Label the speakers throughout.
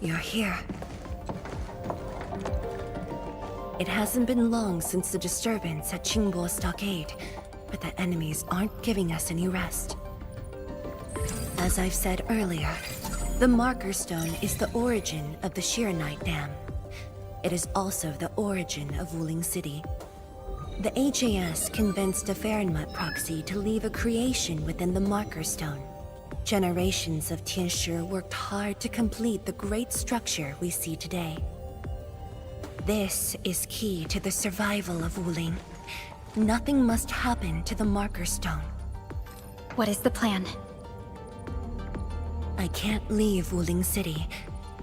Speaker 1: You're here. It hasn't been long since the disturbance at Qingbo Stockade, but the enemies aren't giving us any rest. As I've said earlier, the Marker Stone is the origin of the Arknight Dam. It is also the origin of Wuling City. The HAS convinced a Fahrenheit proxy to leave a creation within the Marker Stone. Generations of Tianshi worked hard to complete the great structure we see today. This is key to the survival of Wuling. Nothing must happen to the Marker Stone.
Speaker 2: What is the plan?
Speaker 1: I can't leave Wuling City,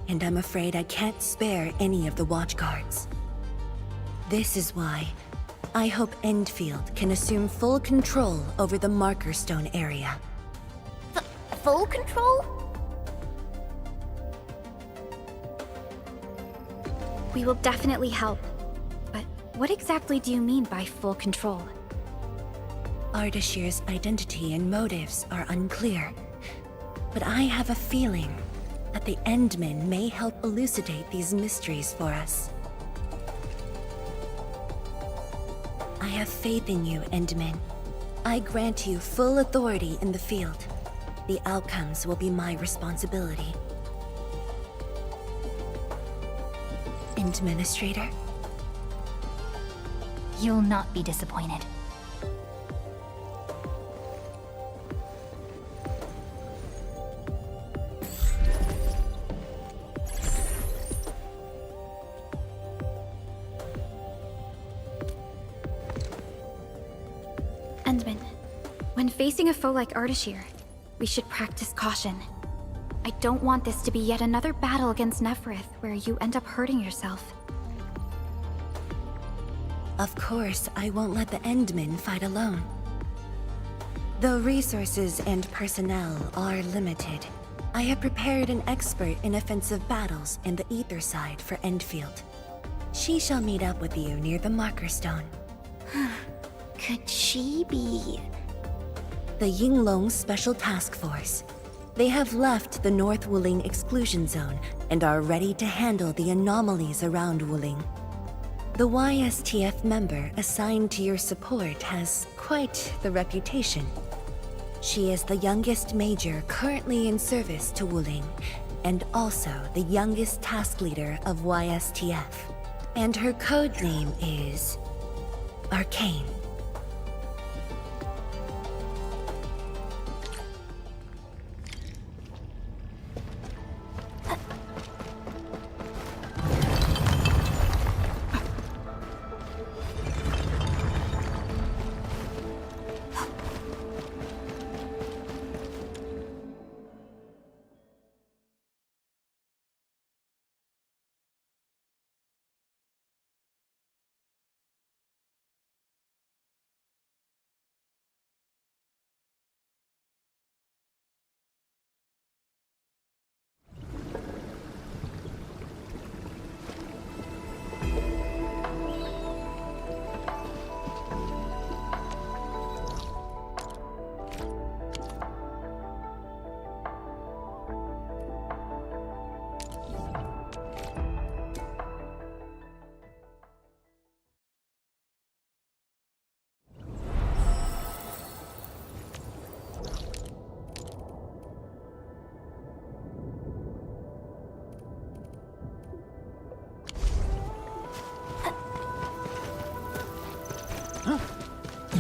Speaker 1: and I'm afraid I can't spare any of the watchguards. This is why I hope Endfield can assume full control over the Marker Stone area.
Speaker 2: Full control? We will definitely help. But what exactly do you mean by full control?
Speaker 1: Ardashir's identity and motives are unclear, but I have a feeling that the Endmen may help elucidate these mysteries for us. I have faith in you, Endmen. I grant you full authority in the field. The outcomes will be my responsibility. Administrator?
Speaker 2: You'll not be disappointed. Endman, when facing a foe like Ardashir, we should practice caution. I don't want this to be yet another battle against Neferith where you end up hurting yourself.
Speaker 1: Of course, I won't let the Endmen fight alone. Though resources and personnel are limited, I have prepared an expert in offensive battles in the Ether side for Endfield. She shall meet up with you near the Marker Stone.
Speaker 2: Could she be...
Speaker 1: The Yinglong Special Task Force. They have left the North Wuling exclusion zone and are ready to handle the anomalies around Wuling. The YSTF member assigned to your support has quite the reputation. She is the youngest major currently in service to Wuling, and also the youngest task leader of YSTF. And her code name is... Arcane.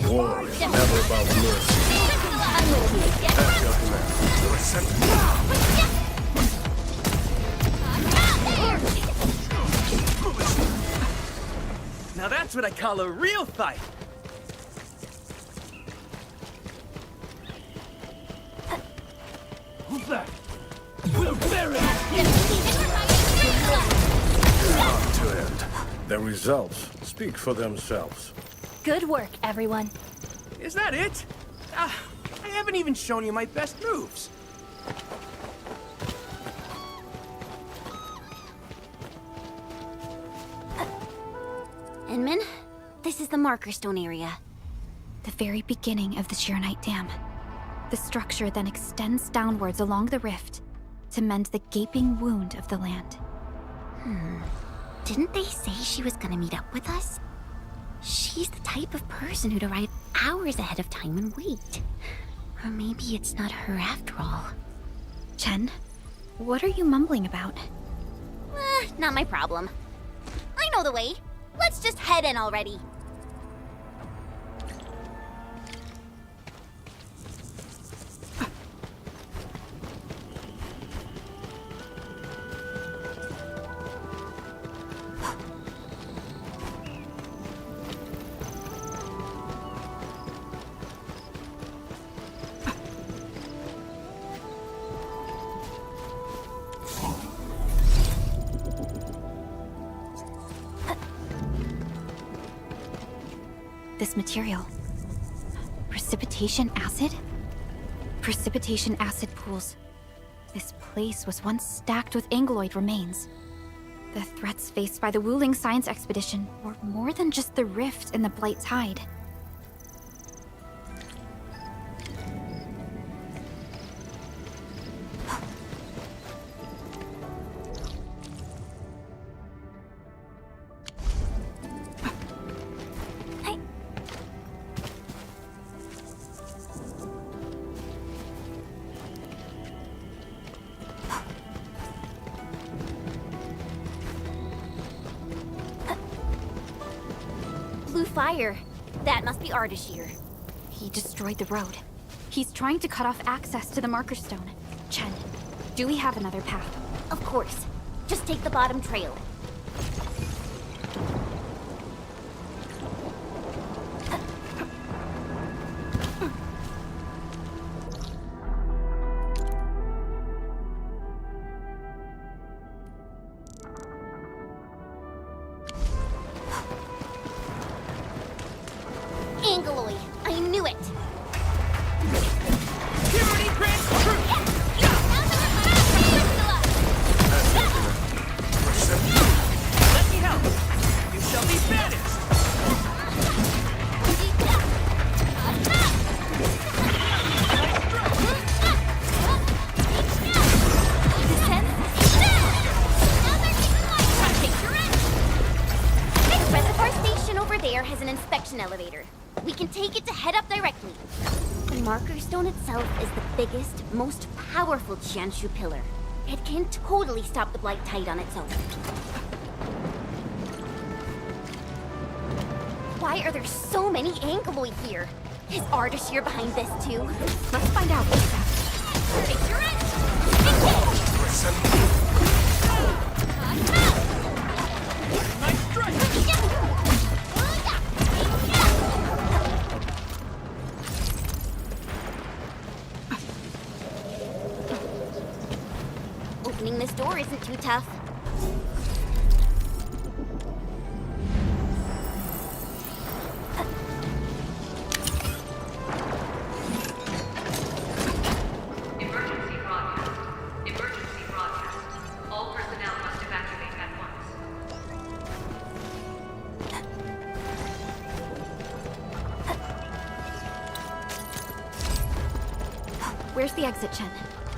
Speaker 3: War is never about mercy. That's your command. You're sent.
Speaker 4: Now that's what I call a real fight. Who's that? We'll bury
Speaker 3: Not to end. The results speak for themselves.
Speaker 2: Good work, everyone.
Speaker 4: Is that it? I haven't even shown you my best moves.
Speaker 5: Inman, this is the Marker Stone area.
Speaker 2: The very beginning of the Arknight Dam. The structure then extends downwards along the rift, to mend the gaping wound of the land.
Speaker 5: Didn't they say she was gonna meet up with us? She's the type of person who'd arrive hours ahead of time and wait. Or maybe it's not her after all.
Speaker 2: Chen, what are you mumbling about?
Speaker 5: Not my problem. I know the way. Let's just head in already.
Speaker 2: This material. Precipitation acid? Precipitation acid pools. This place was once stacked with Angloid remains. The threats faced by the Wuling science expedition were more than just the rift in the Blight Tide.
Speaker 5: Blue fire. That must be Ardashir.
Speaker 2: He destroyed the road. He's trying to cut off access to the Marker Stone. Chen, do we have another path?
Speaker 5: Of course. Just take the bottom trail. Angaloid. I knew it.
Speaker 4: Tyranny grants truth! Let me help. You shall be banished.
Speaker 5: Reservoir station over there has an inspection elevator. We can take it to head up directly. The Marker Stone itself is the biggest, most powerful Jianshu pillar. It can totally stop the Blight Tide on its own. Why are there so many Angaloid here? Is Ardashir behind this too?
Speaker 2: Let's find out.
Speaker 5: Picture it!
Speaker 4: Nice strike!
Speaker 5: Opening this door isn't too tough.
Speaker 6: Emergency broadcast. Emergency broadcast. All personnel must evacuate at once.
Speaker 2: Where's the exit, Chen?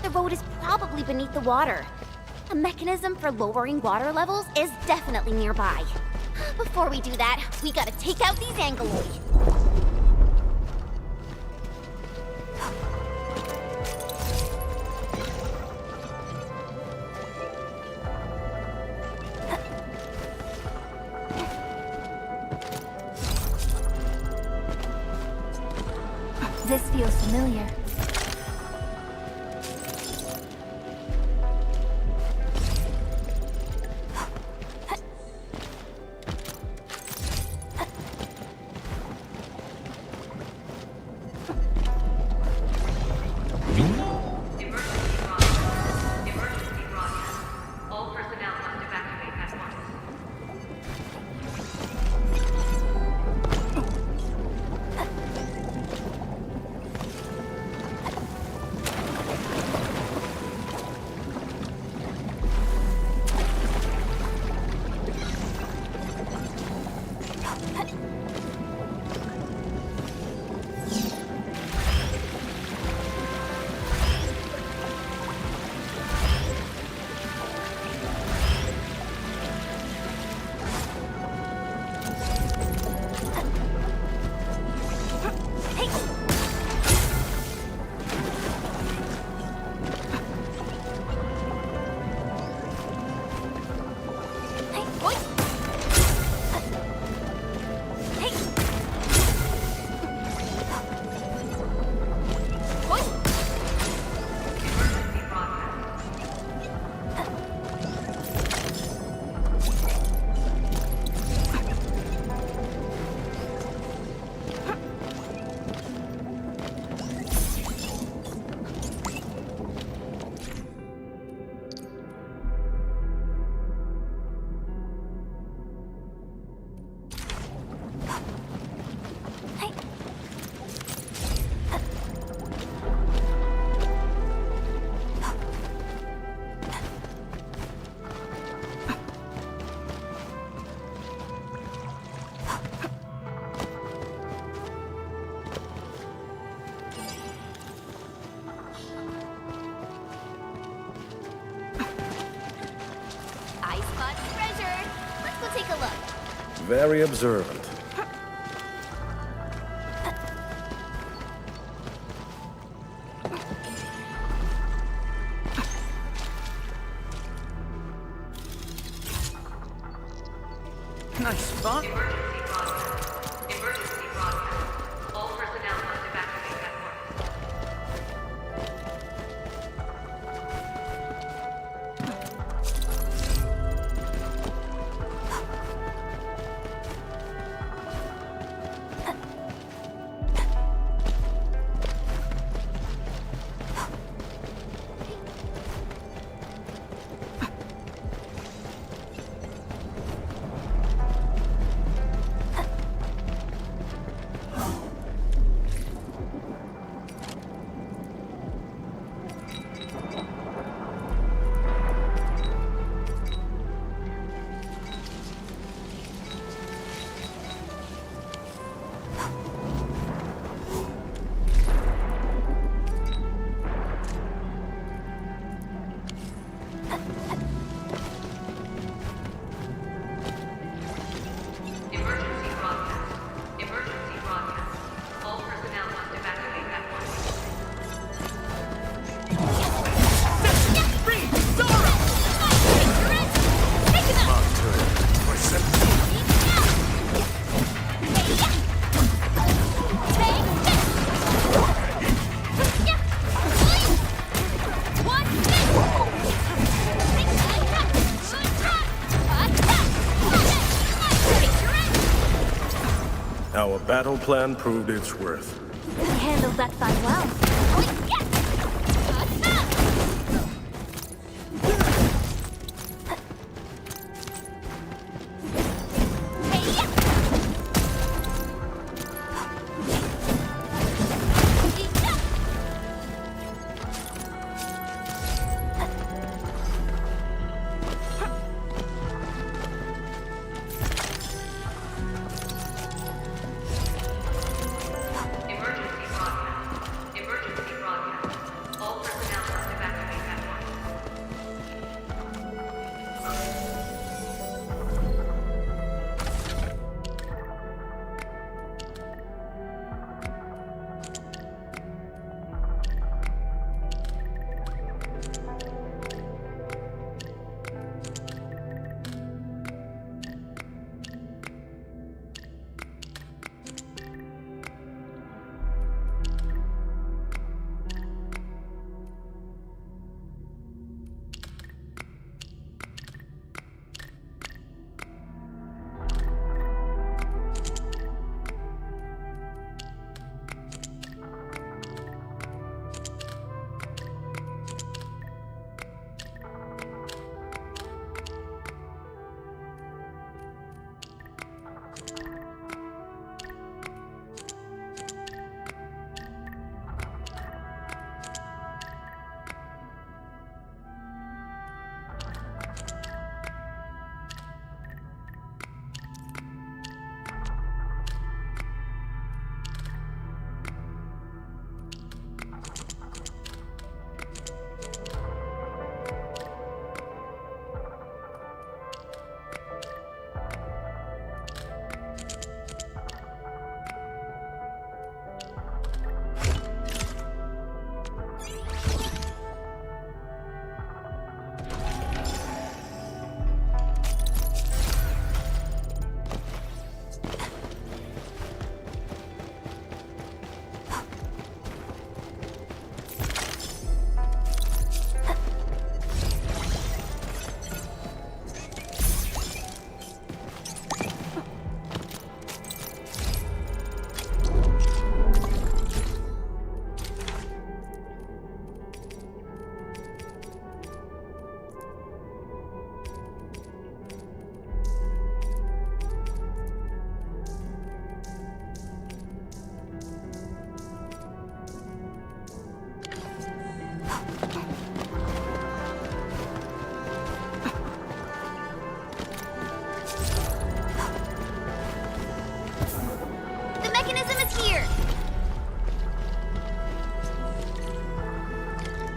Speaker 5: The road is probably beneath the water. A mechanism for lowering water levels is definitely nearby. Before we do that, we gotta take out these Angaloid.
Speaker 2: This feels familiar.
Speaker 6: Emergency broadcast. Emergency broadcast. All personnel must evacuate at once.
Speaker 5: Spy spot treasured. Let's go take a look.
Speaker 3: Very observant.
Speaker 4: Nice spot.
Speaker 6: Emergency broadcast. Emergency broadcast. All personnel must evacuate at once. Emergency broadcast. Emergency broadcast. All personnel must evacuate at once.
Speaker 4: Free! Zora!
Speaker 5: Pick him up!
Speaker 3: Our battle plan proved its worth.
Speaker 5: You handled that fight well.
Speaker 6: Emergency broadcast. Emergency broadcast. All personnel must evacuate at once.
Speaker 5: The mechanism is here!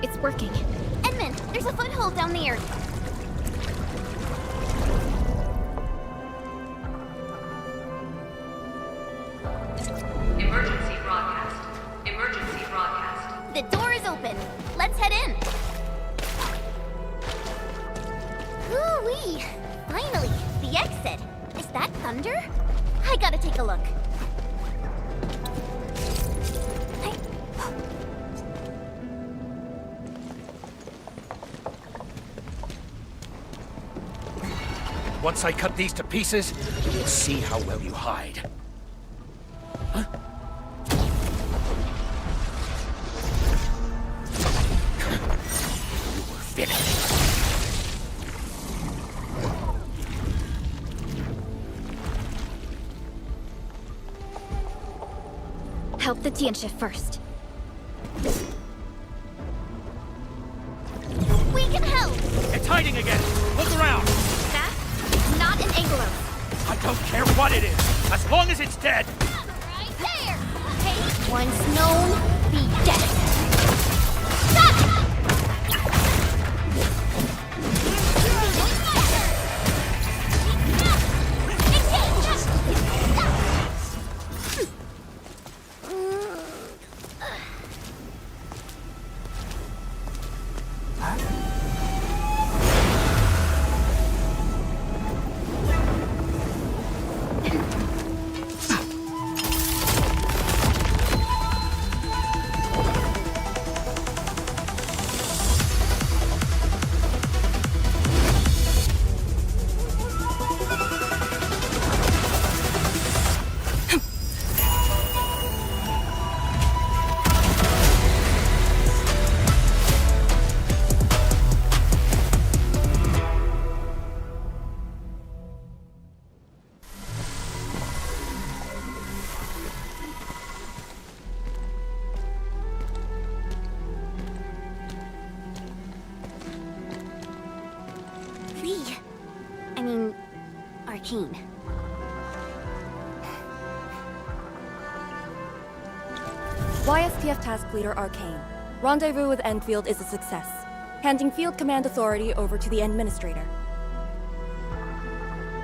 Speaker 2: It's working.
Speaker 5: Edmund, there's a foothold down there. Hey! Finally! The exit! Is that thunder? I gotta take a look.
Speaker 4: Once I cut these to pieces, you'll see how well you hide. Huh? You were finished.
Speaker 2: Help the Tianxia first.
Speaker 5: We can help!
Speaker 4: It's hiding again! Look around!
Speaker 2: That's not an Anglo.
Speaker 4: I don't care what it is, as long as it's dead!
Speaker 5: Right there! Hate once known, be dead! Stop! Arkane.
Speaker 7: YSTF Task Leader Arkane. Rendezvous with Endfield is a success. Handing field command authority over to the Administrator.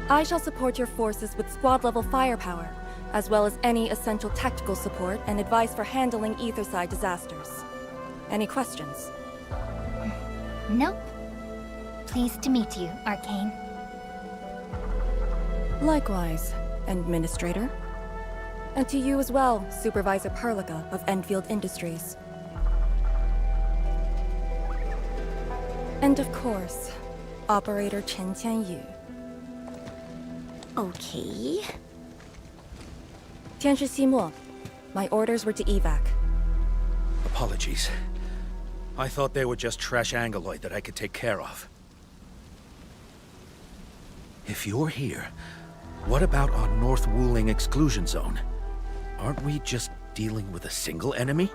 Speaker 7: I shall support your forces with squad-level firepower, as well as any essential tactical support and advice for handling Etherside disasters. Any questions?
Speaker 8: Nope. Pleased to meet you, Arkane.
Speaker 7: Likewise, Administrator. And to you as well, Supervisor Perlica of Endfield Industries. And of course, Operator Chen Qianyu.
Speaker 5: Okay.
Speaker 7: Tianshi Ximo, my orders were to evac.
Speaker 4: Apologies. I thought they were just trash Angoloid that I could take care of. If you're here, what about our North Wuling exclusion zone? Aren't we just dealing with a single enemy?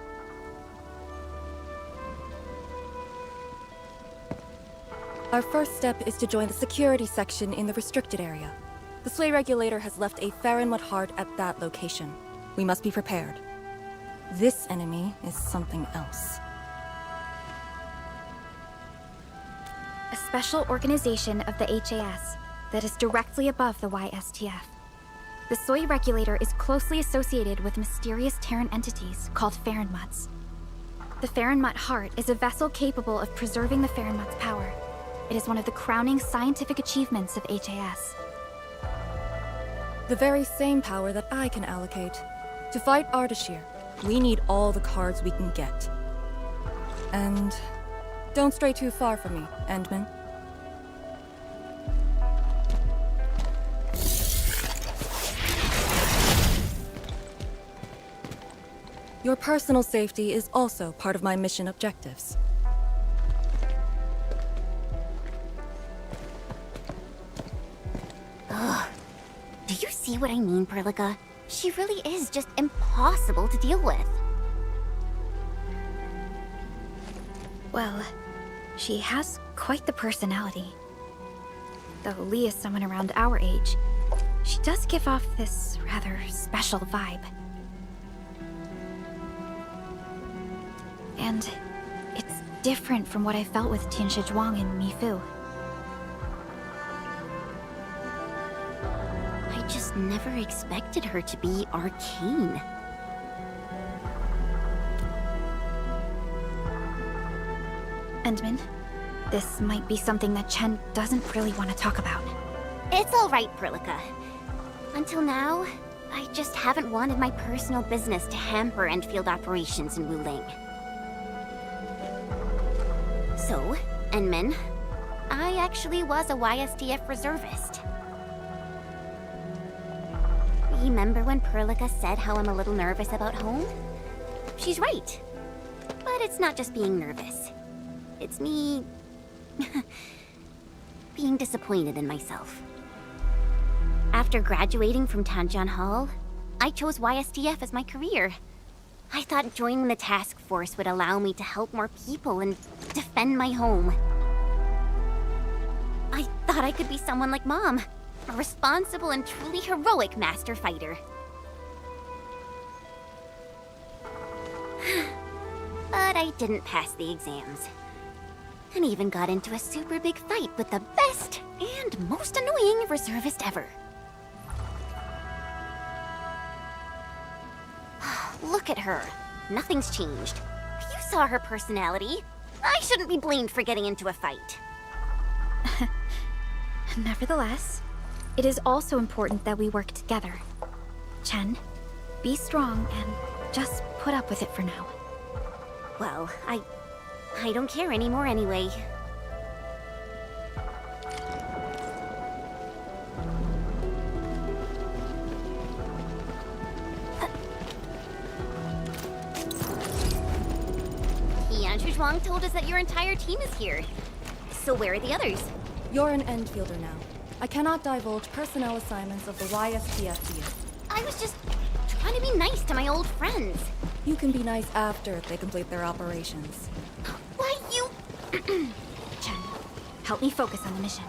Speaker 7: Our first step is to join the security section in the restricted area. The Sway Regulator has left a Farinmut heart at that location. We must be prepared. This enemy is something else.
Speaker 2: A special organization of the HAS that is directly above the YSTF. The Soy Regulator is closely associated with mysterious Terran entities called Farinmuts. The Farinmut Heart is a vessel capable of preserving the Farinmut's power. It is one of the crowning scientific achievements of HAS.
Speaker 7: The very same power that I can allocate. To fight Ardashir, we need all the cards we can get. And don't stray too far from me, Endman. Your personal safety is also part of my mission objectives.
Speaker 5: Ugh. Do you see what I mean, Perlica? She really is just impossible to deal with.
Speaker 2: Well, she has quite the personality. Though Lee is someone around our age, she does give off this rather special vibe. And it's different from what I felt with Tianxia Zhuang and Mi Fu.
Speaker 5: I just never expected her to be Arkane.
Speaker 2: Endman, This might be something that Chen doesn't really want to talk about.
Speaker 5: It's all right, Perlica. Until now, I just haven't wanted my personal business to hamper Endfield operations in Wuling. So, Enmin, I actually was a YSTF reservist. Remember when Perlica said how I'm a little nervous about home? She's right. But it's not just being nervous. It's me... being disappointed in myself. After graduating from Tanjian Hall, I chose YSTF as my career. I thought joining the task force would allow me to help more people and defend my home. I thought I could be someone like Mom, a responsible and truly heroic master fighter. But I didn't pass the exams. And even got into a super big fight with the best and most annoying reservist ever. Look at her. Nothing's changed. You saw her personality. I shouldn't be blamed for getting into a fight.
Speaker 2: Nevertheless, it is also important that we work together. Chen, be strong and just put up with it for now.
Speaker 5: Well, I don't care anymore anyway. Zhuang told us that your entire team is here. So where are the others?
Speaker 7: You're an Endfielder now. I cannot divulge personnel assignments of the YSTF to you.
Speaker 5: I was just trying to be nice to my old friends.
Speaker 7: You can be nice after they complete their operations.
Speaker 5: Why, you...
Speaker 2: Chen, help me focus on the mission.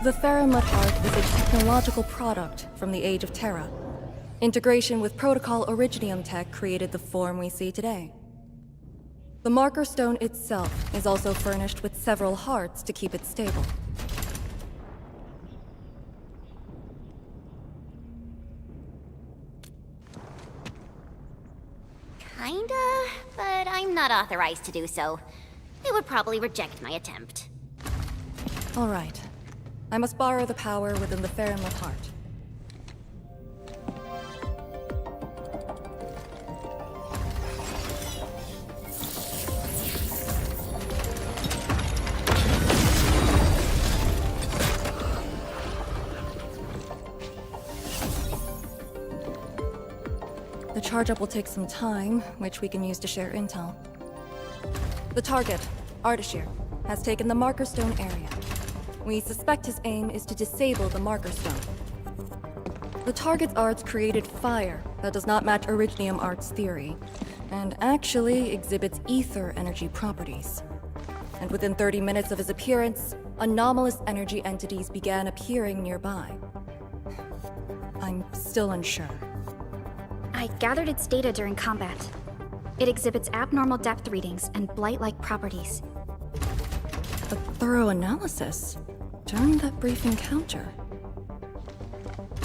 Speaker 7: The Faramut Heart is a technological product from the Age of Terra. Integration with Protocol Originium tech created the form we see today. The Marker Stone itself is also furnished with several hearts to keep it stable.
Speaker 5: Kinda, but I'm not authorized to do so. They would probably reject my attempt.
Speaker 7: All right. I must borrow the power within the Faramut Heart. The charge-up will take some time, which we can use to share intel. The target, Ardashir, has taken the Marker Stone area. We suspect his aim is to disable the Marker Stone. The target's arts created fire that does not match Originium Art's theory, and actually exhibits ether energy properties. And within 30 minutes of his appearance, anomalous energy entities began appearing nearby. I'm still unsure.
Speaker 2: I gathered its data during combat. It exhibits abnormal depth readings and blight-like properties.
Speaker 7: A thorough analysis during that brief encounter.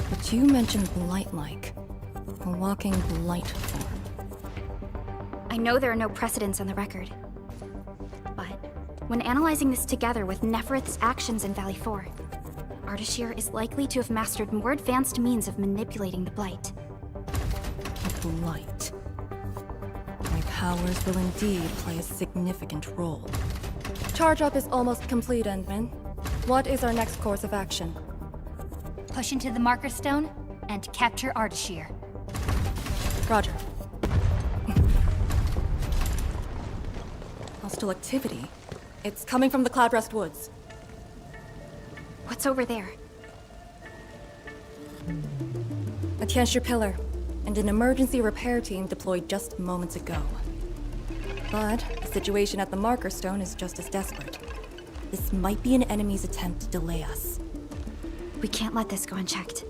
Speaker 7: But you mentioned blight-like. A walking blight form.
Speaker 2: I know there are no precedents on the record. But when analyzing this together with Neferith's actions in Valley 4, Ardashir is likely to have mastered more advanced means of manipulating the blight.
Speaker 7: A blight. My powers will indeed play a significant role. Charge-up is almost complete, Endman. What is our next course of action?
Speaker 8: Push into the Marker Stone and capture Ardashir.
Speaker 7: Roger. Hostile activity. It's coming from the Cloudrest Woods.
Speaker 2: What's over there?
Speaker 7: A Tianshi pillar, and an emergency repair team deployed just moments ago. But the situation at the Marker Stone is just as desperate. This might be an enemy's attempt to delay us.
Speaker 2: We can't let this go unchecked.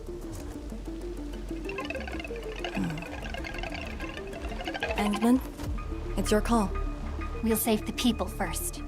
Speaker 7: Endman, it's your call.
Speaker 8: We'll save the people first.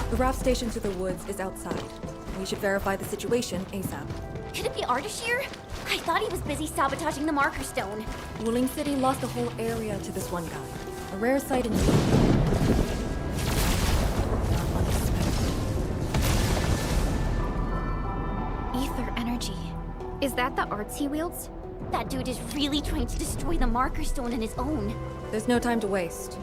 Speaker 7: The raft station to the woods is outside. We should verify the situation ASAP.
Speaker 5: Could it be Ardashir? I thought he was busy sabotaging the Marker Stone.
Speaker 7: Wuling City lost the whole area to this one guy. A rare sight indeed. Not unexpected.
Speaker 2: Ether energy. Is that the arts he wields?
Speaker 5: That dude is really trying to destroy the Marker Stone on his own.
Speaker 7: There's no time to waste.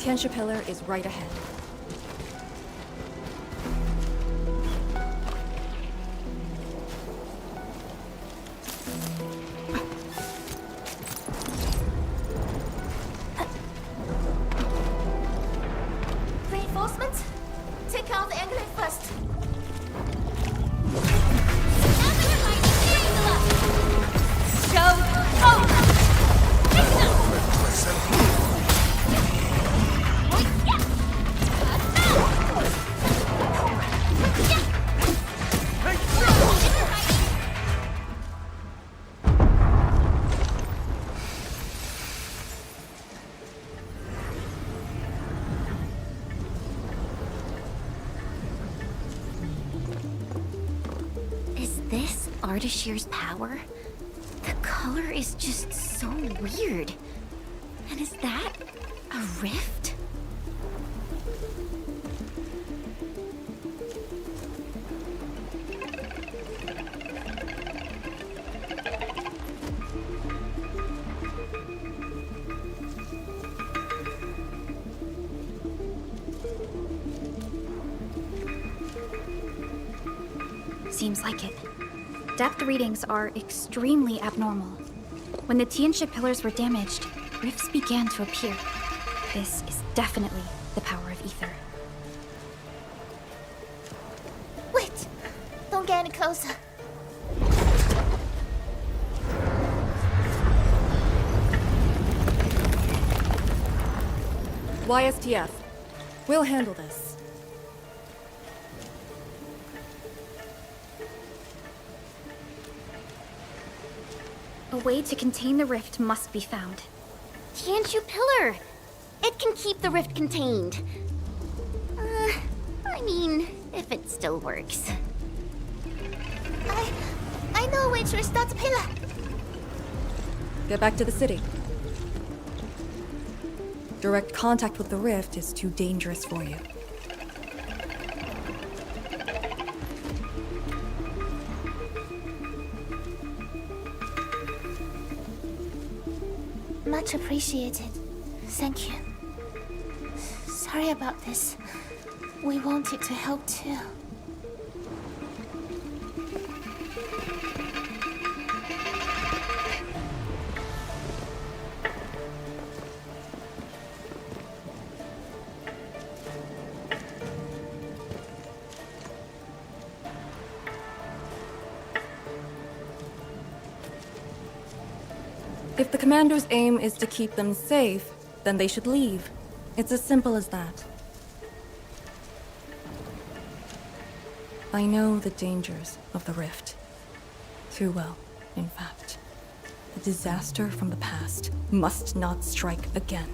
Speaker 7: Tianxia Pillar is right ahead.
Speaker 5: Reinforcements? Take out the Angler first. Is this Ardashir's power? The color is just so weird. And is that a rift?
Speaker 2: Seems like it. Depth readings are extremely abnormal. When the Tianxia pillars were damaged, rifts began to appear. This is definitely the power of ether.
Speaker 5: Wait! Don't get any closer.
Speaker 7: YSTF. We'll handle this.
Speaker 2: A way to contain the rift must be found.
Speaker 5: Tianxia Pillar! It can keep the rift contained. I mean, if it still works. I know a way to restart the pillar.
Speaker 7: Get back to the city. Direct contact with the rift is too dangerous for you.
Speaker 5: Much appreciated. Thank you. Sorry about this. We wanted to help too.
Speaker 7: If the commander's aim is to keep them safe, then they should leave. It's as simple as that. I know the dangers of the rift. Too well, in fact. The disaster from the past must not strike again.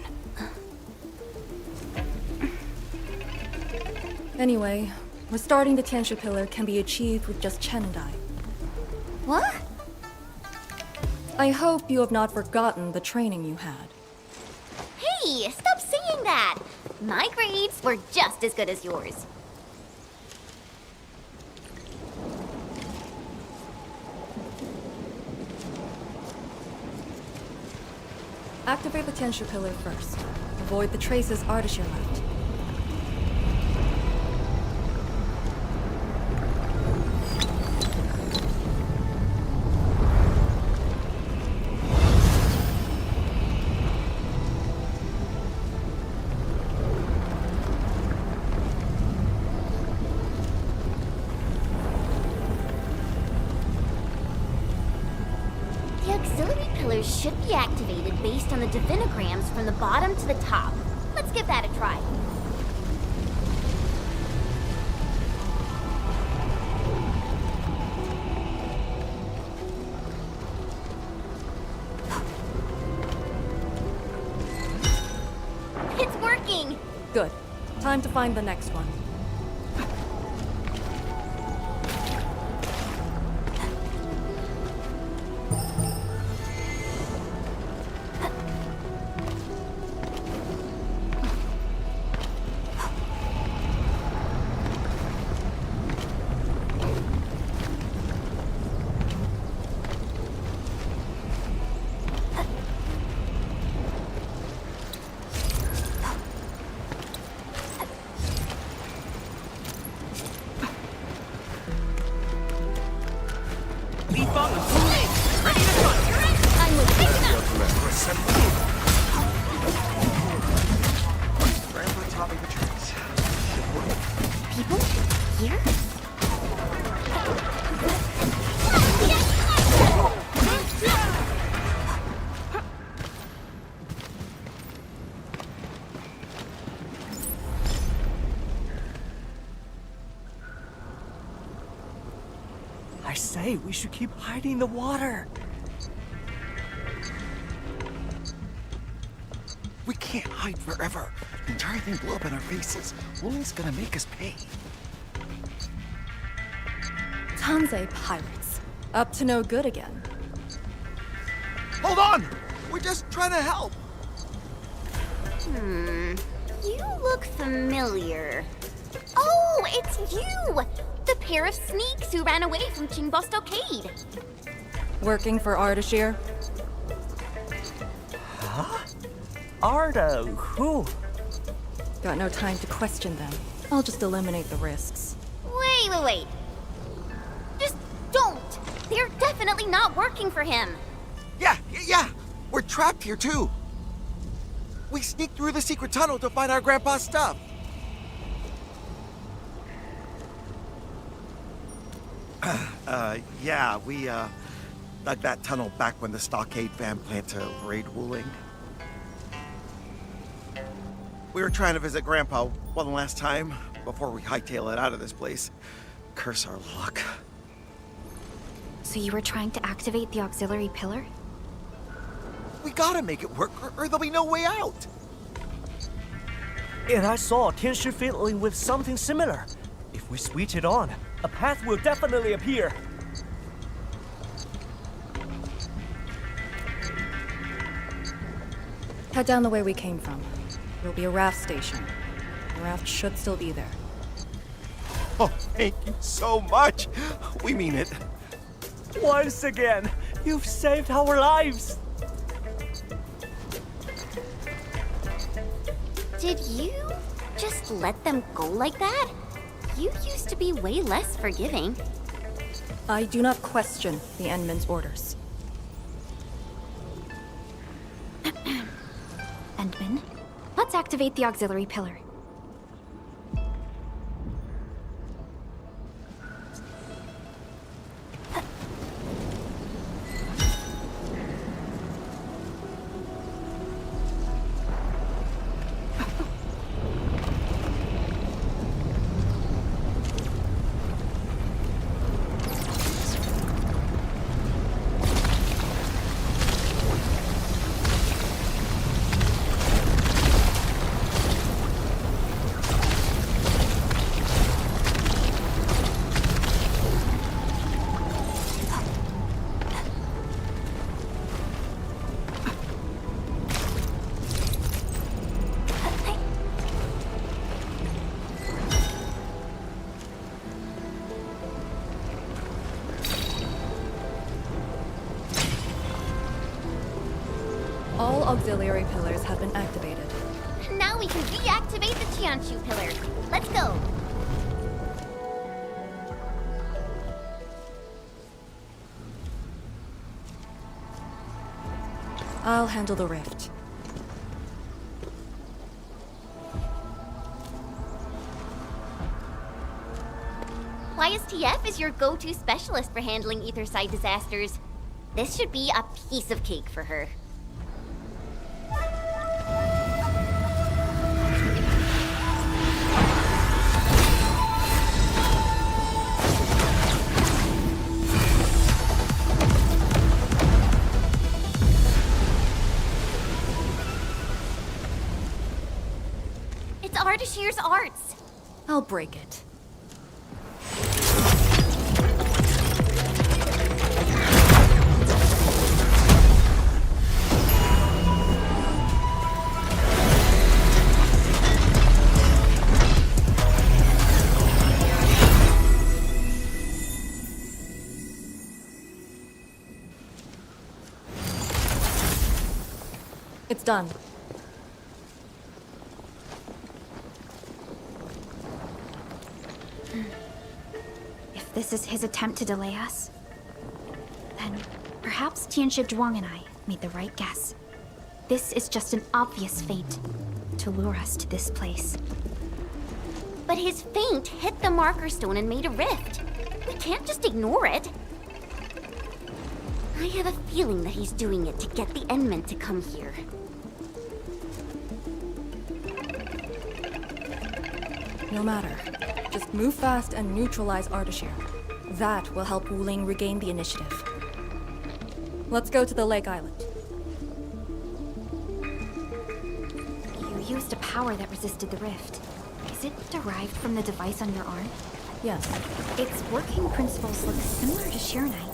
Speaker 7: Anyway, restarting the Tianxia Pillar can be achieved with just Chen and I.
Speaker 5: What?
Speaker 7: I hope you have not forgotten the training you had.
Speaker 5: Hey, stop saying that! My grades were just as good as yours.
Speaker 7: Activate the Tianxia Pillar first. Avoid the traces Ardashir left.
Speaker 5: The auxiliary pillars should be activated based on the divinograms from the bottom to the top. Let's give that a try. It's working!
Speaker 7: Good. Time to find the next one.
Speaker 5: here?
Speaker 9: I say, we should keep hiding in the water.
Speaker 10: We can't hide forever. The entire thing blew up in our faces. Wuling's gonna make us pay.
Speaker 7: Tansei pirates. Up to no good again.
Speaker 10: Hold on! We're just trying to help.
Speaker 5: You look familiar. Oh, it's you! The pair of sneaks who ran away from Qingbo Stockade.
Speaker 7: Working for Ardashir?
Speaker 9: Arda, who?
Speaker 7: Got no time to question them. I'll just eliminate the risks.
Speaker 5: Wait. Just don't! They're definitely not working for him.
Speaker 10: Yeah. We're trapped here too. We sneaked through the secret tunnel to find our grandpa's stuff. Yeah, we dug that tunnel back when the Stockade fam planned to raid Wuling. We were trying to visit Grandpa one last time before we hightail it out of this place. Curse our luck.
Speaker 2: So you were trying to activate the auxiliary pillar?
Speaker 10: We gotta make it work, or there'll be no way out.
Speaker 9: And I saw Tianshi fiddling with something similar. If we switch it on, a path will definitely appear.
Speaker 7: Head down the way we came from. There'll be a raft station. The raft should still be there.
Speaker 10: Oh, thank you so much. We mean it.
Speaker 9: Once again, you've saved our lives.
Speaker 5: Did you just let them go like that? You used to be way less forgiving.
Speaker 7: I do not question the Endman's orders.
Speaker 2: Endman, let's activate the auxiliary pillar.
Speaker 7: All auxiliary pillars have been activated.
Speaker 5: Now we can deactivate the Qianshu pillar. Let's go.
Speaker 7: I'll handle the rift.
Speaker 5: YSTF is your go-to specialist for handling Etherside disasters. This should be a piece of cake for her. It's Ardashir's arts.
Speaker 7: I'll break it. It's done.
Speaker 2: If this is his attempt to delay us, then perhaps Tianshi Zhuang and I made the right guess. This is just an obvious feint to lure us to this place.
Speaker 5: But But his feint hit the marker stone and made a rift. We can't just ignore it. I have a feeling that he's doing it to get the Endmen to come here.
Speaker 7: No matter. Just move fast and neutralize Ardashir. That will help Wuling regain the initiative. Let's go to the Lake Island.
Speaker 2: You used a power that resisted the rift. Is it derived from the device on your arm?
Speaker 7: Yes.
Speaker 2: Its working principles look similar to Sheernite.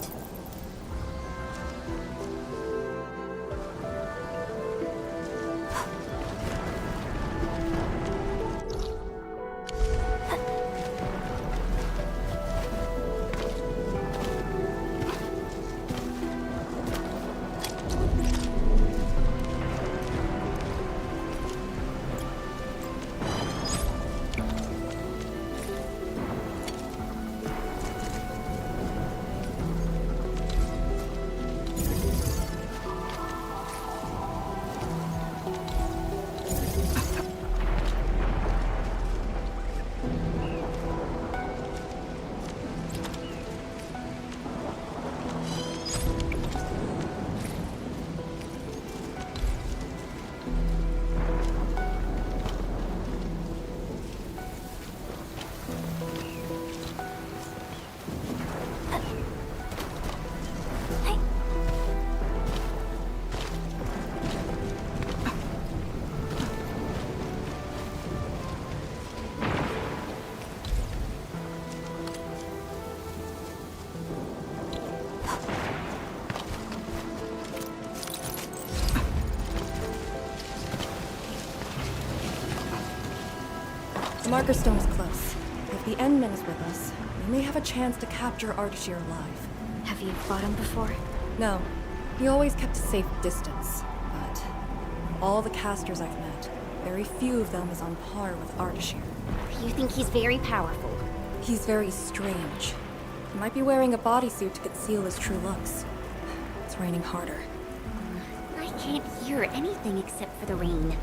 Speaker 7: The marker stone is close. If the Endman is with us, we may have a chance to capture Ardashir alive.
Speaker 2: Have you fought him before?
Speaker 7: No. He always kept a safe distance. But all the casters I've met, very few of them is on par with Ardashir.
Speaker 5: You think he's very powerful?
Speaker 7: He's very strange. He might be wearing a bodysuit to conceal his true looks. It's raining harder.
Speaker 5: I can't hear anything except for the rain.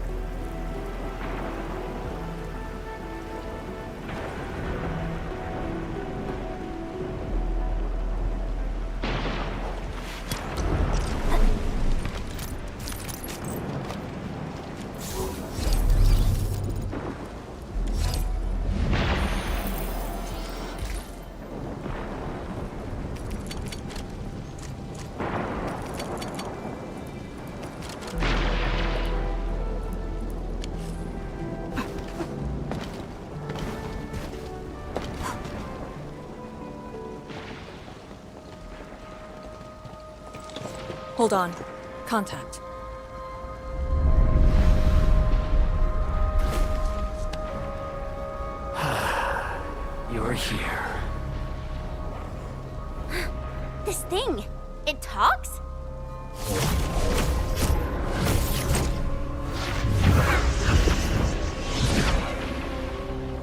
Speaker 7: Hold on. Contact.
Speaker 4: You're here.
Speaker 5: This thing, it talks?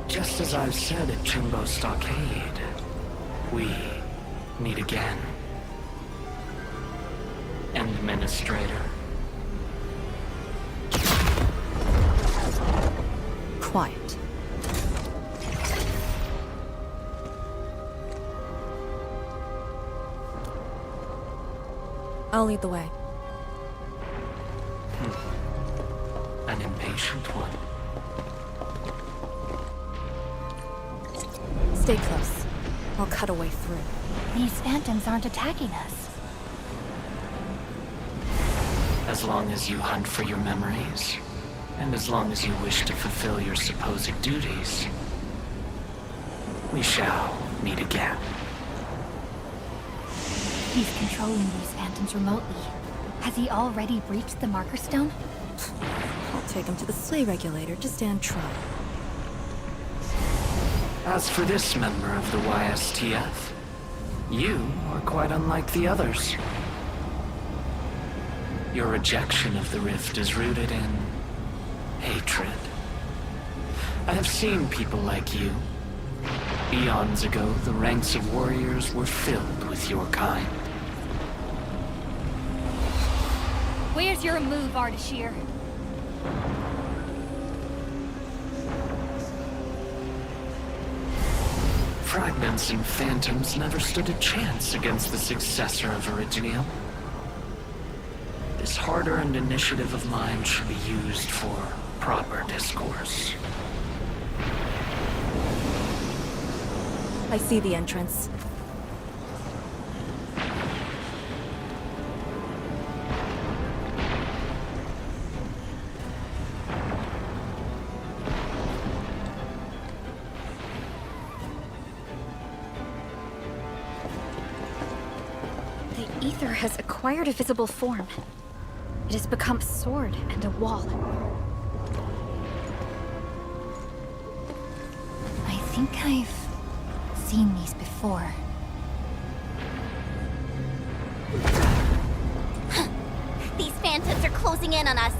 Speaker 11: Just as I've said at Jimbo Stockade, we meet again. Administrator.
Speaker 7: Quiet. I'll lead the way.
Speaker 11: An impatient one.
Speaker 7: Stay close. I'll cut a way through.
Speaker 8: These phantoms aren't attacking us.
Speaker 11: As long as you hunt for your memories, and as long as you wish to fulfill your supposed duties, we shall meet again.
Speaker 8: He's controlling these phantoms remotely. Has he already breached the marker stone?
Speaker 7: I'll take him to the sleigh regulator to stand trial.
Speaker 11: As for this member of the YSTF, you are quite unlike the others. Your rejection of the rift is rooted in hatred. I have seen people like you. Eons ago, the ranks of warriors were filled with your kind.
Speaker 8: Where's your move, Ardashir?
Speaker 11: Fragments and phantoms never stood a chance against the successor of Originium. This hard-earned initiative of mine should be used for proper discourse.
Speaker 7: I see the entrance.
Speaker 2: The ether has acquired a visible form. It has become a sword and a wall.
Speaker 8: I think I've seen these before.
Speaker 5: These phantoms are closing in on us.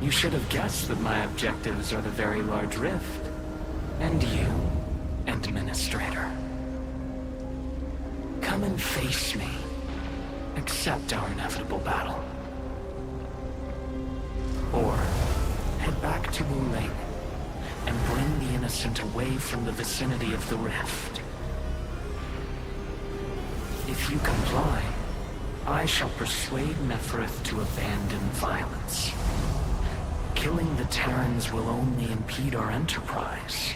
Speaker 11: You should have guessed that my objectives are the very large rift. And you, Administrator. Come and face me. Accept our inevitable battle. Or head back to Wuling and bring the innocent away from the vicinity of the rift. If you comply, I shall persuade Nefereth to abandon violence. Killing the Terrans will only impede our enterprise.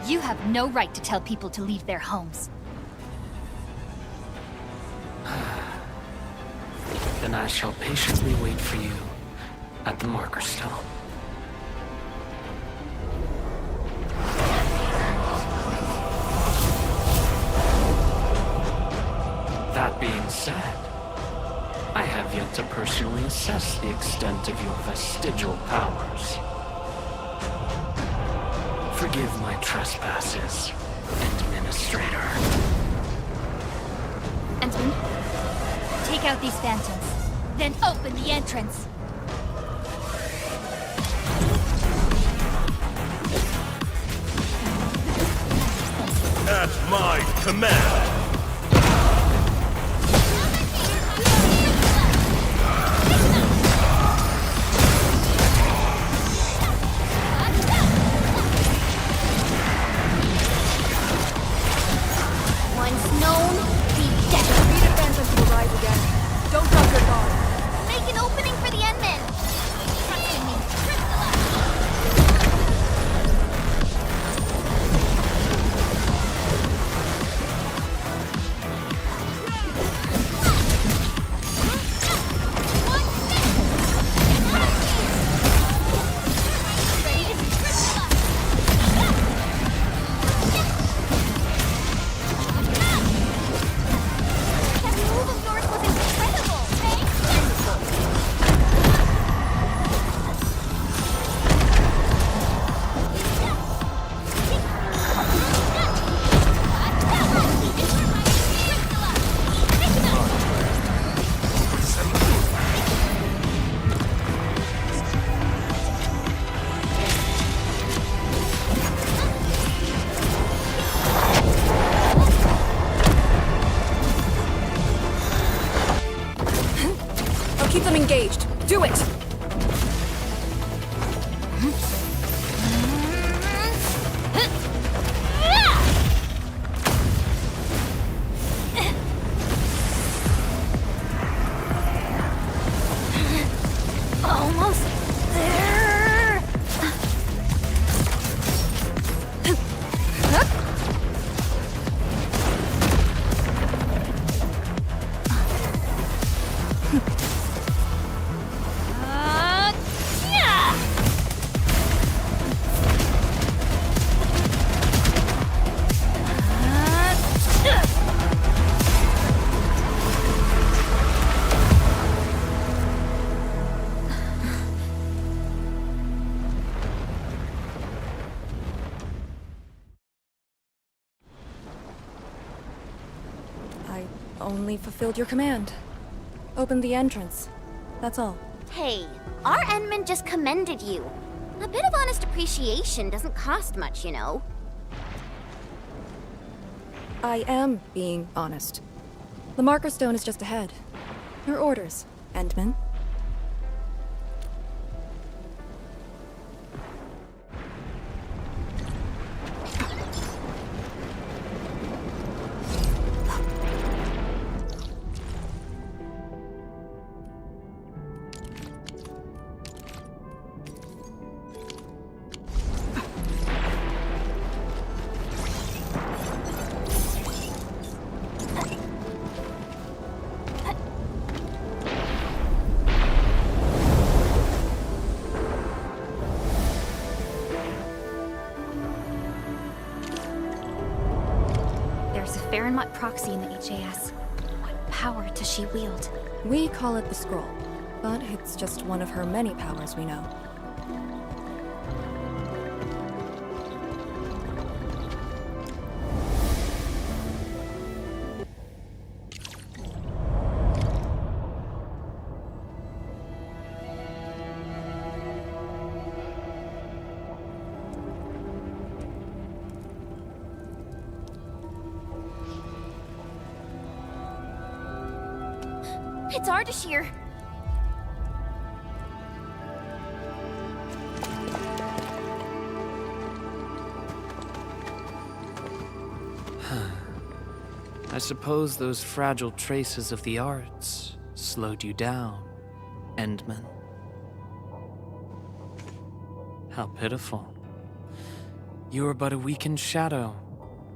Speaker 8: You have no right to tell people to leave their homes.
Speaker 11: Then I shall patiently wait for you at the Marker Stone. That being said, I have yet to personally assess the extent of your vestigial powers. Forgive my trespasses, Administrator.
Speaker 8: Entman, take out these phantoms, then open the entrance.
Speaker 3: At my command!
Speaker 5: Once known, be dead.
Speaker 7: Speed of phantoms will rise again. Don't drop your guard.
Speaker 5: Make an opening for the Endmen. Trust in me. That move of yours was incredible.
Speaker 7: I'll keep them engaged. Do it!
Speaker 2: Almost there!
Speaker 5: Yeah!
Speaker 7: I only fulfilled your command. Open the entrance. That's all.
Speaker 5: Hey, our Endman just commended you. A bit of honest appreciation doesn't cost much, you know.
Speaker 7: I am being honest. The Marker Stone is just ahead. Your orders, Endman.
Speaker 2: There's a Farenmut proxy in the HAS. What power does she wield?
Speaker 7: We call it the Scroll, but it's just one of her many powers we know.
Speaker 5: It's Ardashir.
Speaker 11: I suppose those fragile traces of the arts slowed you down, Endman. How pitiful. You are but a weakened shadow.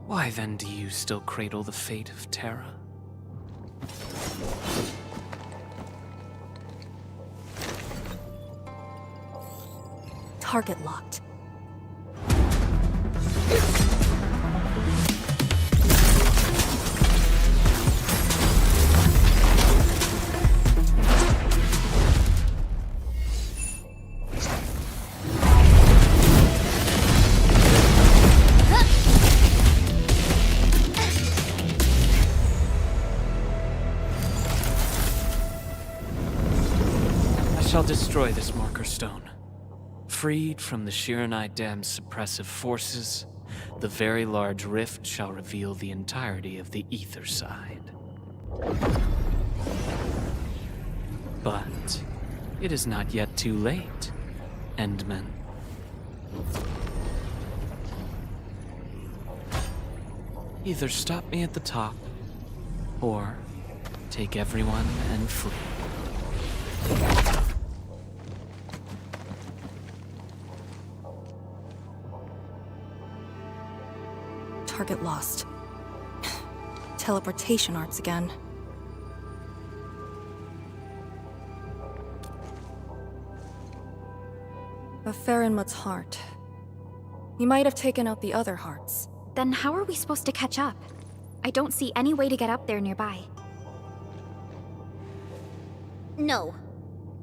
Speaker 11: Why then do you still cradle the fate of Terra?
Speaker 7: Target locked.
Speaker 11: I shall destroy this marker stone. Freed from the Shiranai Dam's suppressive forces, the very large rift shall reveal the entirety of the ether side. But it is not yet too late, Endman. Either stop me at the top, or take everyone and flee.
Speaker 7: Target lost. Teleportation arts again. A Farenmut's heart. He might have taken out the other hearts.
Speaker 2: Then how are we supposed to catch up? I don't see any way to get up there nearby.
Speaker 5: No.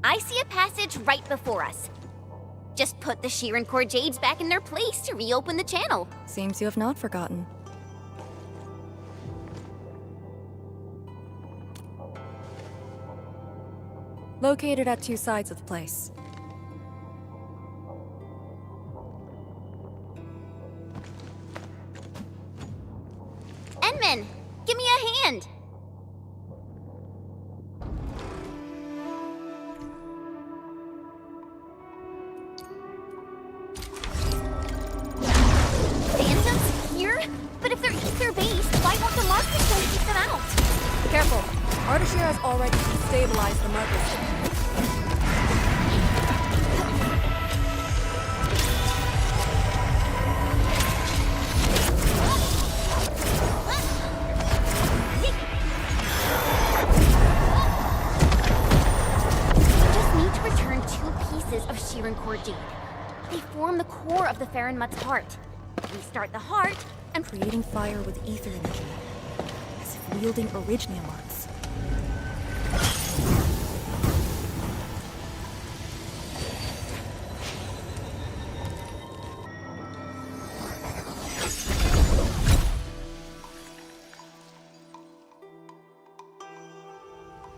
Speaker 5: I see a passage right before us. Just put the Shiran Core Jades back in their place to reopen the channel.
Speaker 7: Seems you have not forgotten. Located at two sides of the place.
Speaker 5: Enman, give me a hand. Phantoms here? But if they're ether-based, why won't the Marker Stone keep them out?
Speaker 7: Careful! Ardashir has already destabilized the Marker Stone.
Speaker 5: Of Shiran Core Jade. They form the core of the Farenmut's heart. Restart the heart, and
Speaker 7: Creating fire with ether energy. As if wielding Orignium arts.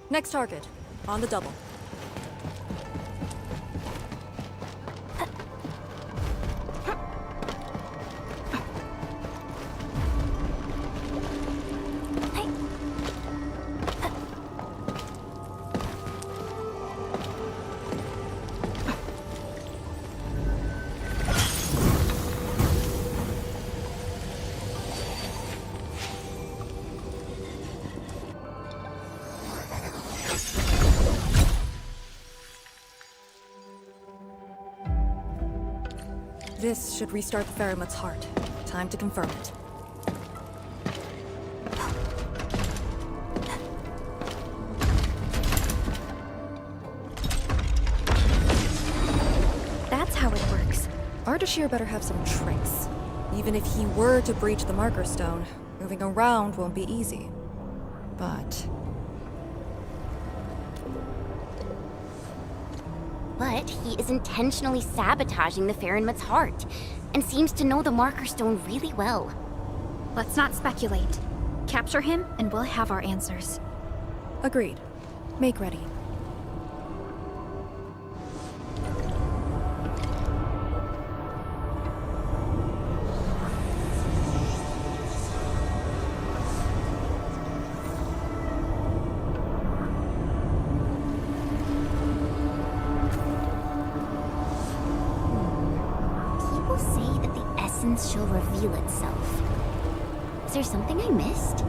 Speaker 7: Next target. On the double. This should restart the Farenmut's heart. Time to confirm it.
Speaker 2: That's how it works.
Speaker 7: Ardashir better have some tricks. Even if he were to breach the Marker Stone, Moving around won't be easy. But
Speaker 5: he is intentionally sabotaging the Farinmut's heart, and seems to know the Marker Stone really well.
Speaker 2: Let's not speculate. Capture him, and we'll have our answers.
Speaker 7: agreed. Make ready.
Speaker 5: People say that the essence shall reveal itself. Is there something I missed?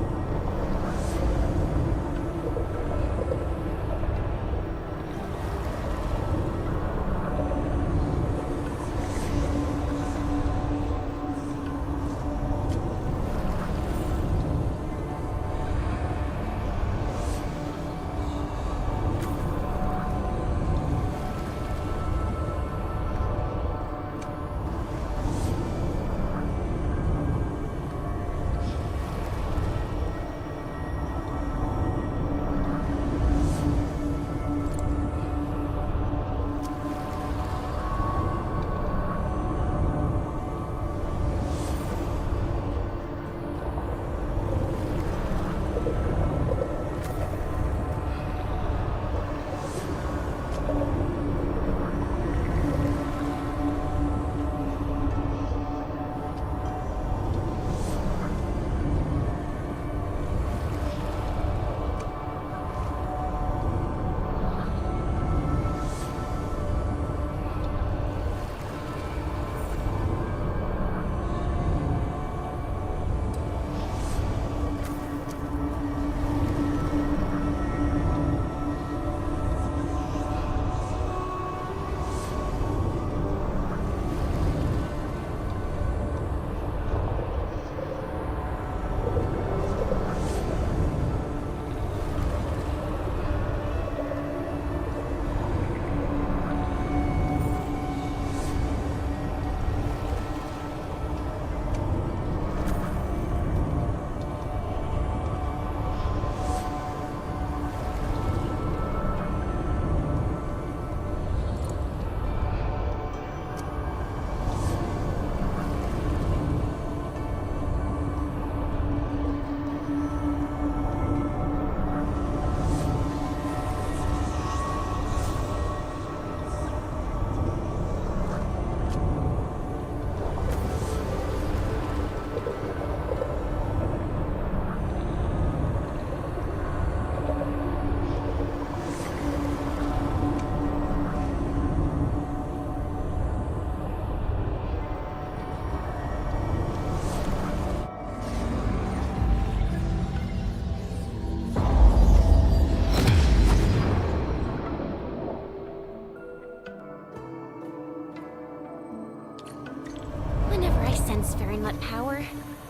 Speaker 5: Whenever I sense Farinmut power,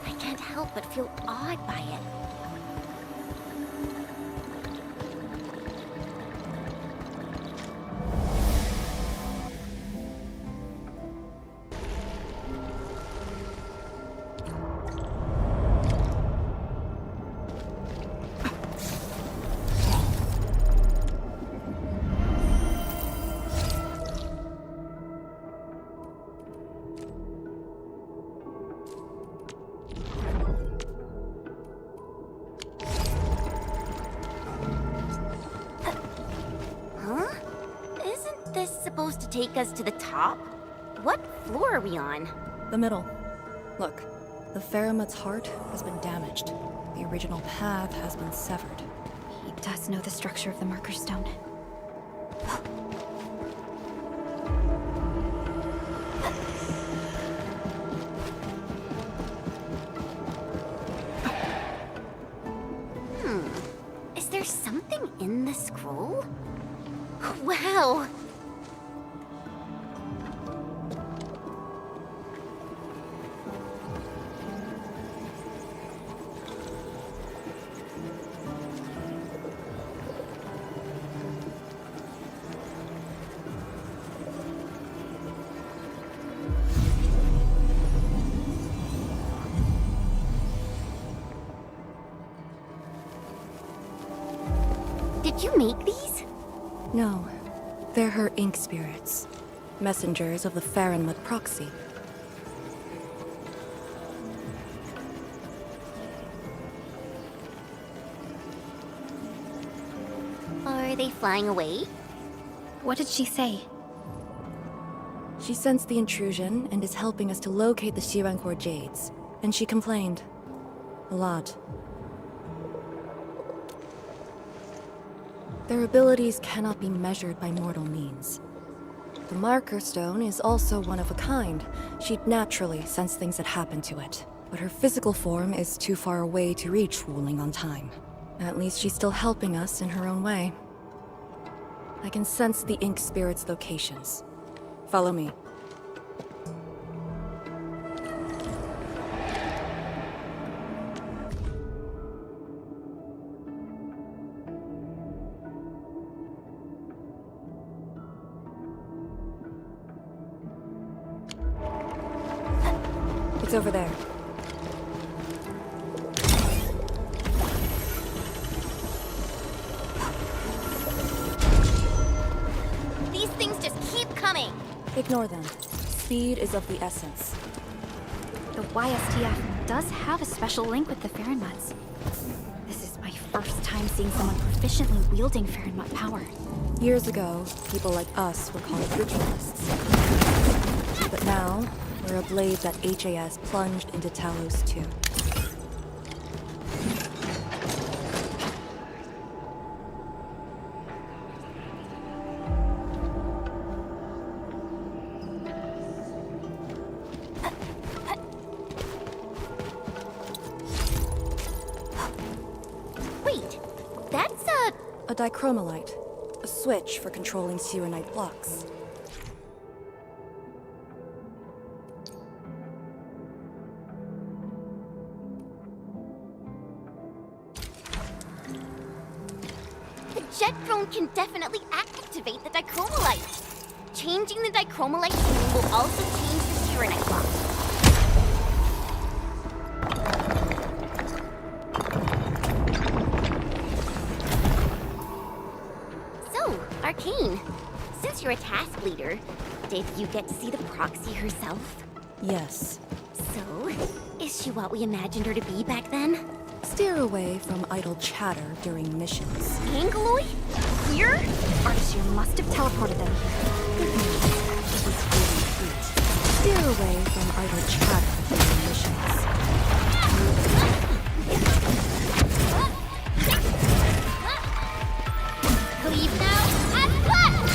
Speaker 5: I can't help but feel awed by it. Huh? Isn't this supposed to take us to the top? What floor are we on?
Speaker 7: The middle. Look, the Faramut's heart has been damaged. The original path has been severed.
Speaker 2: He does know the structure of the Marker Stone.
Speaker 5: Is there something in the scroll? Wow! Did you make these?
Speaker 7: No, they're her ink spirits, messengers of the Farenwood proxy.
Speaker 5: Are they flying away?
Speaker 2: What did she say?
Speaker 7: She sensed the intrusion and is helping us to locate the Shirankor Jades. And she complained. A lot. Their abilities cannot be measured by mortal means. The Marker Stone is also one of a kind. She'd naturally sense things that happen to it. But her physical form is too far away to reach Wuling on time. At least she's still helping us in her own way. I can sense the Ink Spirit's locations. Follow me. It's over there.
Speaker 5: These things just keep coming.
Speaker 7: Ignore them. Speed is of the essence.
Speaker 2: The YSTF does have a special link with the Farenmuts. This is my first time seeing someone proficiently wielding Farenmut power.
Speaker 7: Years ago, people like us were called ritualists. But now, we're a blade that HAS plunged into Talos too.
Speaker 5: Wait, that's
Speaker 7: a dichromolite, a switch for controlling Sirenite blocks.
Speaker 5: The jet drone can definitely activate the dichromolite. Changing the dichromolite signal will also change the Tyranite block. So, Arcane, since you're a task leader, did you get to see the proxy herself?
Speaker 7: Yes.
Speaker 5: So, is she what we imagined her to be back then?
Speaker 7: Steer away from idle chatter during missions.
Speaker 5: Angloid? Here?
Speaker 2: Ardashir must have teleported them here.
Speaker 7: It was really sweet. Steer away from idle chatter during missions.
Speaker 5: Leave now and flash!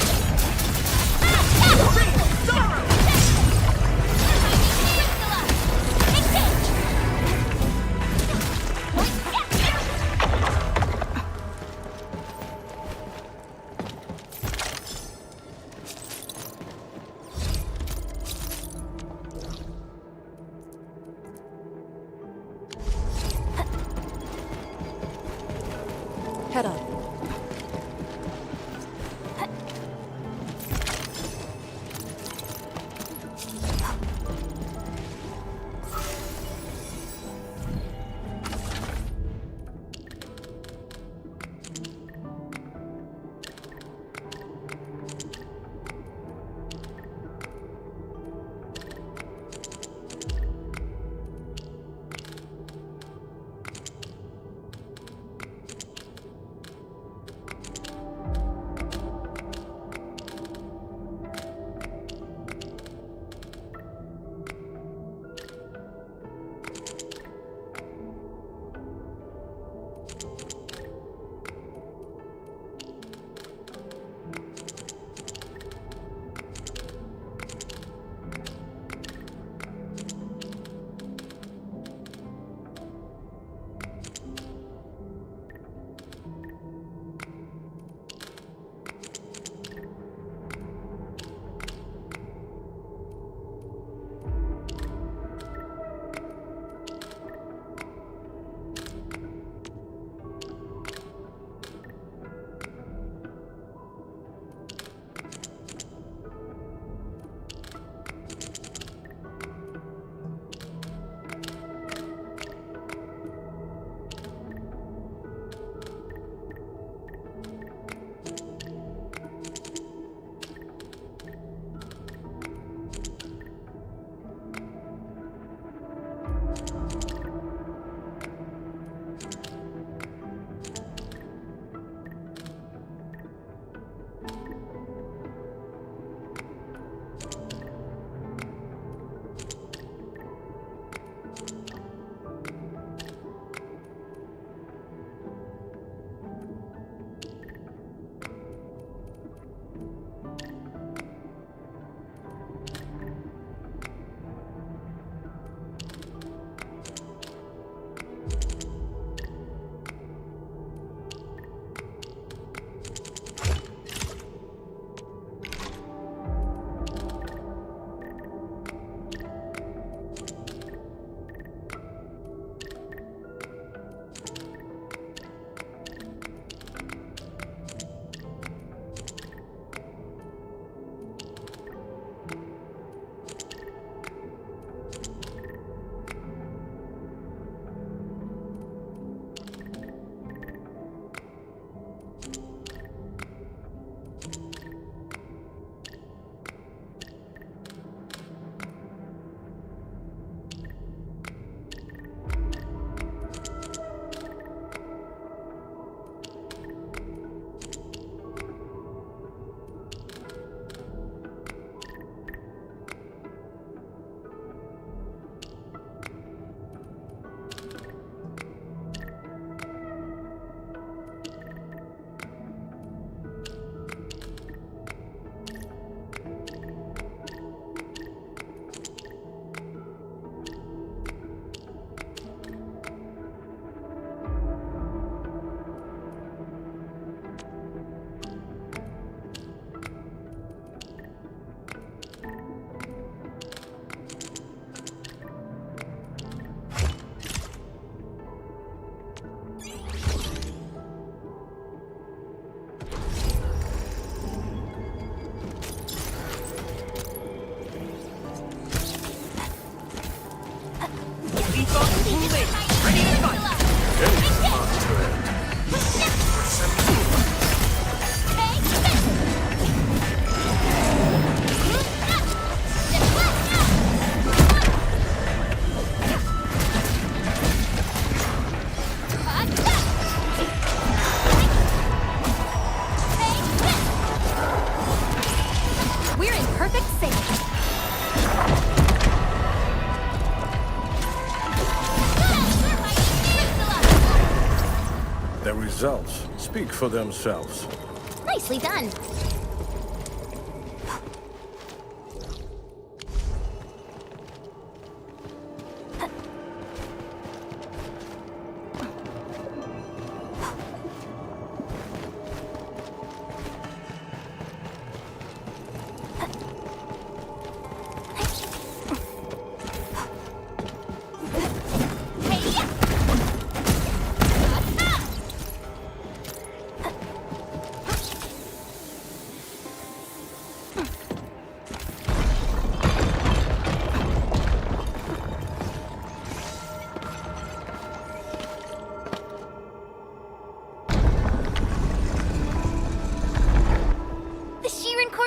Speaker 2: We're in perfect sync.
Speaker 3: The results speak for themselves.
Speaker 5: Nicely done.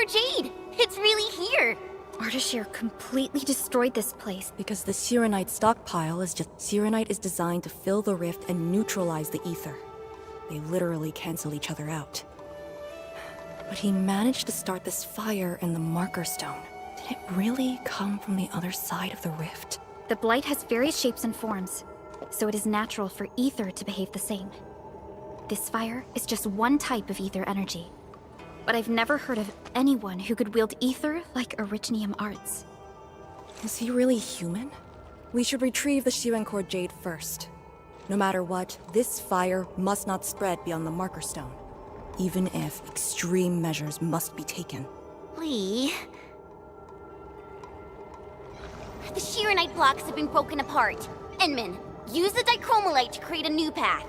Speaker 5: Jade! It's really here!
Speaker 2: Ardashir completely destroyed this place.
Speaker 7: Because the Sirenite stockpile is just... Sirenite is designed to fill the rift and neutralize the ether. They literally cancel each other out. But he managed to start this fire in the Marker Stone. Did it really come from the other side of the rift?
Speaker 2: The blight has various shapes and forms, so it is natural for ether to behave the same. This fire is just one type of ether energy. But I've never heard of anyone who could wield ether like Originium Arts.
Speaker 7: Is he really human? We should retrieve the Shirencore Jade first. No matter what, this fire must not spread beyond the Marker Stone, even if extreme measures must be taken.
Speaker 5: Lee... The Shirenite blocks have been broken apart. Enman, use the dichromolite to create a new path.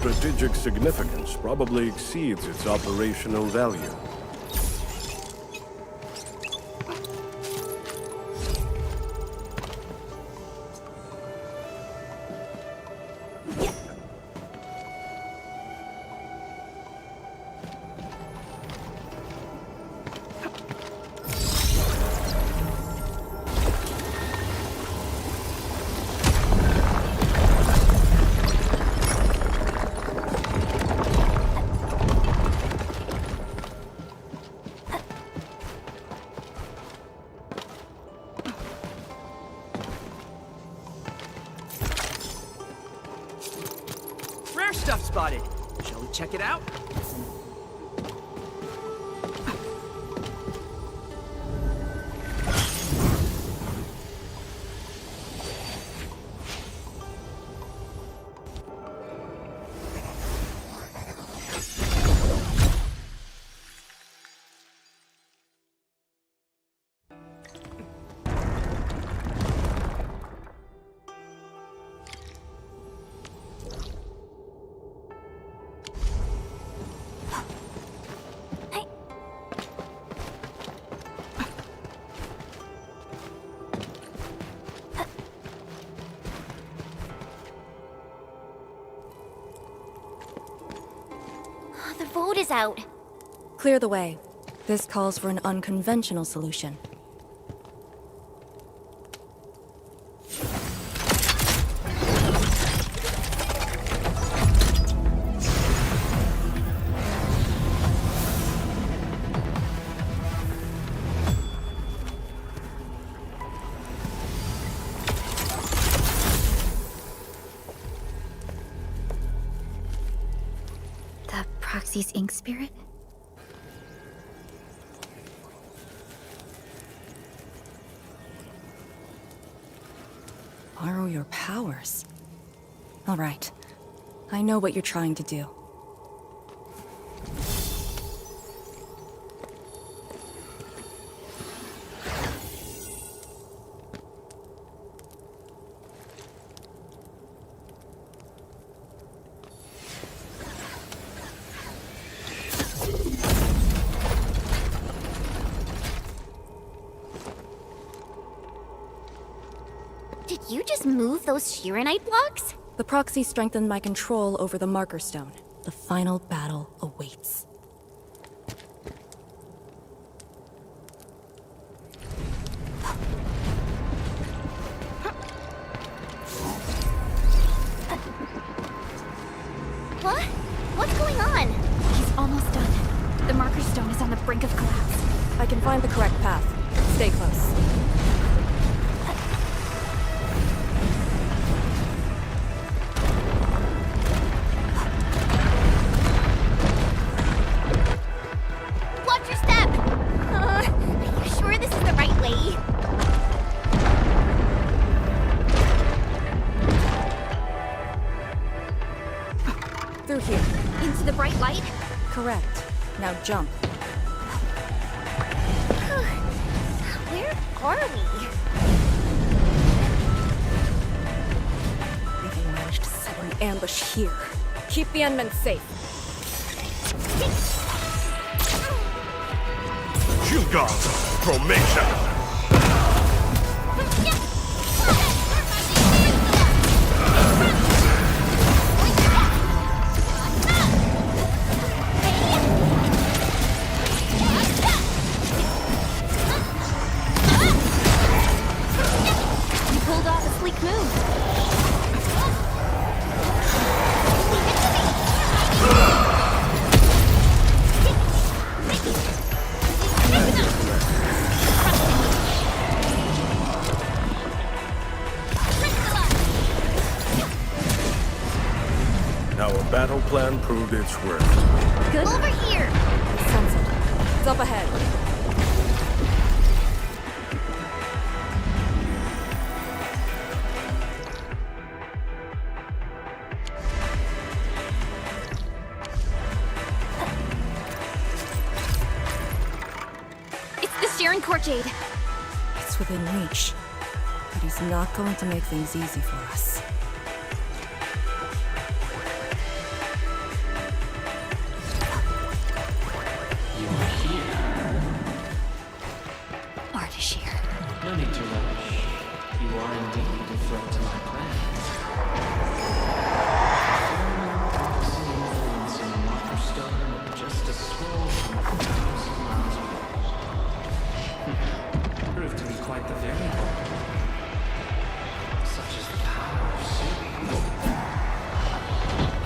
Speaker 3: Strategic significance probably exceeds its operational value.
Speaker 9: Rare stuff spotted. Shall we check it out?
Speaker 5: The vote is out.
Speaker 7: Clear the way. This calls for an unconventional solution.
Speaker 2: Proxy's ink spirit?
Speaker 7: Borrow your powers. All right. I know what you're trying to do.
Speaker 5: Did you just move those Shiranite blocks?
Speaker 7: The proxy strengthened my control over the marker stone. The final battle awaits.
Speaker 5: What? What's going on?
Speaker 2: He's almost done. The marker stone is on the brink of collapse.
Speaker 7: I can find the correct path. Stay close.
Speaker 5: Watch your step! Are you sure this is the right way?
Speaker 7: Through here.
Speaker 2: Into the bright light?
Speaker 7: Correct. Now jump.
Speaker 5: Where are we?
Speaker 7: They managed to set an ambush here. Keep the Endmen safe.
Speaker 3: Hugon, formation!
Speaker 2: You pulled off a sleek move.
Speaker 3: Our battle plan proved its worth.
Speaker 5: Good. Over here!
Speaker 7: I sense it. It's up ahead.
Speaker 2: It's the Sharon Corjade.
Speaker 7: It's within reach. But he's not going to make things easy for us.
Speaker 11: You're here.
Speaker 2: Ardashir.
Speaker 11: No need to rush. You are indeed a threat to my plans. Proxy influence in the marker stone, just a scroll from 1,000 miles away. Proved to be quite the variable. Such is the power of Sui.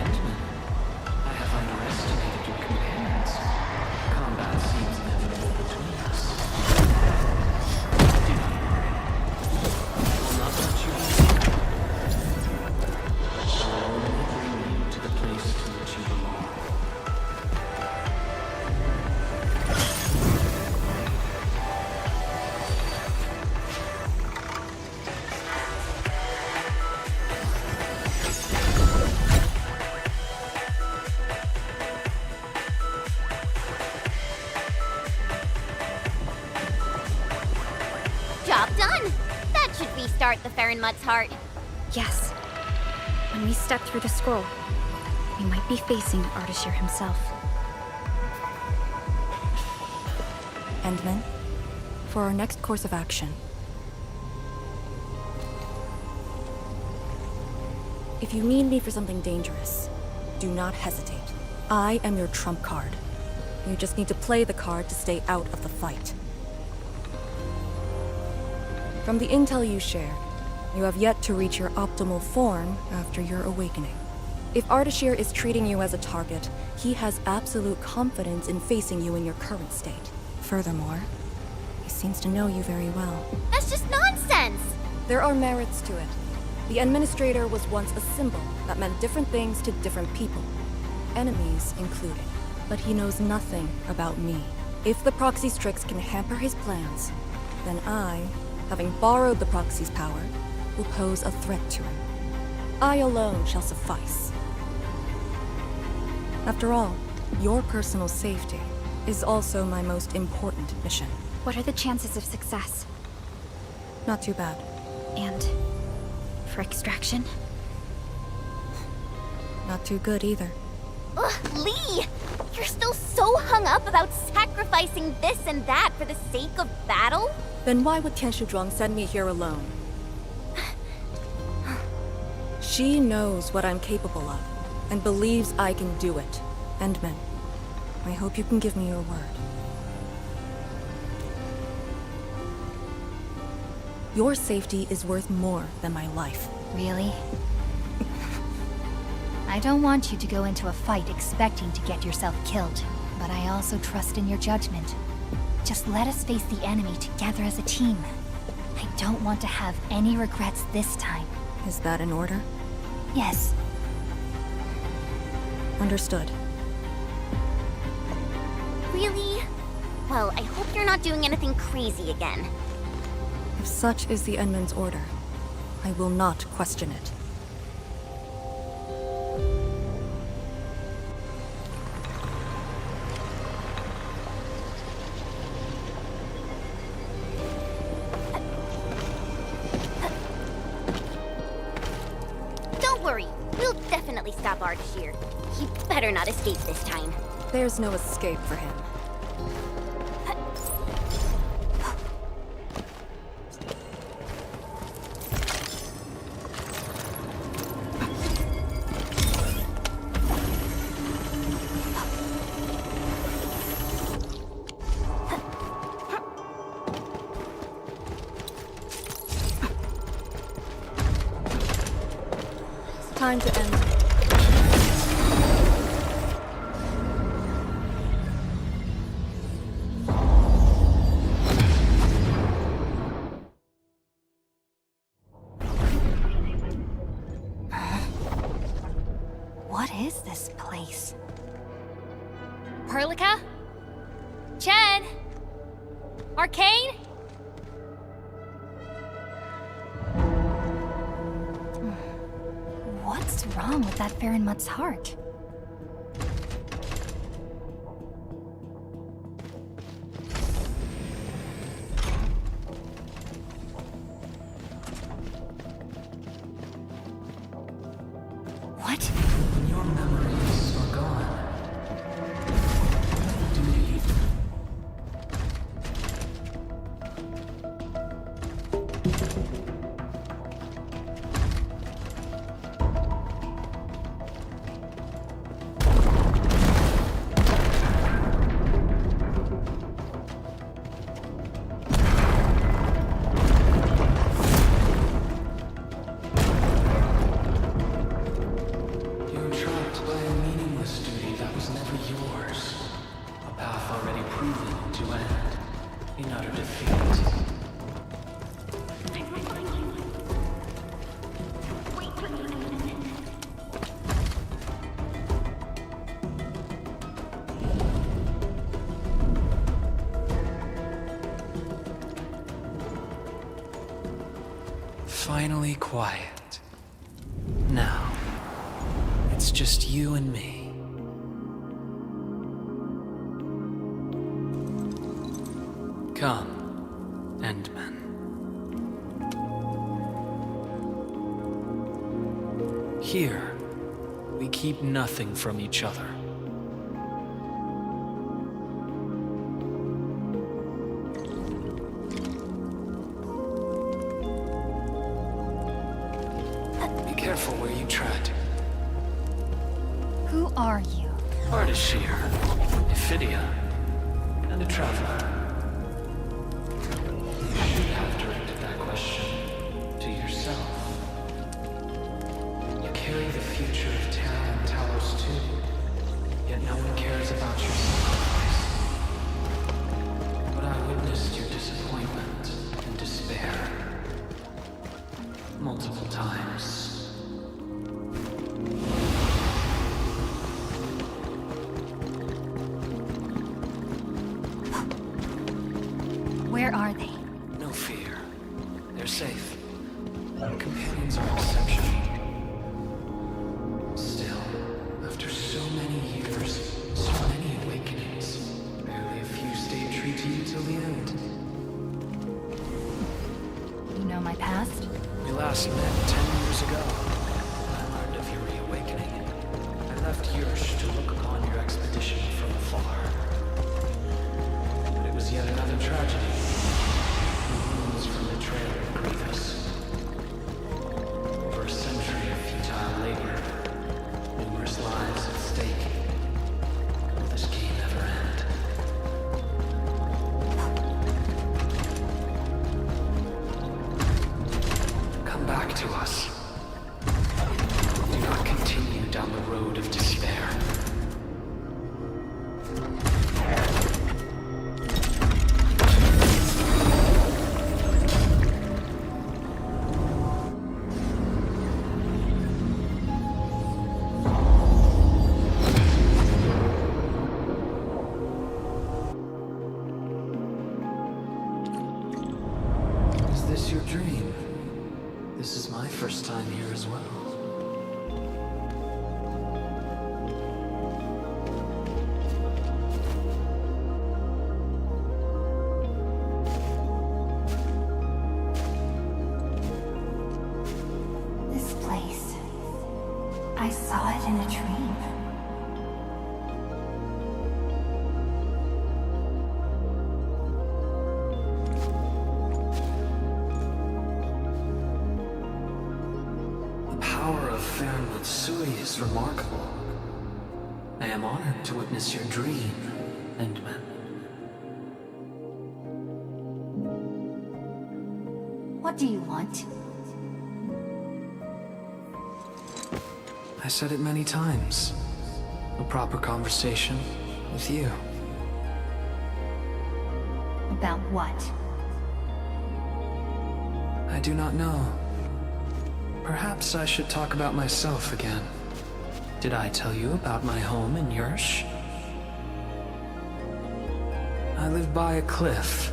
Speaker 11: Endman, I have underestimated your companions. Combat seems inevitable between us. Do not worry. I'll not let you leave. I'll only bring you to the place to which you belong.
Speaker 5: Job done! That should restart the Farenmut's heart.
Speaker 2: Yes. When we step through the scroll, we might be facing Ardashir himself.
Speaker 7: Endman, for our next course of action. If you need me for something dangerous, do not hesitate. I am your trump card. You just need to play the card to stay out of the fight. From the intel you shared, you have yet to reach your optimal form after your awakening. If Ardashir is treating you as a target, he has absolute confidence in facing you in your current state. Furthermore, he seems to know you very well.
Speaker 5: That's just nonsense!
Speaker 7: There are merits to it. The Administrator was once a symbol that meant different things to different people. enemies included. But he knows nothing about me. If the proxy strix can hamper his plans, then I, having borrowed the proxy's power, will pose a threat to him. I alone shall suffice. After all, your personal safety is also my most important mission.
Speaker 2: What are the chances of success?
Speaker 7: Not too bad.
Speaker 2: And for extraction?
Speaker 7: Not too good either.
Speaker 5: Ugh, Lee! You're still so hung up about sacrificing this and that for the sake of battle?
Speaker 7: Then why would Tian Shuzhuang send me here alone? She knows what I'm capable of, and believes I can do it. Endman, I hope you can give me your word. Your safety is worth more than my life.
Speaker 8: Really? I don't want you to go into a fight expecting to get yourself killed, but I also trust in your judgment. Just let us face the enemy together as a team. I don't want to have any regrets this time.
Speaker 7: Is that an order?
Speaker 8: Yes.
Speaker 7: Understood.
Speaker 5: Really? Well, I hope you're not doing anything crazy again.
Speaker 7: If such is the Endman's order, I will not question it.
Speaker 5: Don't worry, we'll definitely stop Ardashir. He better not escape this time.
Speaker 7: There's no escape for him. Time to end.
Speaker 8: What is this place? Perlica? Chen? Arcane? What's wrong with that Farinmut's heart? What?
Speaker 11: When your memories are gone, do you? You're trapped by a meaningless duty that was never yours. A path already proven to end in utter defeat. Finally quiet. Now, it's just you and me. Come, Endman. Here, we keep nothing from each other. Be careful where you tread.
Speaker 8: Who are you?
Speaker 11: Ardashir, Ephidia, and a traveler. You should have directed that question to yourself. You carry the future of Terra and Talos too, yet no one cares about your sacrifice. But I witnessed your disappointment and despair multiple times.
Speaker 8: Where are they?
Speaker 11: No fear. They're safe. Companions are exceptional. Still, after so many years, so many awakenings, barely a few stayed true to you till the end.
Speaker 8: You know my past?
Speaker 11: We last met 10 years ago. I learned of your reawakening. I left Yursh to look upon your expedition from afar. But it was yet another tragedy. The wounds from the trail were grievous. Over a century of futile labor, numerous lives at stake. Will this game ever end? Come back to us. Do not continue down the road of despair. Is this your dream? This is my first time here as well.
Speaker 8: This place. I saw it in a dream.
Speaker 11: The power of Fairwood Sui is remarkable. I am honored to witness your dream, Endman.
Speaker 8: What do you want?
Speaker 11: I said it many times. A proper conversation with you.
Speaker 8: About what?
Speaker 11: I do not know. Perhaps I should talk about myself again. Did I tell you about my home in Yursh? I lived by a cliff,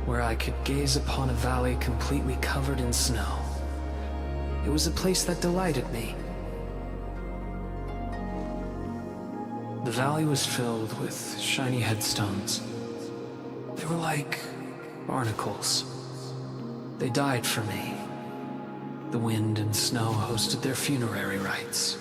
Speaker 11: where I could gaze upon a valley completely covered in snow. It was a place that delighted me. The valley was filled with shiny headstones. They were like barnacles. They died for me. The wind and snow hosted their funerary rites.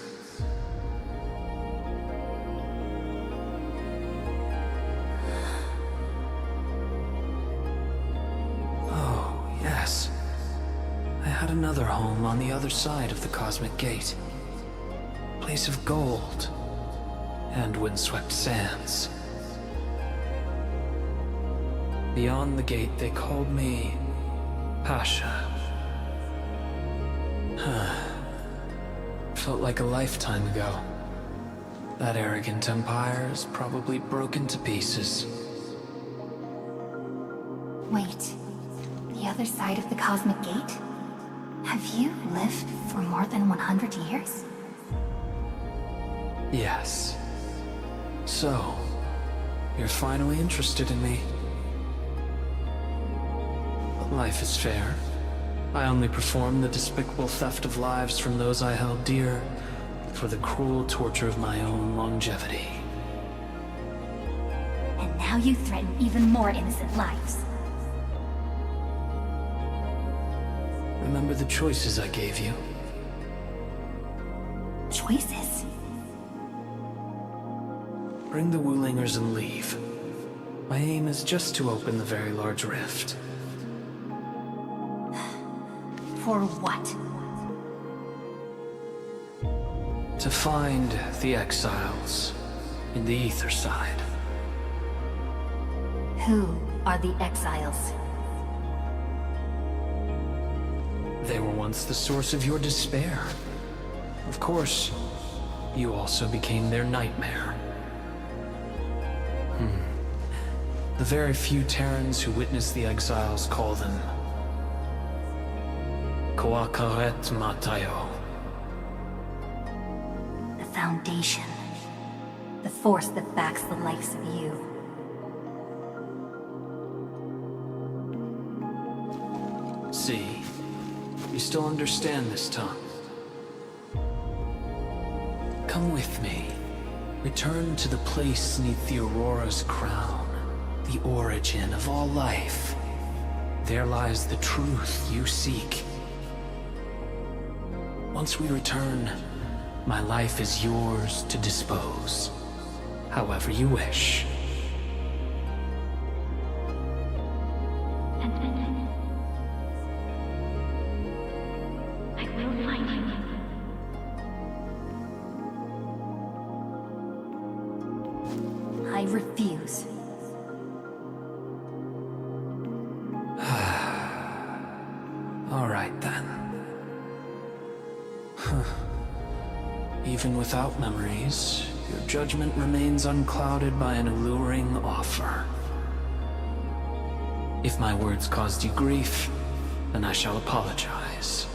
Speaker 11: Oh, yes. I had another home on the other side of the Cosmic Gate. A place of gold and windswept sands. Beyond the gate, they called me Pasha. Felt like a lifetime ago. That arrogant empire is probably broken to pieces.
Speaker 8: Wait. The other side of the Cosmic Gate? Have you lived for more than 100 years?
Speaker 11: Yes. So, you're finally interested in me. But life is fair. I only performed the despicable theft of lives from those I held dear for the cruel torture of my own longevity.
Speaker 8: And now you threaten even more innocent lives.
Speaker 11: Remember the choices I gave you?
Speaker 8: Choices?
Speaker 11: Bring the Wulingers and leave. My aim is just to open the very large rift.
Speaker 8: For what?
Speaker 11: To find the exiles in the ether side.
Speaker 8: Who are the exiles?
Speaker 11: They were once the source of your despair. Of course, you also became their nightmare. The very few Terrans who witnessed the exiles call them Koakaret Matayo.
Speaker 8: The Foundation. The force that backs the likes of you.
Speaker 11: You still understand this tongue? Come with me. Return to the place neath the Aurora's crown, the origin of all life. There lies the truth you seek. Once we return, my life is yours to dispose, however you wish.
Speaker 8: I will find you. I refuse.
Speaker 11: All right then. Even without memories, your judgment remains unclouded by an alluring offer. If my words caused you grief, then I shall apologize.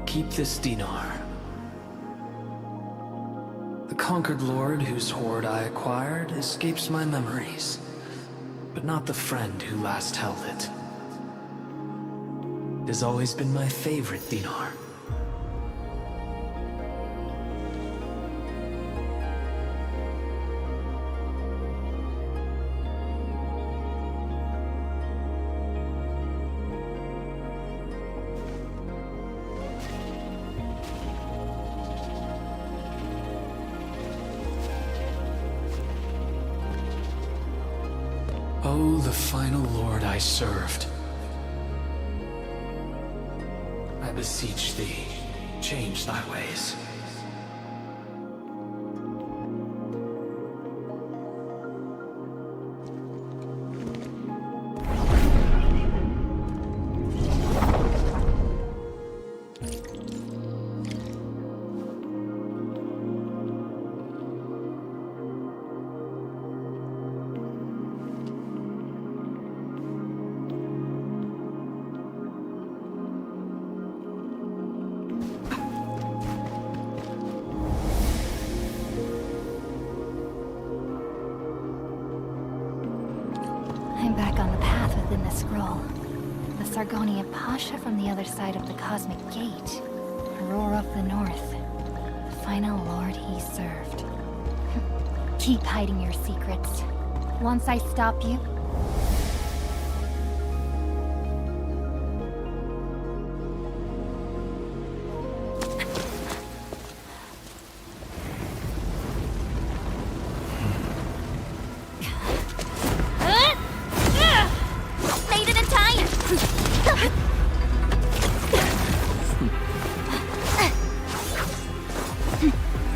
Speaker 11: Keep this dinar. The conquered lord whose hoard I acquired escapes my memories, but not the friend who last held it. It has always been my favorite dinar. Oh, the final lord I served. I beseech thee, change thy ways.
Speaker 8: I'm back on the path within the scroll. The Sargonian Pasha from the other side of the Cosmic Gate. Aurora of the North. The final lord he served. Keep hiding your secrets. Once I stop you,
Speaker 5: Made it in time!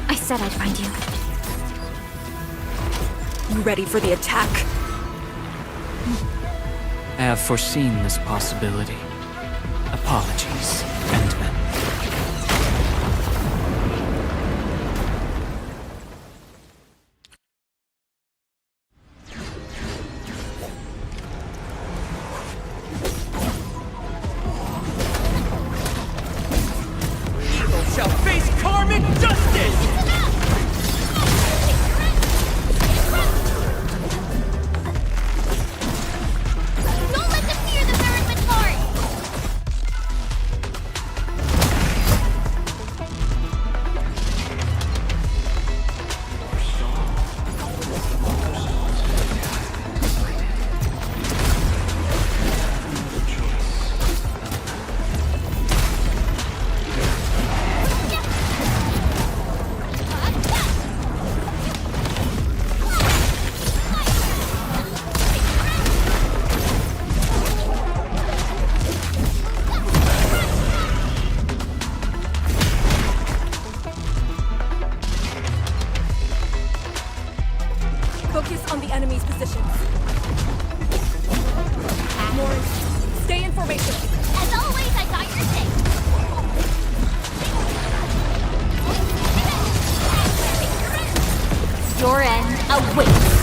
Speaker 2: I said I'd find you.
Speaker 7: You ready for the attack?
Speaker 11: I have foreseen this possibility. Apologies, Endman.
Speaker 9: Evil shall face karmic justice!
Speaker 5: Don't let them fear the third Matari!
Speaker 7: Focus on the enemy's positions. Morris, stay in formation.
Speaker 5: As always, I got your six.
Speaker 2: Your end awaits.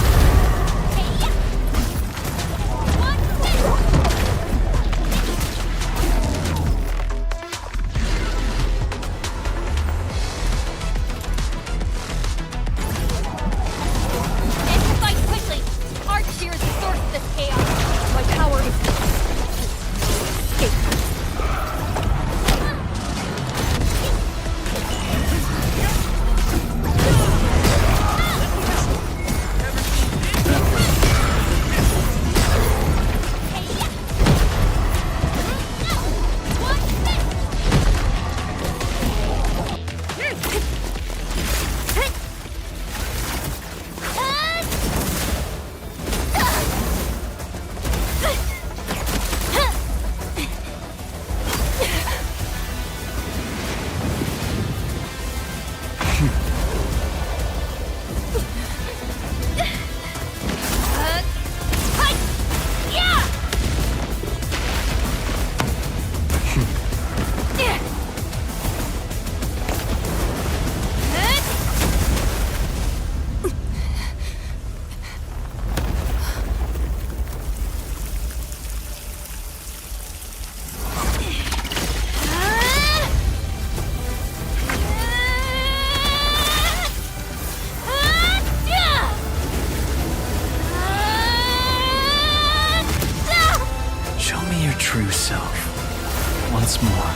Speaker 11: true self once more.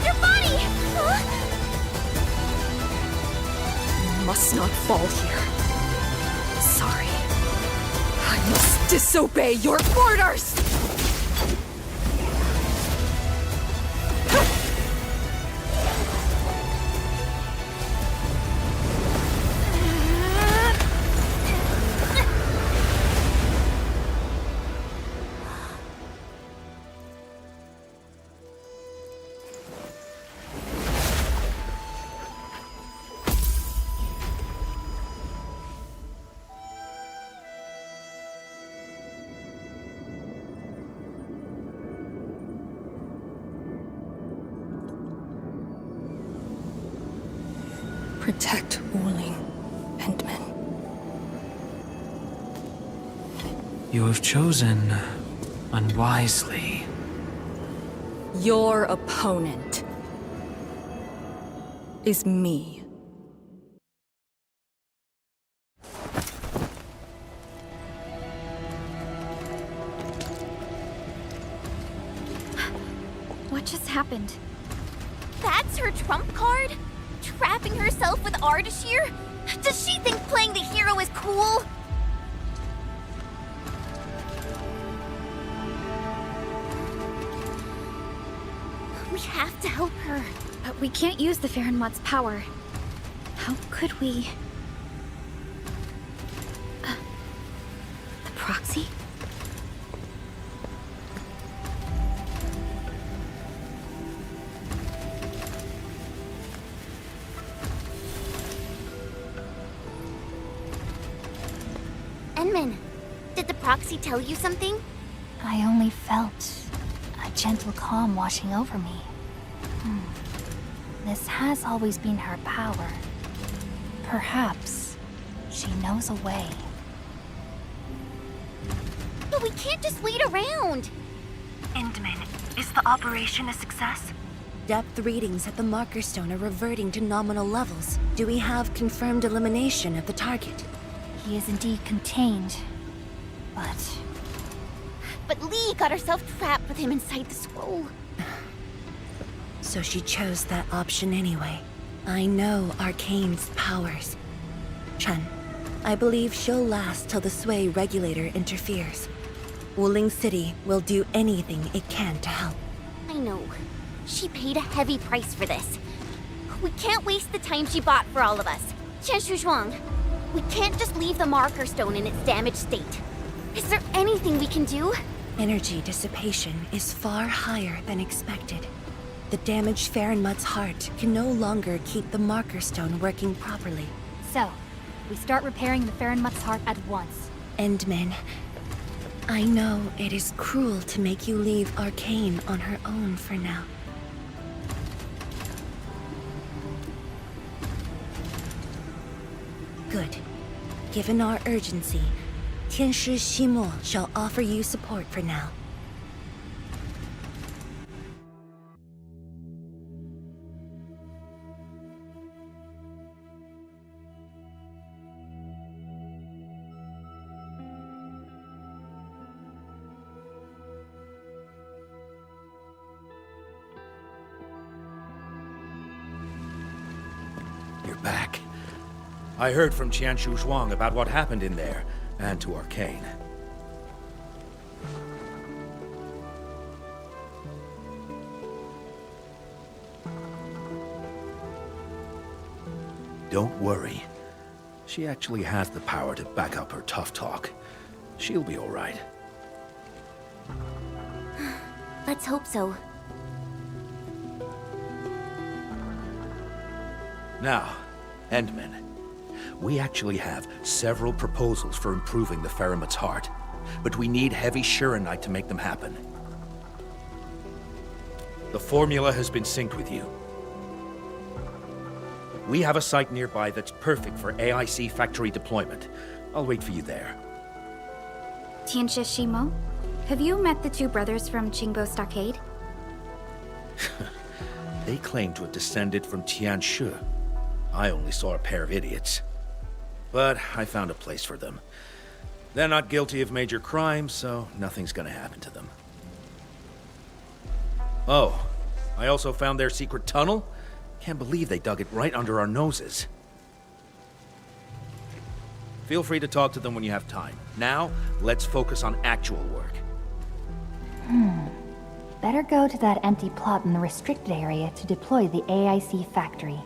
Speaker 5: Your body! Huh?
Speaker 7: You must not fall here. Sorry. I must disobey your orders! Protect Wuling, Endman.
Speaker 11: You have chosen unwisely.
Speaker 7: Your opponent is me.
Speaker 2: What just happened?
Speaker 5: That's her trump card? Trapping herself with Ardashir? Does she think playing the hero is cool? We have to help her.
Speaker 2: But we can't use the Farenmot's power. How could we... the proxy?
Speaker 5: Enman, did the proxy tell you something?
Speaker 8: I only felt a gentle calm washing over me. This has always been her power. Perhaps she knows a way.
Speaker 5: But we can't just wait around.
Speaker 1: Endman, is the operation a success? Depth readings at the marker stone are reverting to nominal levels. Do we have confirmed elimination of the target?
Speaker 8: He is indeed contained, but
Speaker 5: But Lee got herself trapped with him inside the scroll.
Speaker 1: So she chose that option anyway. I know Arcane's powers. Chen, I believe she'll last till the Sway regulator interferes. Wuling City will do anything it can to help.
Speaker 5: I know. She paid a heavy price for this. We can't waste the time she bought for all of us. Qianshu Zhuang, we can't just leave the marker stone in its damaged state. Is there anything we can do?
Speaker 1: Energy dissipation is far higher than expected. The damaged Farenmut's heart can no longer keep the marker stone working properly.
Speaker 2: So, we start repairing the Farenmut's heart at once.
Speaker 1: Endman, I know it is cruel to make you leave Arcane on her own for now. Good. Given our urgency, Tianshi Ximo shall offer you support for now.
Speaker 4: You're back. I heard from Qianshu Zhuang about what happened in there, and to Arcane. Don't worry. She actually has the power to back up her tough talk. She'll be all right.
Speaker 5: Let's hope so.
Speaker 4: Now, Endman, we actually have several proposals for improving the Faramut's heart, but we need heavy Shurenite to make them happen. The formula has been synced with you. We have a site nearby that's perfect for AIC factory deployment. I'll wait for you there.
Speaker 2: Tianshi Shimo, have you met the two brothers from Qingbo Stockade?
Speaker 4: They claim to have descended from Tianshu. I only saw a pair of idiots. But I found a place for them. They're not guilty of major crimes, so nothing's gonna happen to them. Oh, I also found their secret tunnel. Can't believe they dug it right under our noses. Feel free to talk to them when you have time. Now, let's focus on actual work.
Speaker 8: Better go to that empty plot in the restricted area to deploy the AIC factory.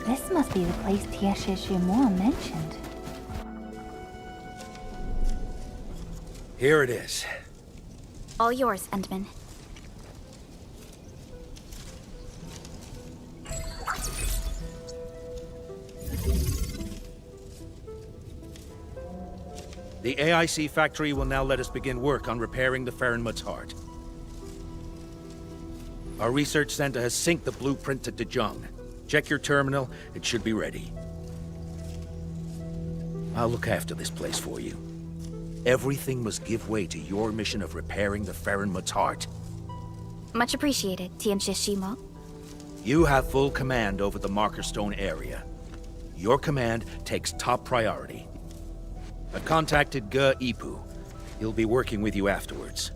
Speaker 8: This must be the place Tieshishimura mentioned.
Speaker 4: Here it is.
Speaker 2: All yours, Endman.
Speaker 4: The AIC factory will now let us begin work on repairing the Farenmut's heart. Our research center has synced the blueprint to Dejung. Check your terminal, it should be ready. I'll look after this place for you. Everything must give way to your mission of repairing the Farenmut's heart.
Speaker 2: Much appreciated, Tieshishima.
Speaker 4: You have full command over the Marker Stone area. Your command takes top priority. I've contacted Ge Ipu. He'll be working with you afterwards.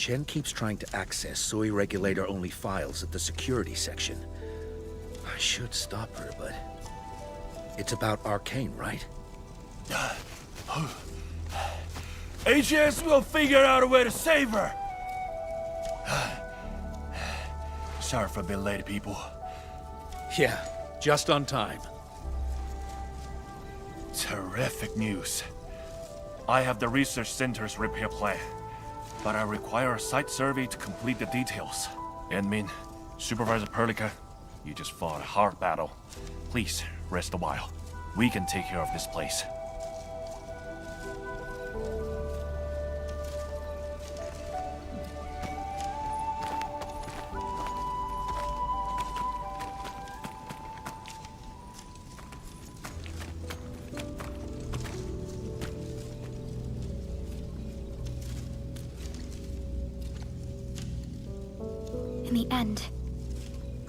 Speaker 4: Chen keeps trying to access Sui regulator-only files at the security section. I should stop her, but... It's about Arcane, right?
Speaker 3: HS will figure out a way to save her! Sorry for being late, people.
Speaker 4: Yeah, just on time.
Speaker 3: Terrific news. I have the research center's repair plan, but I require a site survey to complete the details. Enmin, Supervisor Perlica, you just fought a hard battle. Please, rest a while. We can take care of this place.
Speaker 2: In the end,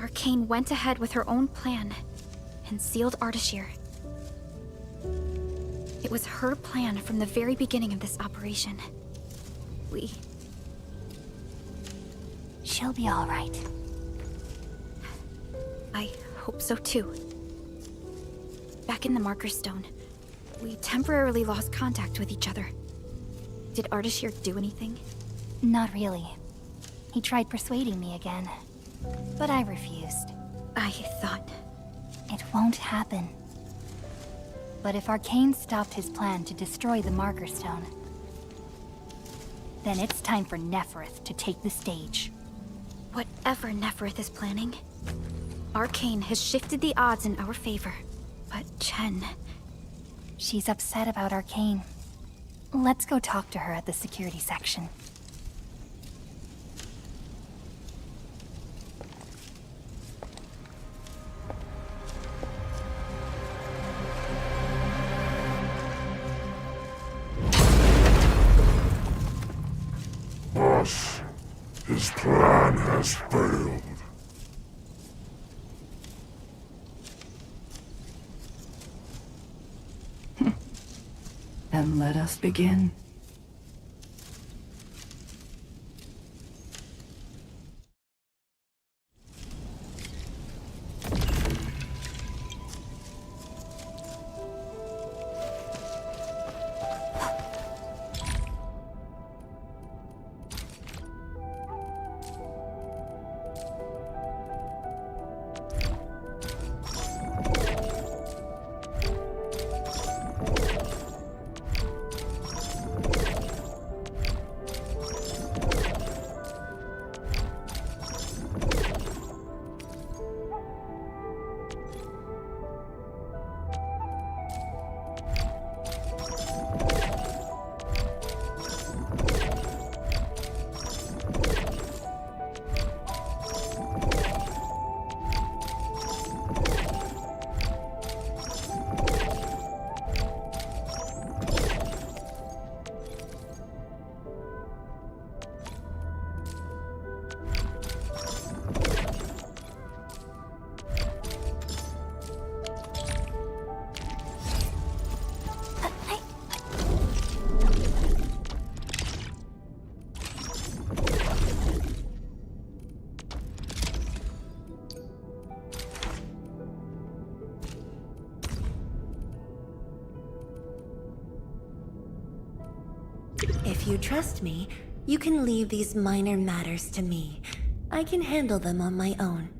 Speaker 2: Arcane went ahead with her own plan and sealed Ardashir. It was her plan from the very beginning of this operation.
Speaker 8: She'll be all right.
Speaker 2: I hope so too. Back in the Marker Stone, we temporarily lost contact with each other. Did Ardashir do anything?
Speaker 8: Not really. He tried persuading me again, but I refused.
Speaker 2: I thought...
Speaker 8: It won't happen. But if Arcane stopped his plan to destroy the Marker Stone, then it's time for Nefereth to take the stage.
Speaker 2: Whatever Nefereth is planning, Arcane has shifted the odds in our favor. But Chen...
Speaker 8: She's upset about Arcane. Let's go talk to her at the security section.
Speaker 12: Boss, his plan has failed.
Speaker 13: Then let us begin.
Speaker 1: If you trust me, you can leave these minor matters to me. I can handle them on my own.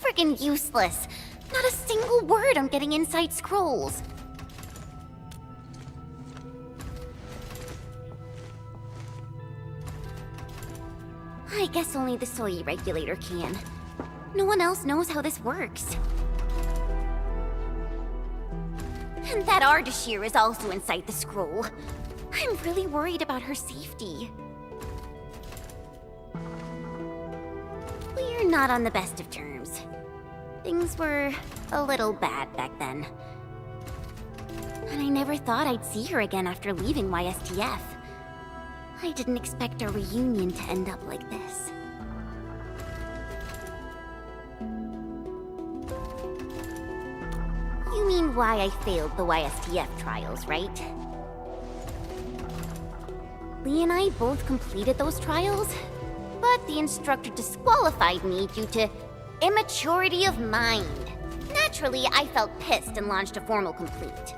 Speaker 5: Friggin' useless. Not a single word on getting inside scrolls. I guess only the soy regulator can. No one else knows how this works. And that Ardashir is also inside the scroll. I'm really worried about her safety. We're not on the best of terms. Things were a little bad back then. And I never thought I'd see her again after leaving YSTF. I didn't expect our reunion to end up like this. You mean why I failed the YSTF trials, right? Lee and I both completed those trials, but the instructor disqualified me due to immaturity of mind. Naturally, I felt pissed and launched a formal complaint.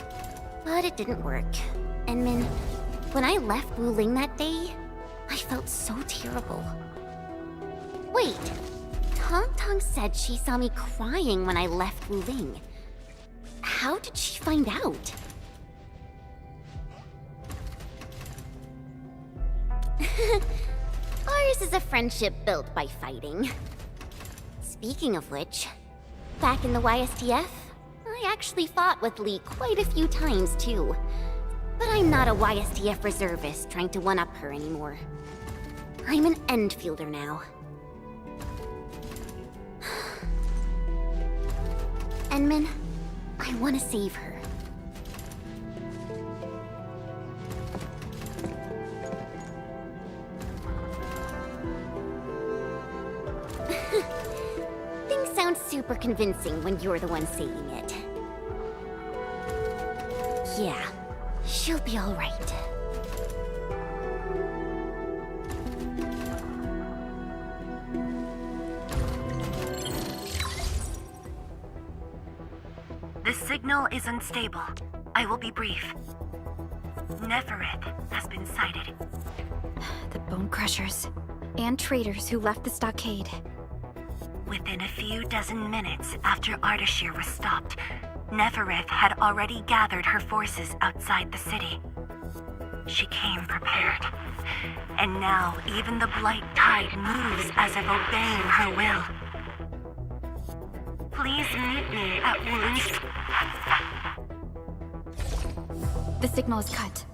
Speaker 5: But it didn't work. And Min, when I left Wuling that day, I felt so terrible. Wait, Tong Tong said she saw me crying when I left Wuling. How did she find out? Ours is a friendship built by fighting. Speaking of which, back in the YSTF, I actually fought with Lee quite a few times too. But I'm not a YSTF reservist trying to one-up her anymore. I'm an Endfielder now. Enmin, I want to save her. Things sound super convincing when you're the one saying it. Yeah, she'll be all right.
Speaker 1: The signal is unstable. I will be brief. Nefereth has been sighted.
Speaker 2: The Bone Crushers and traitors who left the stockade.
Speaker 1: Within a few dozen minutes after Ardashir was stopped, Nefereth had already gathered her forces outside the city. She came prepared. And now even the Blight Tide moves as if obeying her will. Please meet me at Wuling's...
Speaker 2: The signal is cut.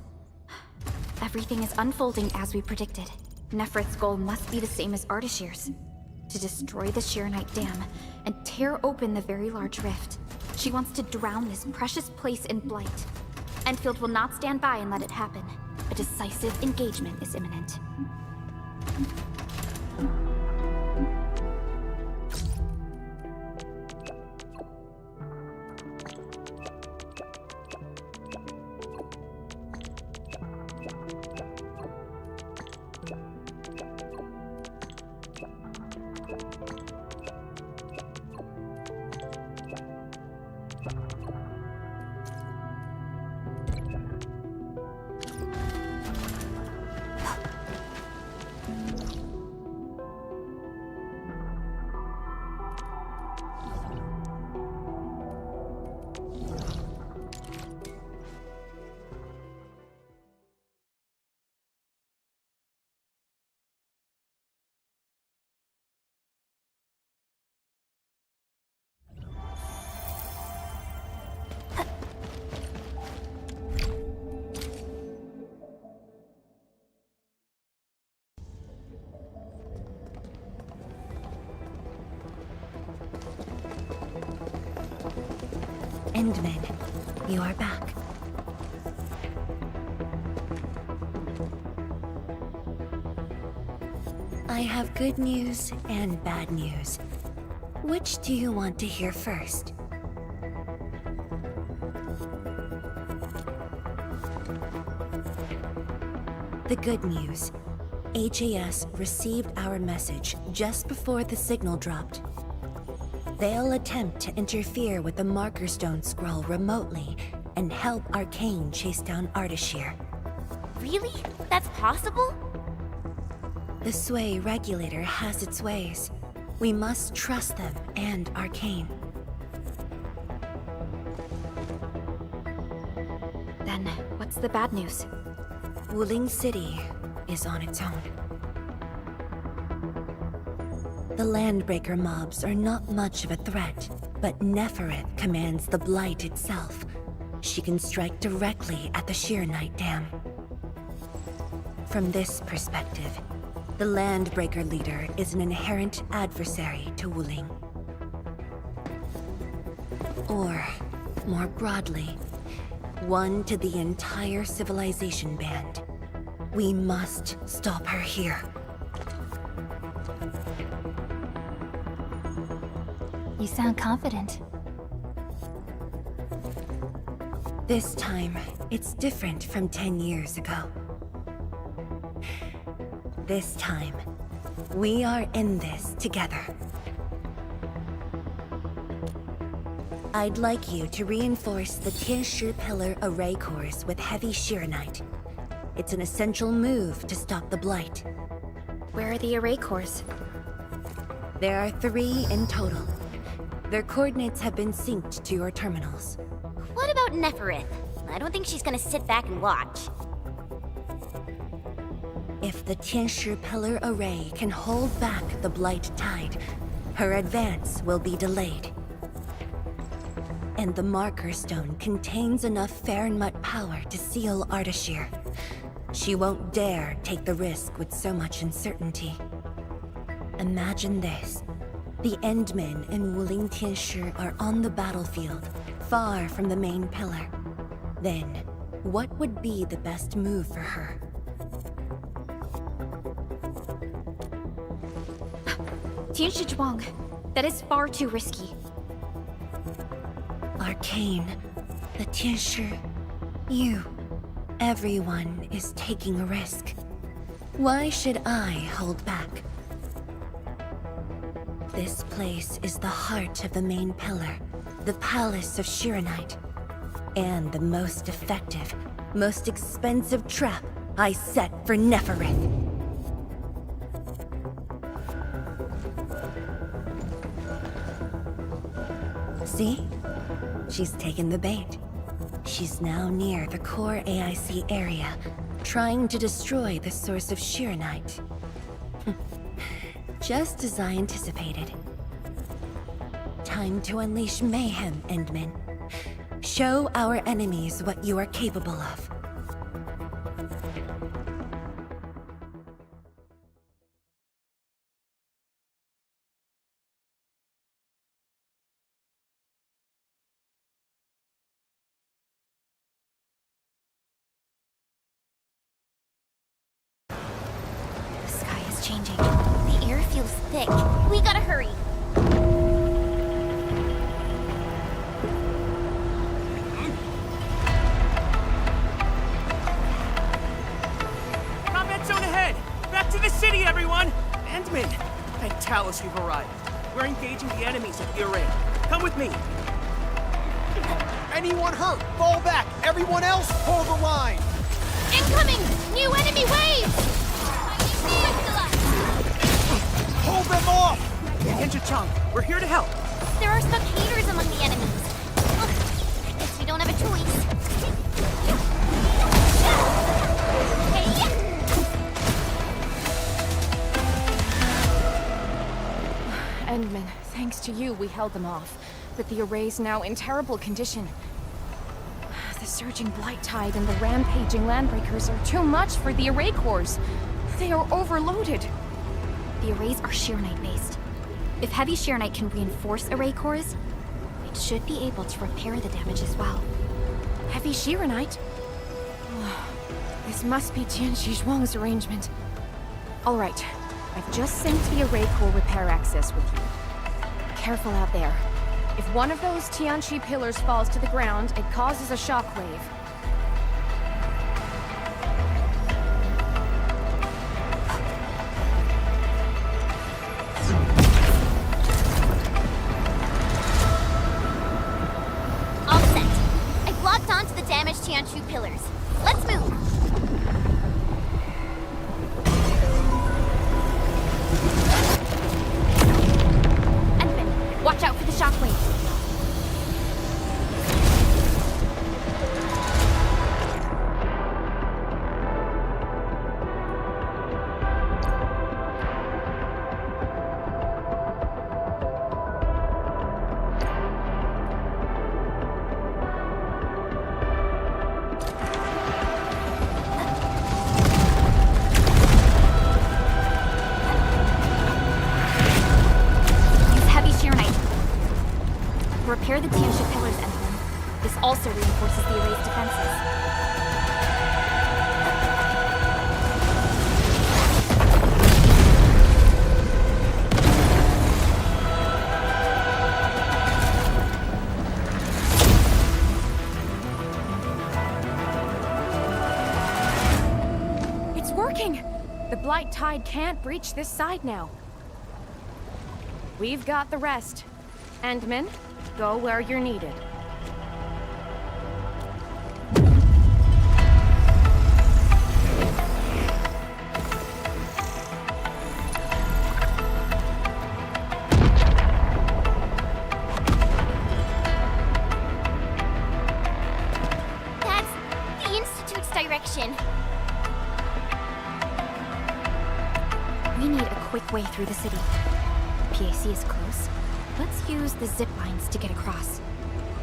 Speaker 2: Everything is unfolding as we predicted. Nefereth's goal must be the same as Ardashir's. To destroy the Shirenite Dam and tear open the very large rift. She wants to drown this precious place in blight. Endfield will not stand by and let it happen. A decisive engagement is imminent.
Speaker 1: Endman, you are back. I have good news and bad news. Which do you want to hear first? The good news. HAS received our message just before the signal dropped. They'll attempt to interfere with the Marker Stone scroll remotely and help Arcane chase down Ardashir.
Speaker 5: Really? That's possible?
Speaker 1: The Sway regulator has its ways. We must trust them and Arcane.
Speaker 2: Then, what's the bad news?
Speaker 1: Wuling City is on its own. The Landbreaker mobs are not much of a threat, but Nefereth commands the Blight itself. She can strike directly at the Sheer-Night Dam. From this perspective, the Landbreaker leader is an inherent adversary to Wuling. Or, more broadly, one to the entire civilization band. We must stop her here.
Speaker 8: You sound confident.
Speaker 1: This time, it's different from 10 years ago. This time, we are in this together. I'd like you to reinforce the Tianshi Pillar array cores with heavy Sheeranite. It's an essential move to stop the Blight.
Speaker 2: Where are the array cores?
Speaker 1: There are 3 in total. Their coordinates have been synced to your terminals.
Speaker 5: What about Nefereth? I don't think she's gonna sit back and watch.
Speaker 1: If the Tianshi Pillar array can hold back the Blight tide, her advance will be delayed. And the Marker Stone contains enough Farenmut power to seal Ardashir. She won't dare take the risk with so much uncertainty. Imagine this. The Endmen in Wuling Tianshi are on the battlefield, far from the main pillar. Then, what would be the best move for her?
Speaker 2: Tianshi Zhuang. That is far too risky.
Speaker 1: Arcane, the Tianshi, you. Everyone is taking a risk. Why should I hold back? This place is the heart of the main pillar, the Palace of Sheeranite, and the most effective, most expensive trap I set for Nefereth. See? She's taken the bait. She's now near the core AIC area, trying to destroy the source of Sheeranite. Just as I anticipated. Time to unleash mayhem, Endman. Show our enemies what you are capable of.
Speaker 2: The sky is changing.
Speaker 5: The air feels thick. We gotta hurry.
Speaker 9: Combat zone ahead! Back to the city, everyone! Endman! Thank Talos we've arrived. We're engaging the enemies at the array. Come with me.
Speaker 10: Anyone hurt? Fall back! Everyone else, hold the line!
Speaker 5: Incoming! New enemy waves!
Speaker 10: Hold them off!
Speaker 9: Tianshi Chang, we're here to help.
Speaker 5: There are spectators among the enemies. Ugh, I guess we don't have a choice. Hey!
Speaker 13: Endman, thanks to you, we held them off. But the array's now in terrible condition. The surging Blight Tide and the rampaging Landbreakers are too much for the array cores. They are overloaded.
Speaker 2: The arrays are Sheeranite based. If heavy Sheeranite can reinforce array cores, It should be able to repair the damage as well.
Speaker 13: Heavy Shiranite? This must be Tianxi Zhuang's arrangement. Alright, I've just synced the array core repair access with you. Careful out there. If one of those Tianxi pillars falls to the ground, it causes a shockwave.
Speaker 5: All set. I've locked onto the damaged Tianchu pillars. Let's move. Endman, watch out for the shockwave. Repair the Tianxi pillars, Endman. This also reinforces the array's defenses.
Speaker 13: It's working! The Blight Tide can't breach this side now. We've got the rest. Endman, go where you're needed.
Speaker 5: That's the Institute's direction.
Speaker 2: We need a quick way through the city. The PAC is close. Let's use the zip lines to get across.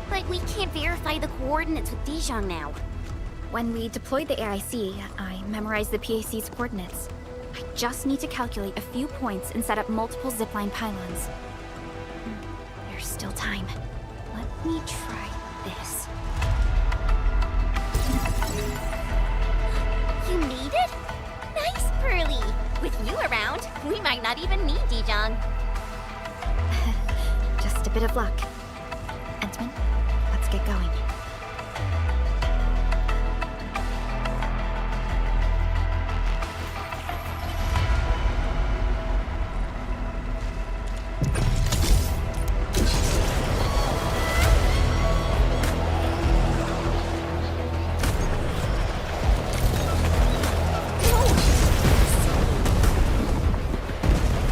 Speaker 5: But we can't verify the coordinates with Dijon now.
Speaker 2: When we deployed the AIC, I memorized the PAC's coordinates. I just need to calculate a few points and set up multiple zipline pylons. There's still time. Let me try this.
Speaker 5: You made it? Nice, Pearly! With you around, we might not even need Dijon.
Speaker 2: Just a bit of luck. Endman, let's get going.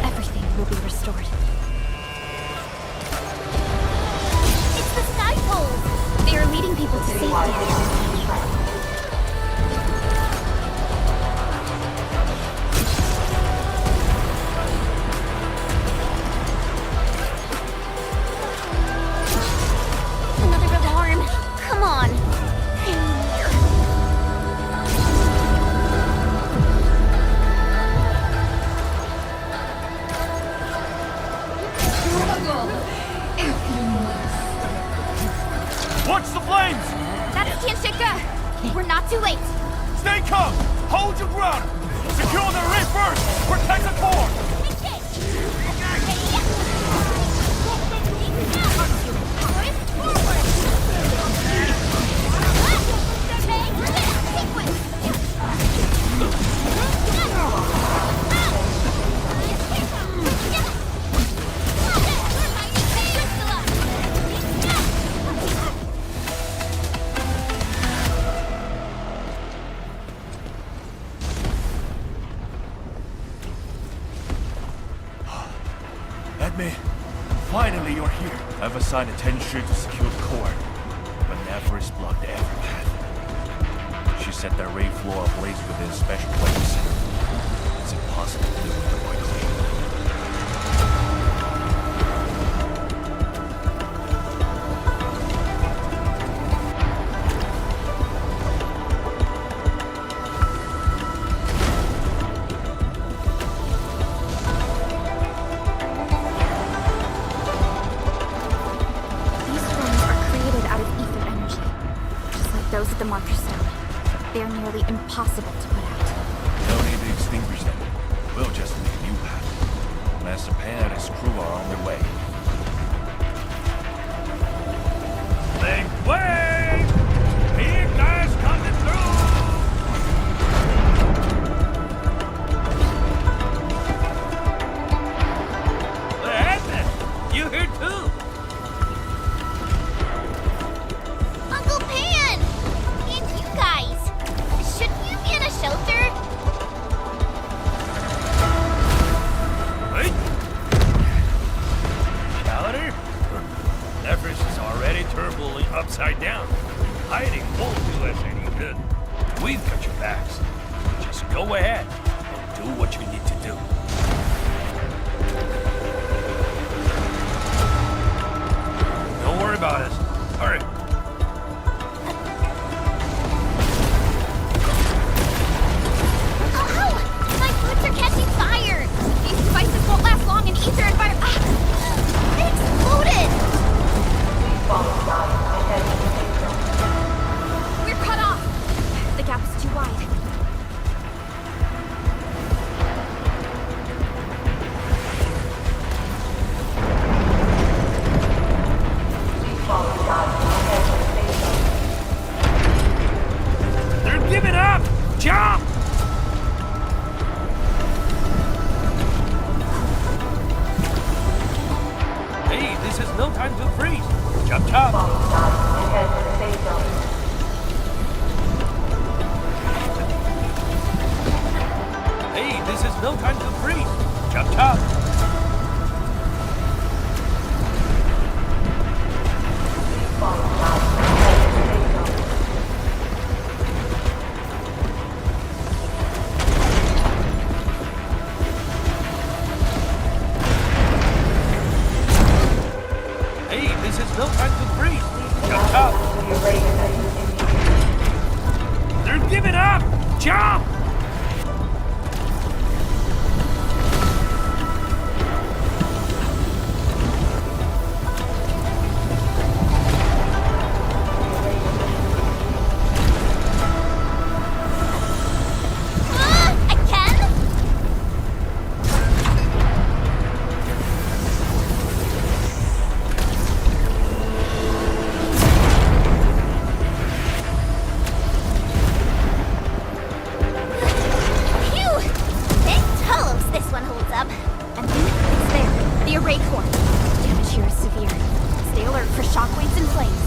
Speaker 2: Everything will be restored.
Speaker 5: It's the sky poles!
Speaker 2: They are leading people to safety.
Speaker 5: Another alarm! Come on! Hang here.
Speaker 3: Watch the flames!
Speaker 5: That's Tianshika! We're not too late!
Speaker 3: Stay calm! Hold your ground! Secure the rear first! Protect the core! Edme, finally you're here. I've assigned attention to secure the core, but Never has blocked every path. She set the array floor ablaze within special place. It's impossible to do it quickly.
Speaker 2: These
Speaker 13: impossible to put out.
Speaker 3: No need to extinguish them. We'll just make a new path. Master Pan and his crew are on their way. Make way! Big guys coming through!
Speaker 9: What happened? You here too?
Speaker 5: Uncle Pan! And you guys! Shouldn't you be in a shelter?
Speaker 3: Hey! Powder? Leverage is already turboing upside down. Hiding won't do us any good. We've got your backs. Just go ahead and do what you need to do. Don't worry about us. Hurry.
Speaker 5: Oh, my boots are catching fire! These devices won't last long in ether and fire. They exploded! We're cut off! The gap is too wide.
Speaker 3: They're giving up! Jump! Hey, this is no time to freeze. Jump, jump. Hey, this is no time to freeze. Jump, jump. Hey, this is no time to freeze. Jump, jump. They're giving up. Jump!
Speaker 5: Again? Phew! Big toes this one holds up.
Speaker 2: And then it's there, the array core. Damage here is severe. Stay alert for shockwaves and flames.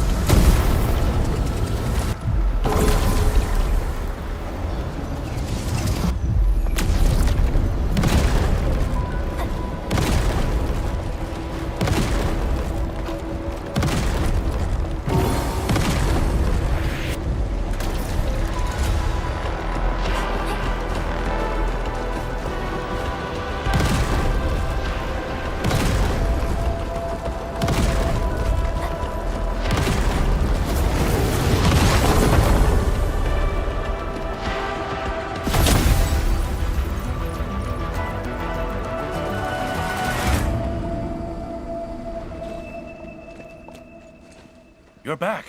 Speaker 3: You're back.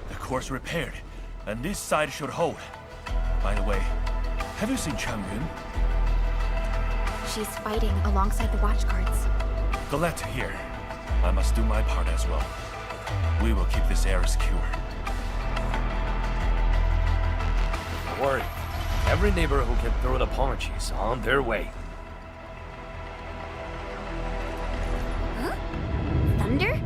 Speaker 3: The core's repaired, and this side should hold. By the way, have you seen Chang Yun?
Speaker 2: She's fighting alongside the watch guards.
Speaker 3: Glad to hear. I must do my part as well. We will keep this area secure.
Speaker 14: Don't worry. Every neighbor who can throw the punch is on their way.
Speaker 5: Huh? Thunder?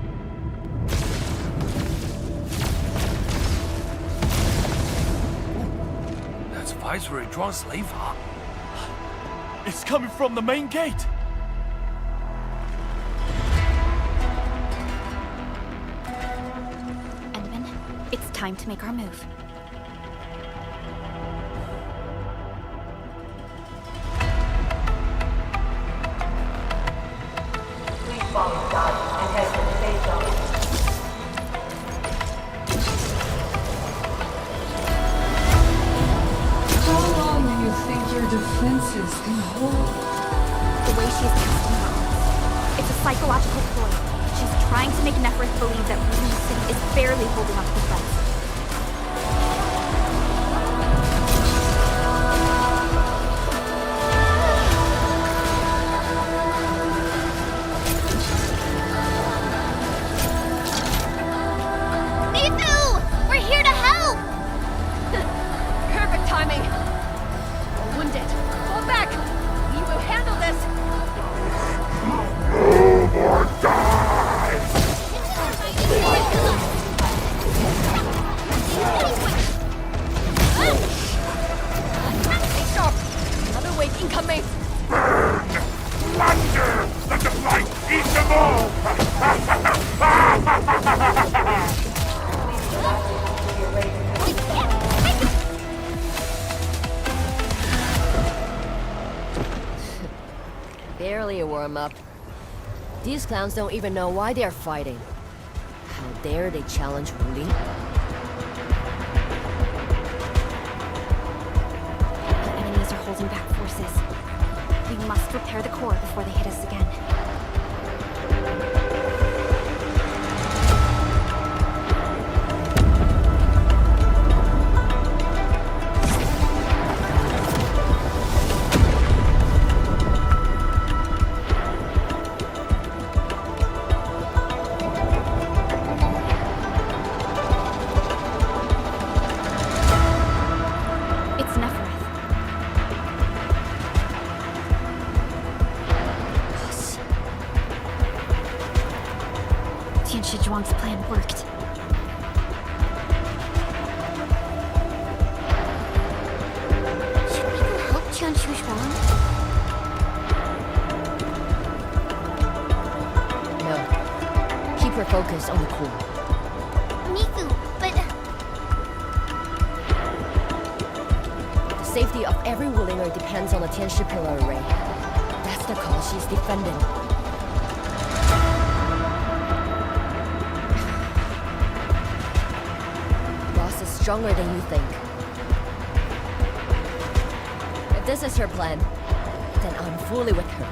Speaker 14: That's Viceroy Zhuang's slave, huh?
Speaker 3: It's coming from the main gate!
Speaker 2: Endman, it's time to make our move.
Speaker 6: How long do you think your defenses can hold?
Speaker 2: The way she's casting her arms. It's a psychological ploy. She's trying to make Neferth believe that Blue City is barely holding up the threats.
Speaker 12: Burn! Plunder! Let the blight eat them all!
Speaker 15: Barely a warm-up. These clowns don't even know why they're fighting. How dare they challenge Wooly?
Speaker 2: The enemies are holding back forces. We must repair the core before they hit us again. Zhuang's plan worked.
Speaker 5: Should we go help Tianshu Zhuang?
Speaker 15: No. Keep her focused on the core.
Speaker 5: Miku, but...
Speaker 15: The safety of every Wulinger depends on the Tianshi Pillar array. That's the cause she's defending. Stronger than you think. If this is her plan, then I'm fully with her.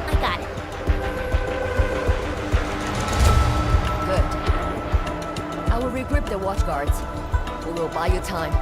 Speaker 5: I got it.
Speaker 15: Good. I will regroup the watch guards. We will buy you time.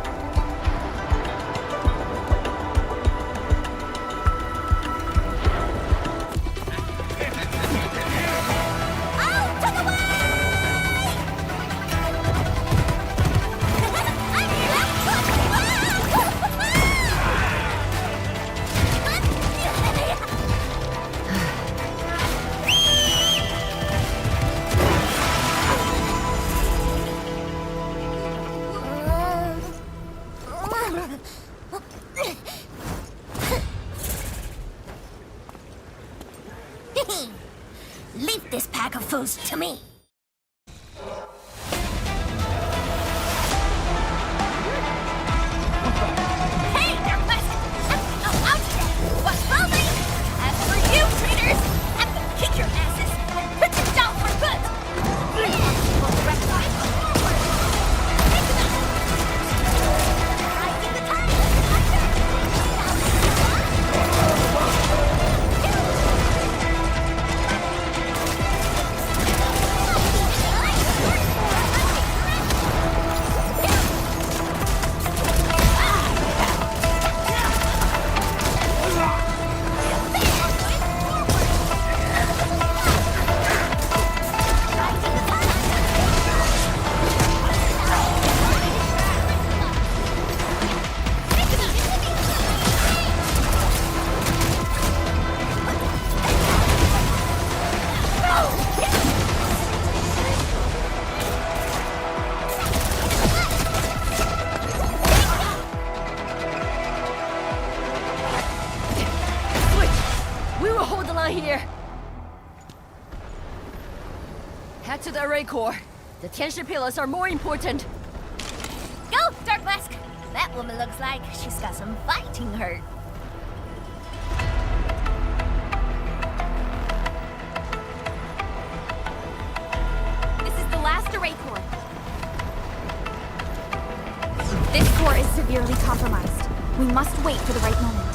Speaker 5: Leave this pack of fools to me. Hey, they're west. Out there. What's rolling? As for you, traitors, I'm gonna kick your asses and put you down for good. Rising the tide.
Speaker 15: Here. Head to the array core. The Tianshi pillars are more important.
Speaker 5: Go, Dark Mask! That woman looks like she's got some fighting hurt.
Speaker 2: This is the last array core. This core is severely compromised. We must wait for the right moment.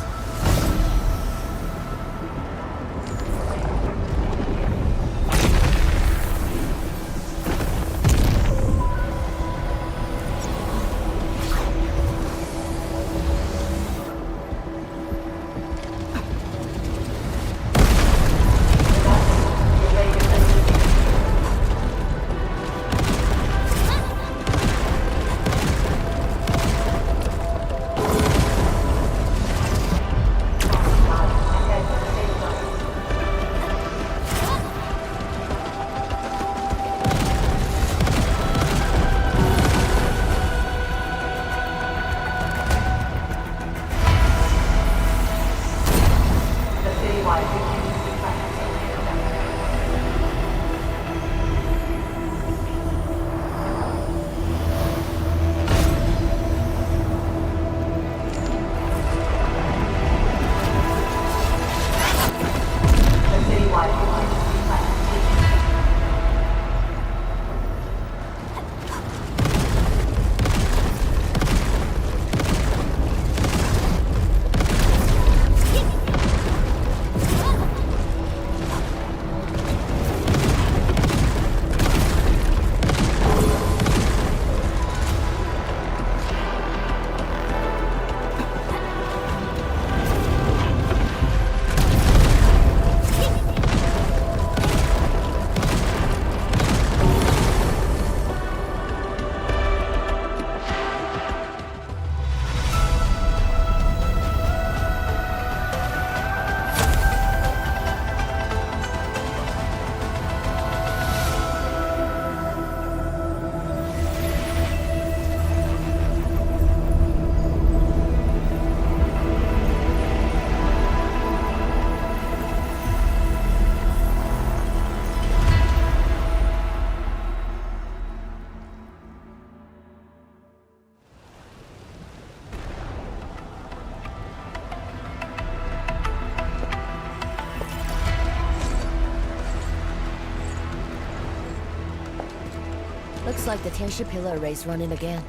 Speaker 15: Looks like the Tianshi Pillar array's running again.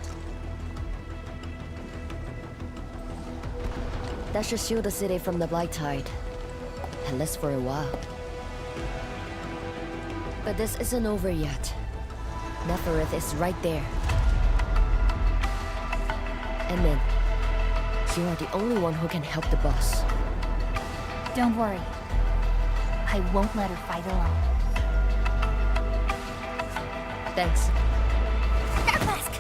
Speaker 15: That should shield the city from the Blight Tide. At least for a while. But this isn't over yet. Neferith is right there. And then, you are the only one who can help the boss.
Speaker 8: Don't worry. I won't let her fight alone.
Speaker 15: Thanks.
Speaker 5: Darkmask!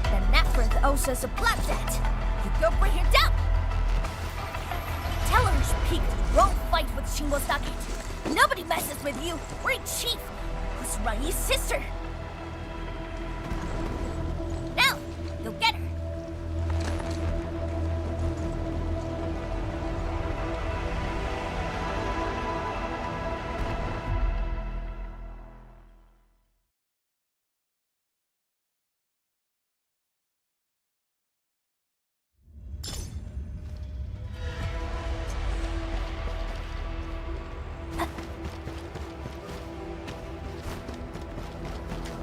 Speaker 5: The Neferith owes us a blood debt. You go bring her down! Tell her she picked the wrong fight with Shingo Stockade. Nobody messes with you. We're in Chief, who's Rai's sister. Now, go get her.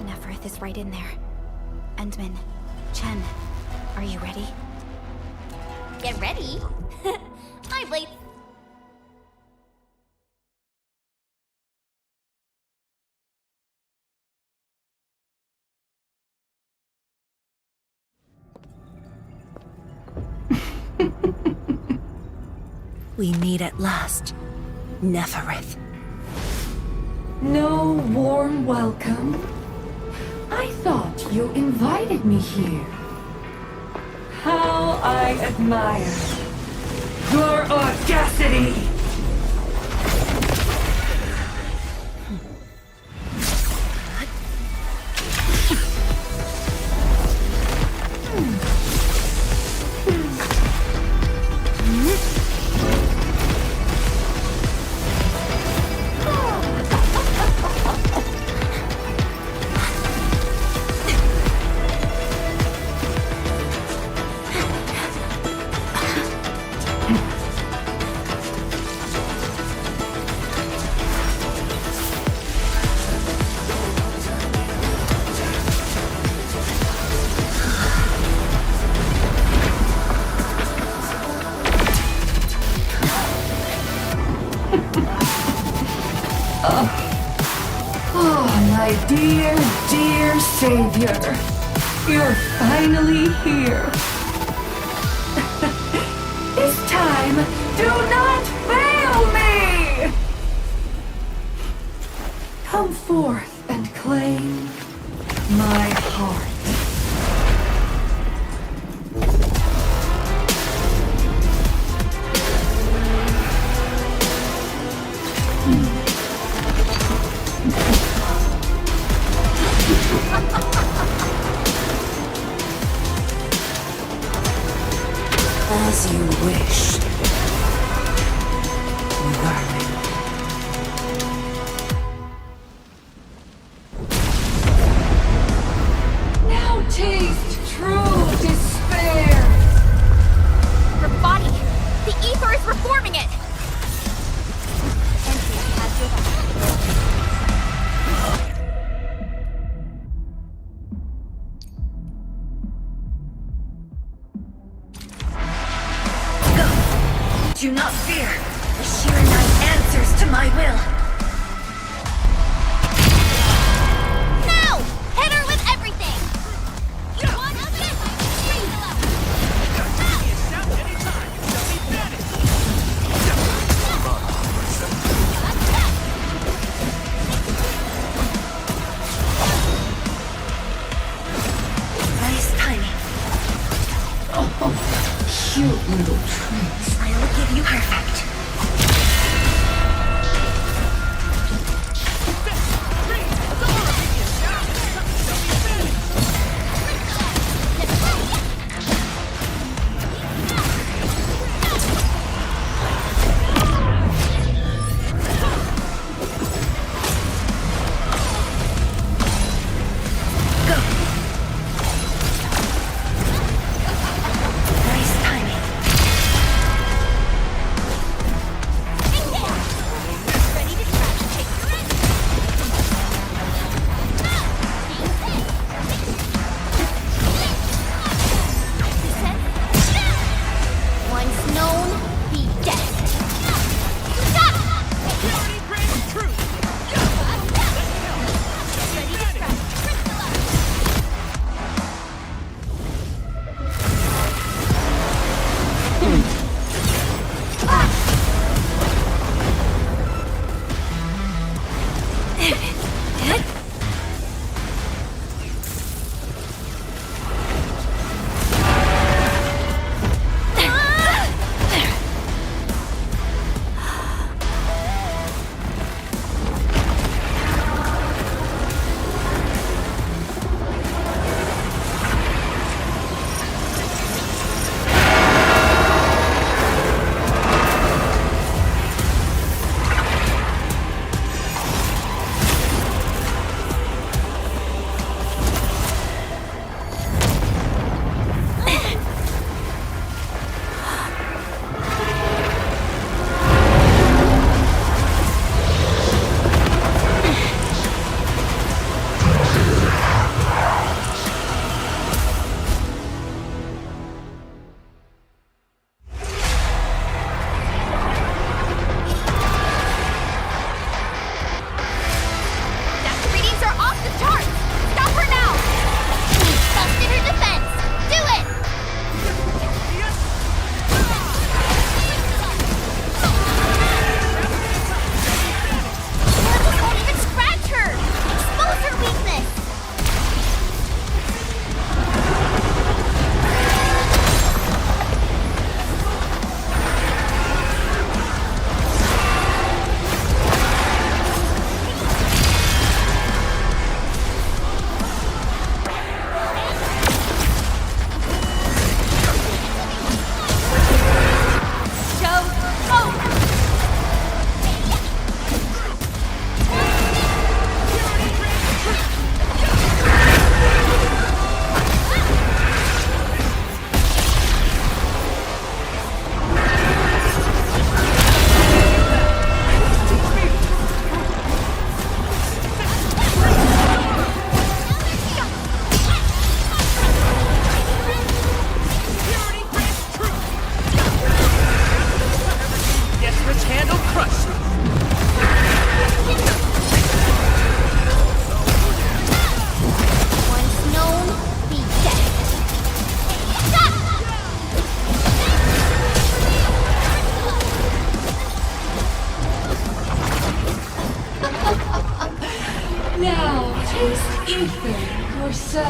Speaker 2: Neferith is right in there. Endman, Chen, are you ready?
Speaker 5: Get ready. Hi, Blade.
Speaker 1: We meet at last. Neferith.
Speaker 16: No warm welcome? I thought you invited me here. How I admire your audacity! My dear, dear savior, you're finally here. This time, do not fail me! Come forth and claim my heart.
Speaker 1: As you wish, vermin.
Speaker 16: Now taste true despair!
Speaker 5: Her body! The ether is reforming it! Endfield has your back.
Speaker 1: Do not fear. The sheer night answers to my will.
Speaker 5: Now! Hit her with everything! You want this? Bring it up!
Speaker 1: Nice timing.
Speaker 16: Oh, cute little tricks.
Speaker 1: I will give you perfect.
Speaker 16: yourself.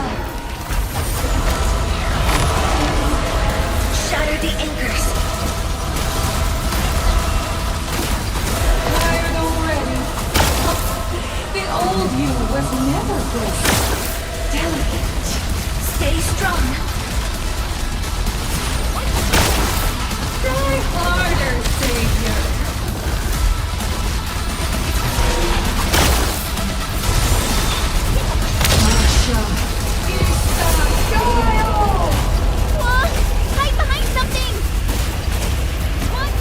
Speaker 1: Shatter the anchors.
Speaker 16: Tired already? The old you was never this delicate.
Speaker 1: Stay strong.
Speaker 16: Try harder, Savior. Masha, Isa,
Speaker 5: Whoa! Hide behind something! What?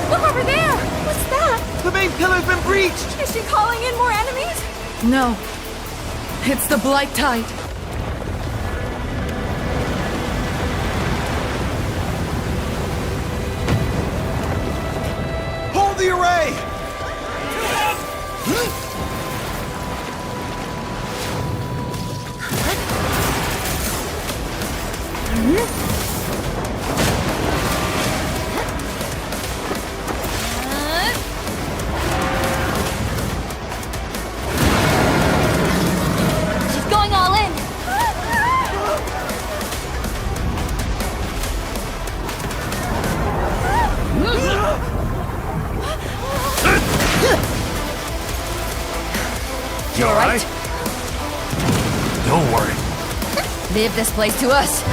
Speaker 13: Look over there! What's that?
Speaker 10: The main pillar's been breached!
Speaker 13: Is she calling in more enemies?
Speaker 16: No. It's the Blight Tide.
Speaker 10: Hold the array!
Speaker 2: She's going all in.
Speaker 3: You alright? Don't worry.
Speaker 15: Leave this place to us.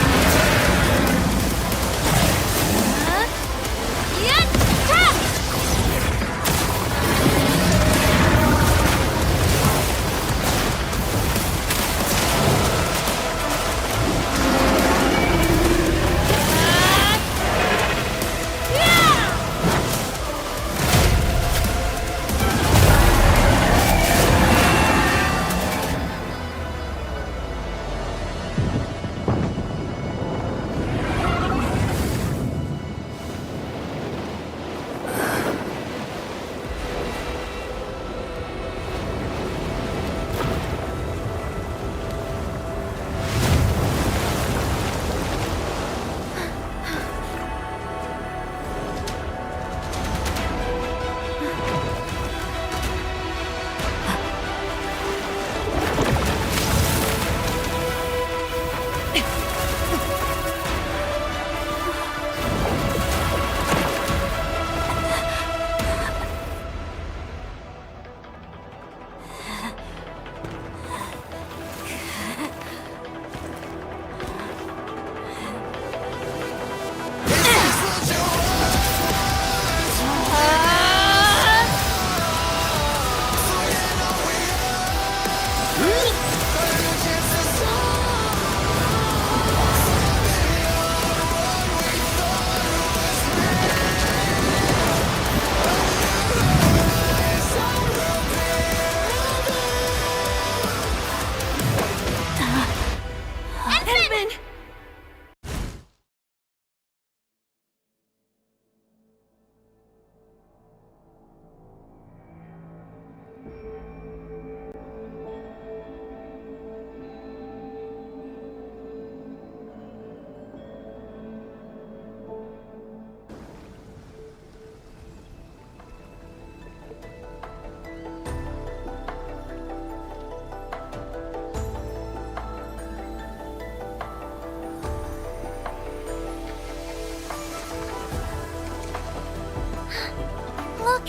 Speaker 5: Look!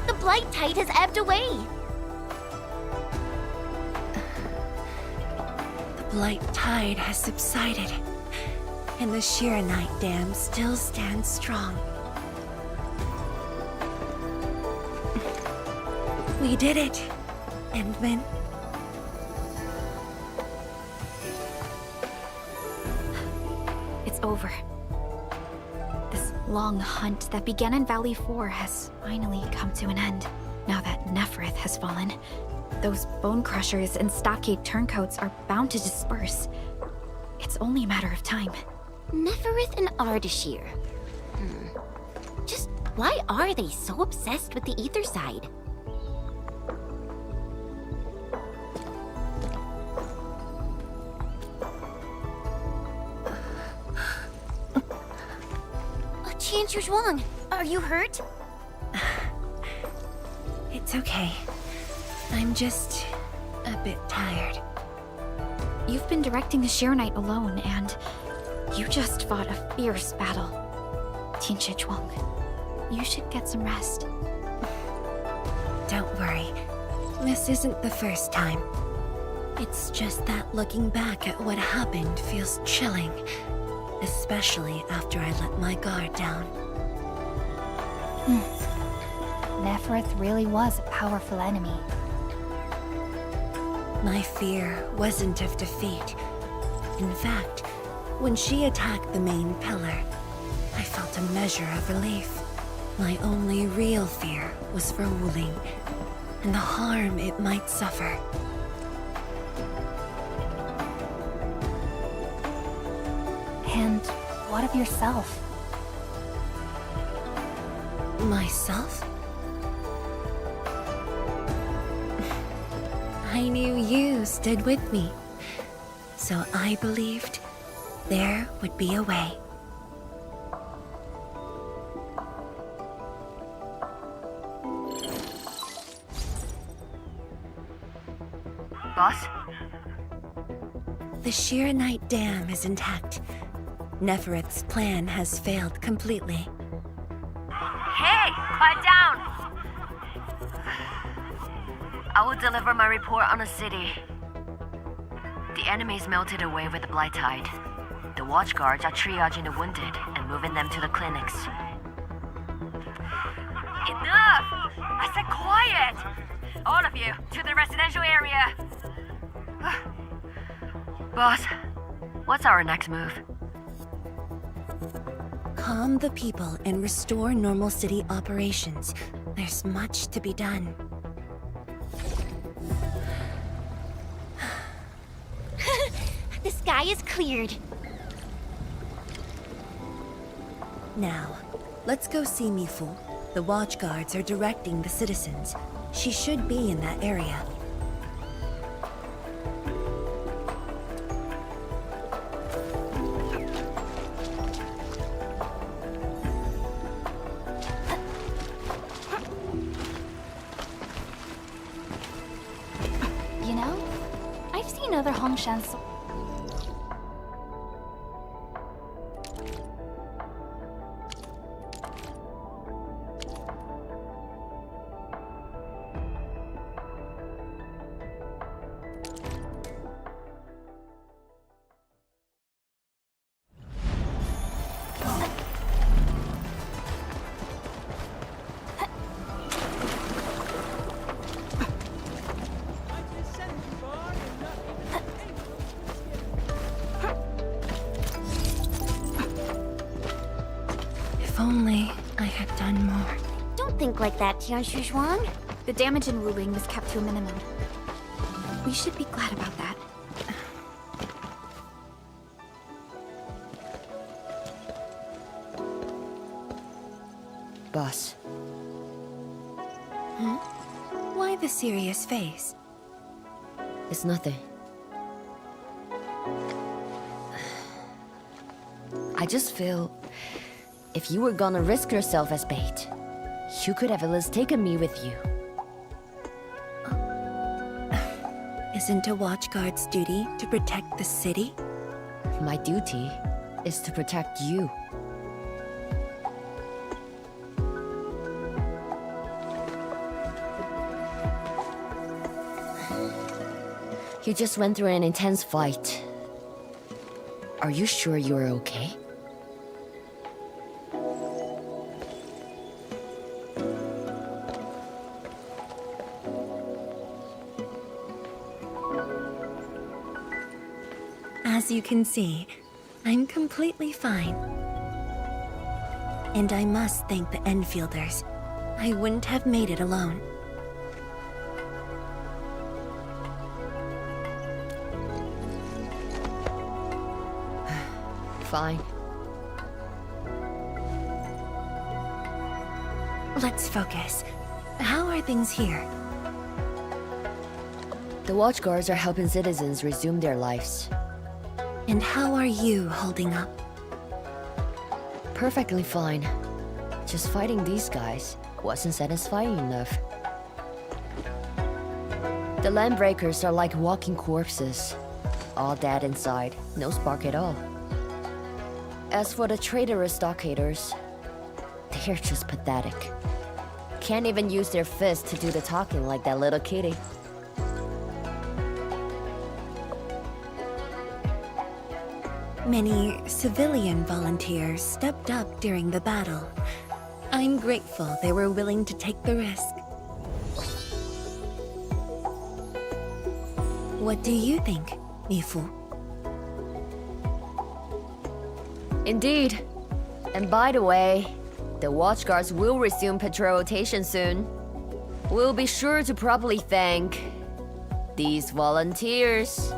Speaker 5: The Blight Tide has ebbed away!
Speaker 1: The Blight Tide has subsided, and the Shiranite Dam still stands strong. We did it, Endman.
Speaker 2: It's over. This long hunt that began in Valley 4 has finally come to an end. Now that Neferith has fallen, those bone crushers and stockade turncoats are bound to disperse. It's only a matter of time.
Speaker 5: Neferith and Ardashir. Just why are they so obsessed with the ether side? Qian Zhuang, are you hurt?
Speaker 1: It's okay. I'm just a bit tired.
Speaker 2: You've been directing the Sheer Knight alone, and you just fought a fierce battle. Tianxia Zhuang, you should get some rest.
Speaker 1: Don't worry. This isn't the first time. It's just that looking back at what happened feels chilling. Especially after I let my guard down.
Speaker 8: Neferith really was a powerful enemy.
Speaker 1: My fear wasn't of defeat. In fact, when she attacked the main pillar, I felt a measure of relief. My only real fear was for Wuling, and the harm it might suffer.
Speaker 8: And what of yourself?
Speaker 1: Myself? I knew you stood with me, so I believed there would be a way.
Speaker 15: Boss?
Speaker 1: The Sheer Knight Dam is intact. Neferith's plan has failed completely.
Speaker 15: Hey! Quiet down! I will deliver my report on the city. The enemies melted away with the Blight Tide. The watchguards are triaging the wounded and moving them to the clinics. Enough! I said quiet! All of you, to the residential area! Boss, what's our next move?
Speaker 1: Calm the people and restore normal city operations. There's much to be done.
Speaker 5: The sky is cleared.
Speaker 1: Now, let's go see Mifu. The watchguards are directing the citizens. She should be in that area.
Speaker 2: You know, I've seen other Hongshans.
Speaker 1: If only I had done more.
Speaker 5: Don't think like that, Tianxia Zhuang.
Speaker 2: The damage in Wuling was kept to a minimum. We should be glad about that.
Speaker 15: Boss.
Speaker 1: Why the serious face?
Speaker 15: It's nothing. I just feel... if you were gonna risk yourself as bait, you could have at least taken me with you.
Speaker 1: Isn't a watchguard's duty to protect the city?
Speaker 15: My duty is to protect you. You just went through an intense fight. Are you sure you're okay?
Speaker 1: As you can see, I'm completely fine. And I must thank the Enfielders. I wouldn't have made it alone.
Speaker 15: Fine.
Speaker 1: Let's focus. How are things here?
Speaker 15: The watchguards are helping citizens resume their lives.
Speaker 1: And how are you holding up?
Speaker 15: Perfectly fine. Just fighting these guys wasn't satisfying enough. The landbreakers are like walking corpses. All dead inside, no spark at all. As for the traitorous stockaders, they're just pathetic. Can't even use their fists to do the talking like that little kitty.
Speaker 1: Many civilian volunteers stepped up during the battle. I'm grateful they were willing to take the risk. What do you think, Mifu?
Speaker 15: Indeed. And by the way, the watchguards will resume patrol rotation soon. We'll be sure to properly thank these volunteers.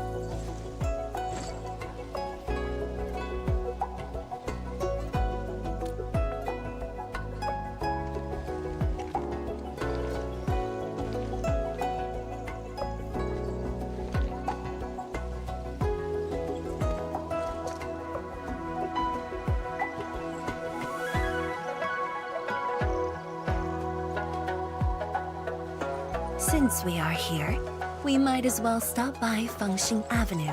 Speaker 1: Since we are here, we might as well stop by Fengxing Avenue.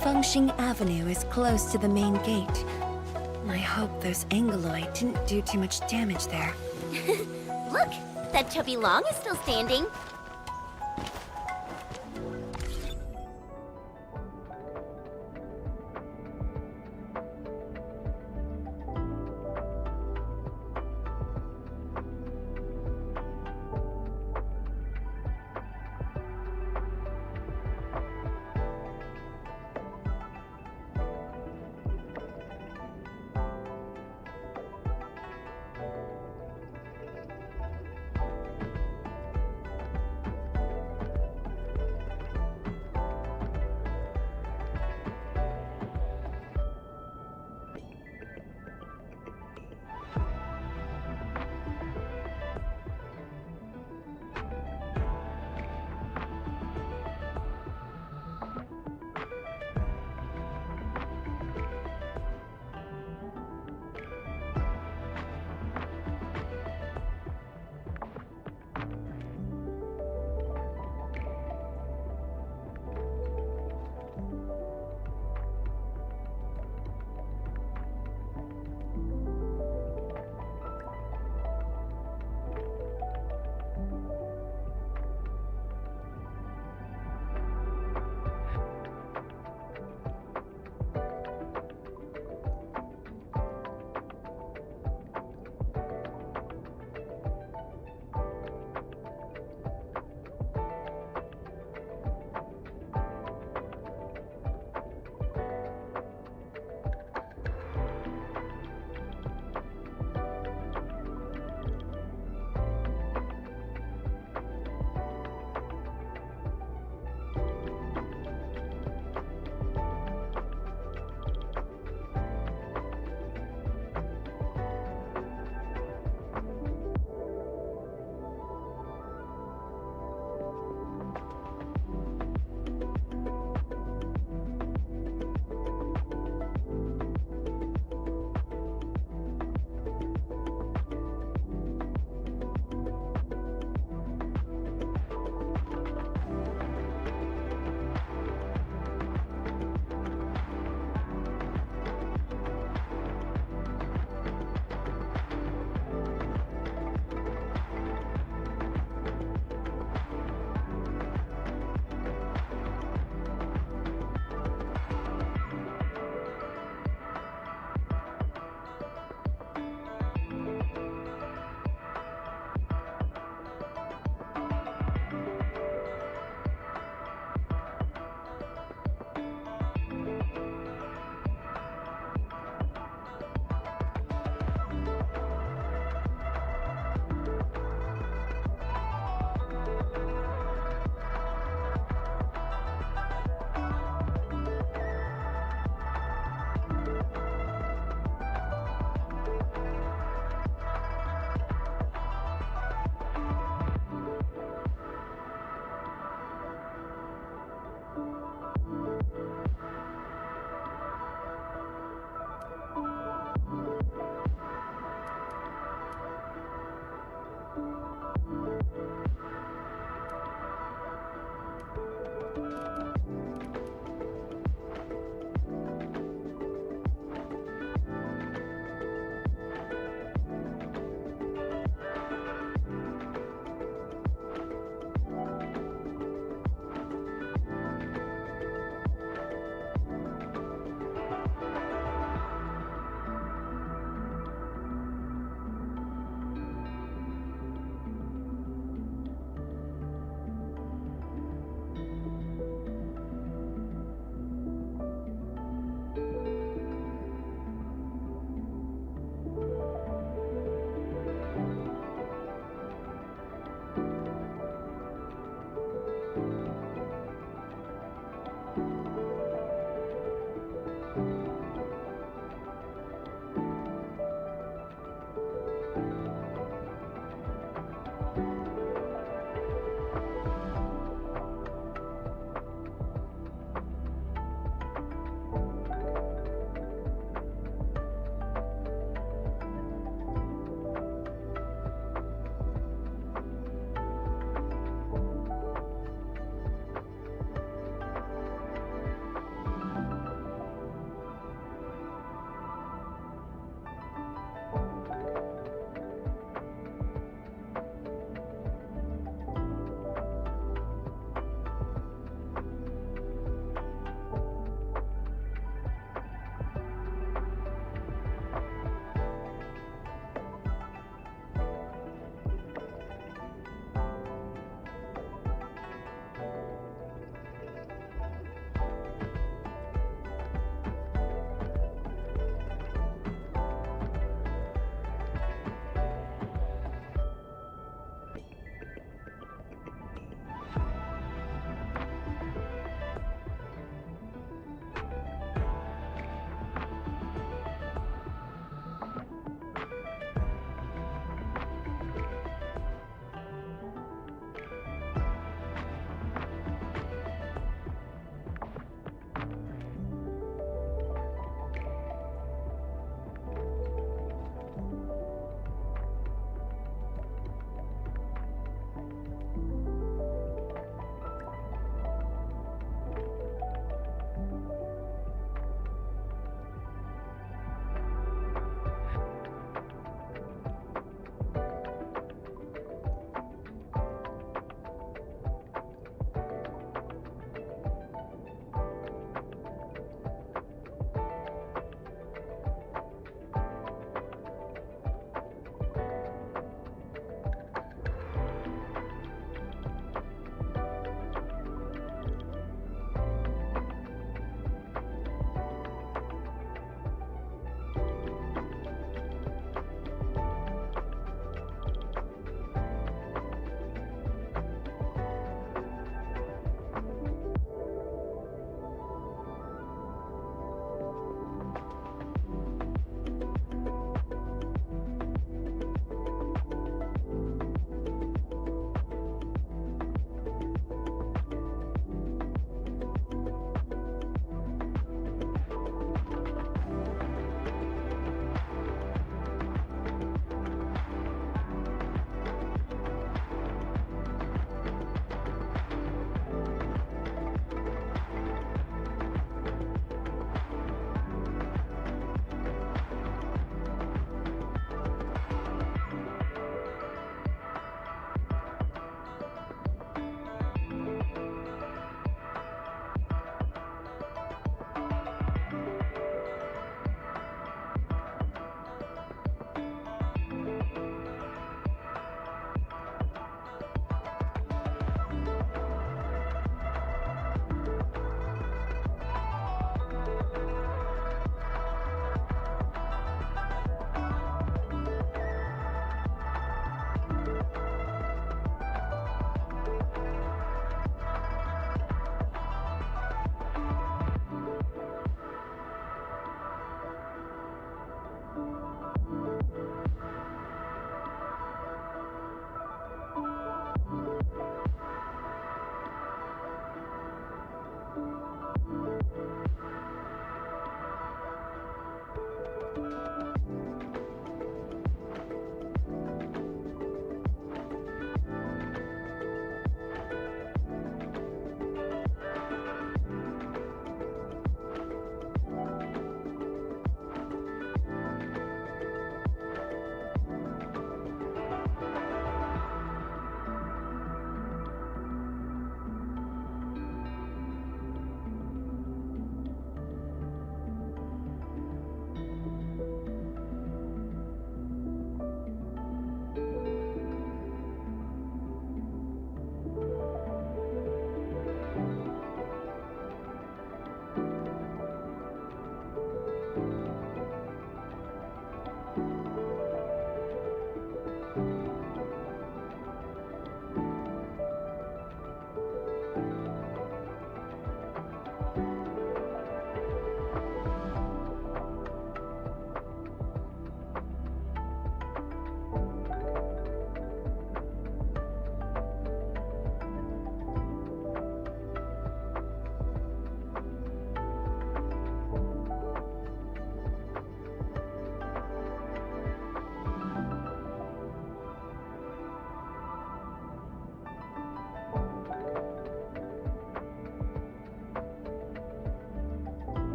Speaker 1: Fengxing Avenue is close to the main gate. I hope those Angloid didn't do too much damage there.
Speaker 5: Look, that chubby Long is still standing.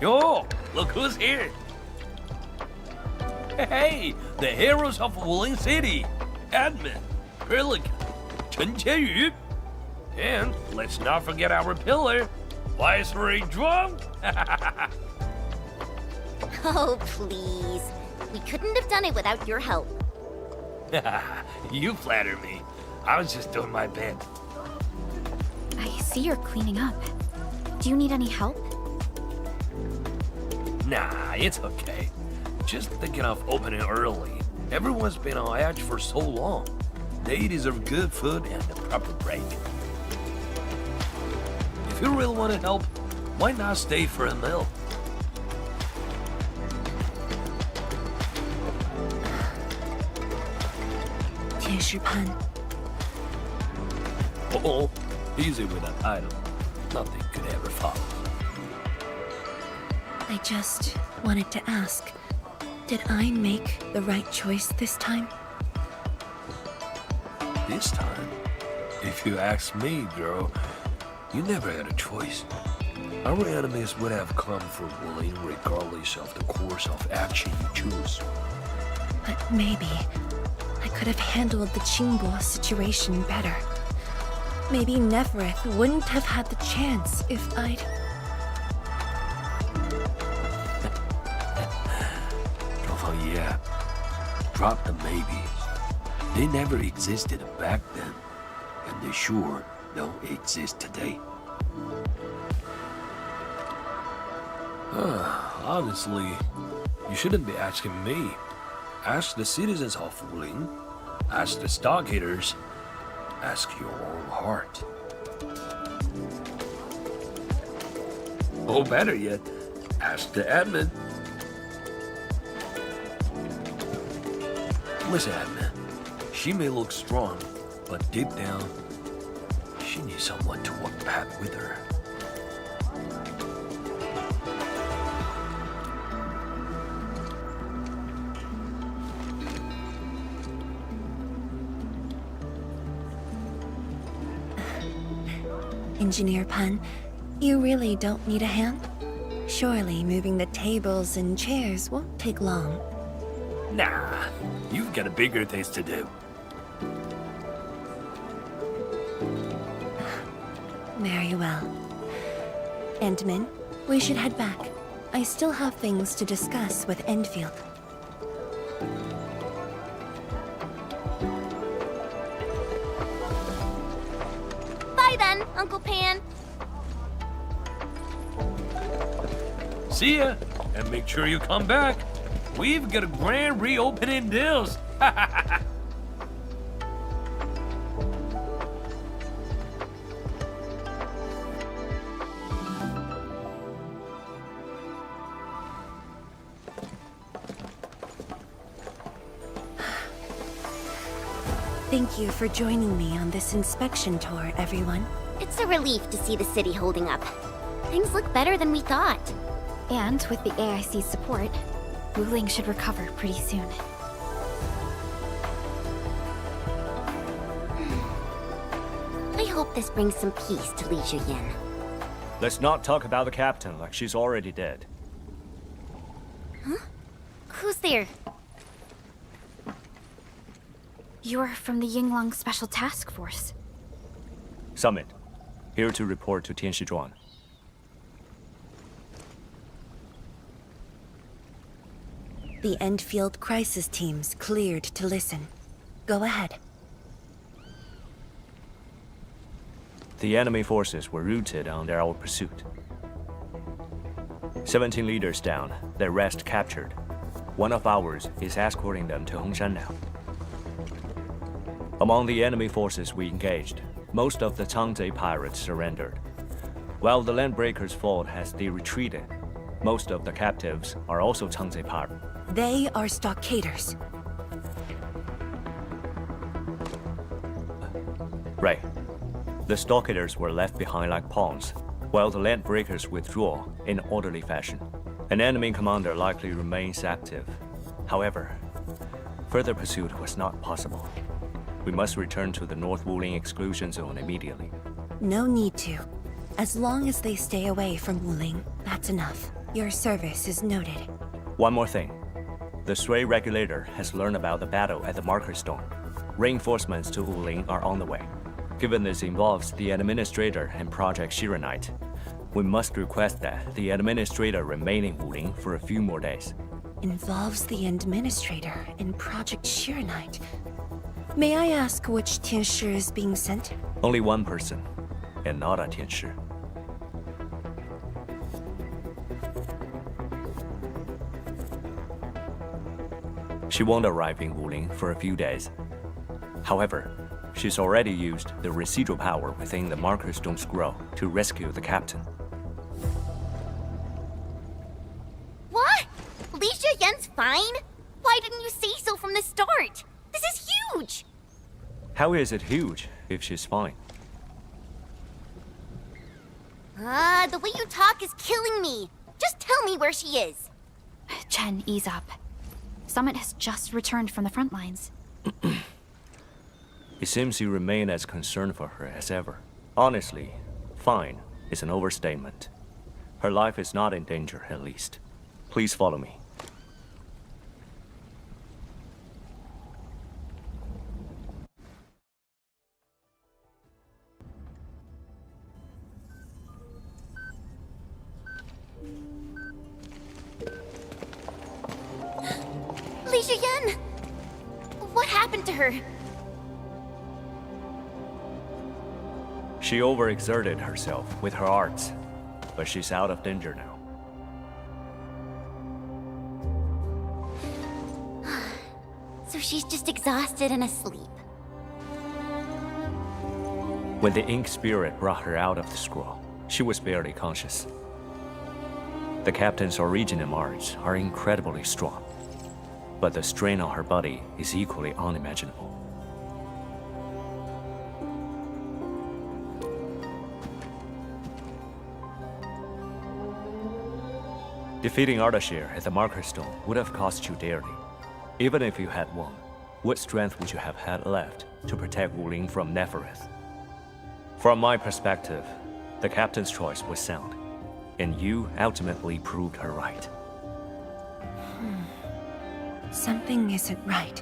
Speaker 14: Yo, look who's here. Hey, the heroes of Wuling City. Admin, Pelican, Chen Qianyu. And let's not forget our pillar, Viceroy Drum.
Speaker 5: Oh, please. We couldn't have done it without your help.
Speaker 14: You flatter me. I was just doing my bit.
Speaker 2: I see you're cleaning up. Do you need any help?
Speaker 14: Nah, it's okay. Just thinking of opening early. Everyone's been on edge for so long. They deserve good food and a proper break. If you really want to help, why not stay for a meal?
Speaker 1: Pan.
Speaker 14: Oh, easy with that title. Nothing could ever follow.
Speaker 1: I just wanted to ask, did I make the right choice this time?
Speaker 14: This time, if you ask me, girl, you never had a choice. Our enemies would have come for Wuling regardless of the course of action you choose.
Speaker 1: But maybe I could have handled the Qingbo situation better. Maybe Nefereth wouldn't have had the chance if I'd...
Speaker 14: Yeah, drop the maybes. They never existed back then, and they sure don't exist today. Honestly, you shouldn't be asking me. Ask the citizens of Wuling. Ask the stockade. Ask your own heart. Or better yet, ask the admin. Listen, admin. She may look strong, but deep down, she needs someone to walk back with her.
Speaker 1: Engineer Pan, you really don't need a hand? Surely moving the tables and chairs won't take long.
Speaker 14: Nah, you've got bigger things to do.
Speaker 1: Very well. Endman, we should head back. I still have things to discuss with Endfield.
Speaker 5: Bye then, Uncle Pan.
Speaker 14: See ya, and make sure you come back. We've got a grand reopening deals.
Speaker 1: Thank you for joining me on this inspection tour, everyone.
Speaker 5: It's a relief to see the city holding up. Things look better than we thought.
Speaker 2: And with the AIC's support, Wuling should recover pretty soon.
Speaker 5: I hope this brings some peace to Li Yin.
Speaker 17: Let's not talk about the captain like she's already dead.
Speaker 5: Huh? Who's there?
Speaker 2: You're from the Yinglang Special Task Force.
Speaker 17: Summit. Here to report to Tianshizhuang.
Speaker 1: The Endfield crisis team's cleared to listen. Go ahead.
Speaker 17: The enemy forces were routed under our pursuit. 17 leaders down, the rest captured. One of ours is escorting them to Hongshan now. Among the enemy forces we engaged, most of the Changzhe pirates surrendered. While the Landbreakers' fort has retreated, most of the captives are also Changzhe pirates.
Speaker 1: They are stockaders.
Speaker 17: Right. The stockaders were left behind like pawns, while the Landbreakers withdraw in orderly fashion. An enemy commander likely remains active. However, further pursuit was not possible. We must return to the North Wuling exclusion zone immediately.
Speaker 1: No need to. As long as they stay away from Wuling, that's enough. Your service is noted.
Speaker 17: One more thing. The Sui regulator has learned about the battle at the Marker Stone. Reinforcements to Wuling are on the way. Given this involves the Administrator and Project Shiranite, we must request that the Administrator remain in Wuling for a few more days.
Speaker 1: Involves the Administrator and Project Shiranite. May I ask which Tianshi is being sent?
Speaker 17: Only one person, and not a Tianshi. She won't arrive in Wuling for a few days. However, she's already used the residual power within the Marker Stone Scroll to rescue the captain.
Speaker 5: What? Li Yan's fine? Why didn't you say so from the start? This is huge!
Speaker 17: How is it huge if she's fine?
Speaker 5: The way you talk is killing me. Just tell me where she is.
Speaker 2: Chen, ease up. Summit has just returned from the front lines.
Speaker 17: It seems you remain as concerned for her as ever. Honestly, fine is an overstatement. Her life is not in danger, at least. Please follow me.
Speaker 5: Li Yan! What happened to her?
Speaker 17: She overexerted herself with her arts, but she's out of danger now.
Speaker 5: So she's just exhausted and asleep.
Speaker 17: When the Ink Spirit brought her out of the scroll, she was barely conscious. The captain's original arts are incredibly strong, but the strain on her body is equally unimaginable. Defeating Ardashir at the Marker Stone would have cost you dearly. Even if you had won, what strength would you have had left to protect Wuling from Nefereth? From my perspective, the captain's choice was sound, and you ultimately proved her right.
Speaker 1: Something isn't right.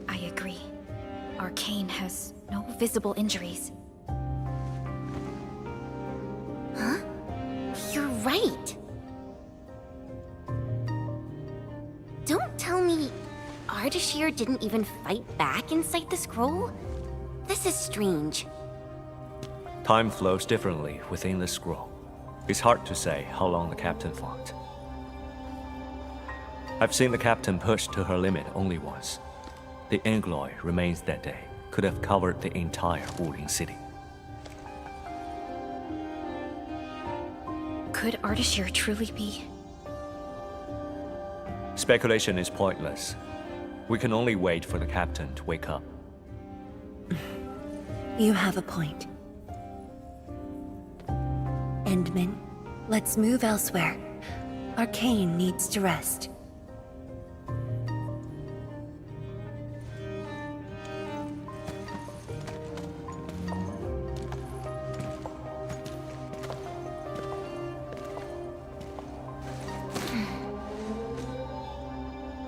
Speaker 2: I agree. Arcane has no visible injuries.
Speaker 5: Huh? You're right. Don't tell me Ardashir didn't even fight back inside the scroll? This is strange.
Speaker 17: Time flows differently within the scroll. It's hard to say how long the captain fought. I've seen the captain pushed to her limit only once. The Angloy remains that day could have covered the entire Wuling city.
Speaker 2: Could Ardashir truly be?
Speaker 17: Speculation is pointless. We can only wait for the captain to wake up.
Speaker 1: You have a point. Endman, let's move elsewhere. Arcane needs to rest.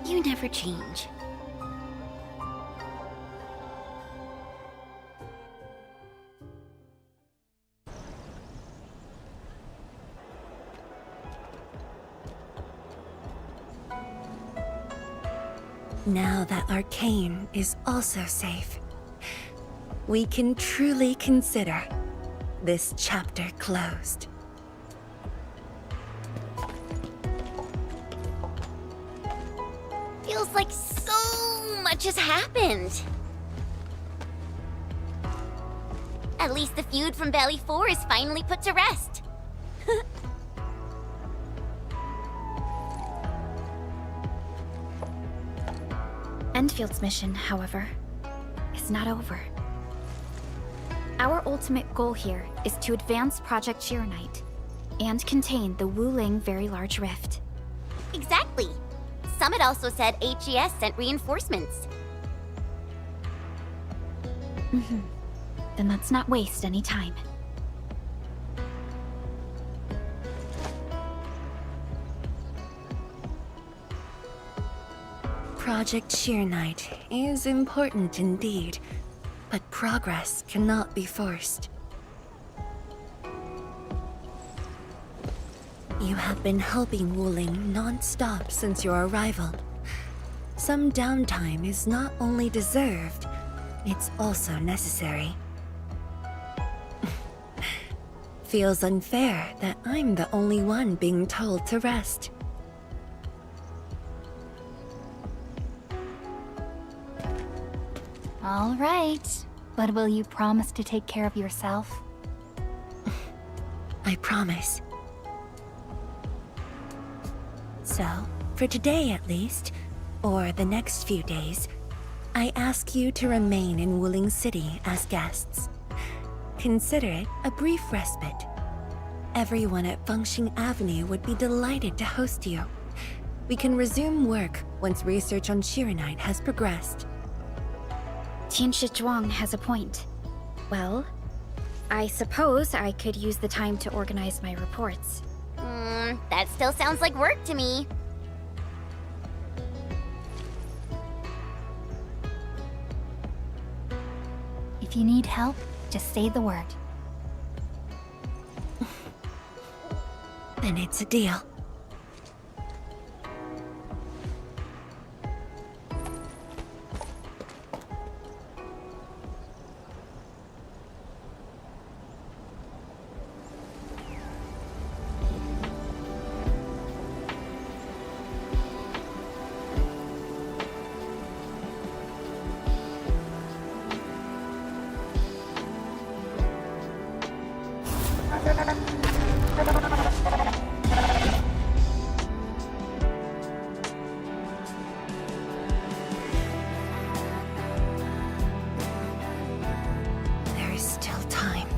Speaker 5: You never change.
Speaker 1: Now that Arcane is also safe, we can truly consider this chapter closed.
Speaker 5: Feels like so much has happened. At least the feud from Valley 4 is finally put to rest.
Speaker 2: Endfield's mission, however, is not over. Our ultimate goal here is to advance Project Shiranite and contain the Wuling Very Large Rift.
Speaker 5: Exactly. Summit also said HES sent reinforcements.
Speaker 2: Then let's not waste any time.
Speaker 1: Project Sheer Knight is important indeed, but progress cannot be forced. You have been helping Wuling non-stop since your arrival. Some downtime is not only deserved, it's also necessary. Feels unfair that I'm the only one being told to rest.
Speaker 8: All right. But will you promise to take care of yourself?
Speaker 1: I promise. So, for today at least, or the next few days, I ask you to remain in Wuling City as guests. Consider it a brief respite. Everyone at Fengxing Avenue would be delighted to host you. We can resume work once research on Shiranite has progressed.
Speaker 2: Tianshi Zhuang has a point. Well, I suppose I could use the time to organize my reports.
Speaker 5: That still sounds like work to me.
Speaker 8: If you need help, just say the word.
Speaker 1: Then it's a deal. There is still time.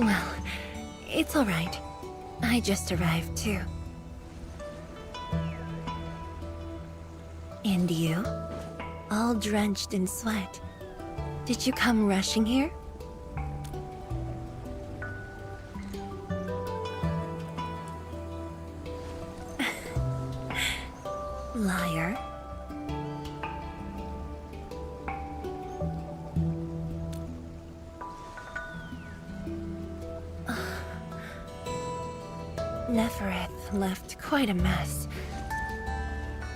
Speaker 1: Well, it's all right. I just arrived too. And you? All drenched in sweat. Did you come rushing here? Liar. Nefereth left quite a mess.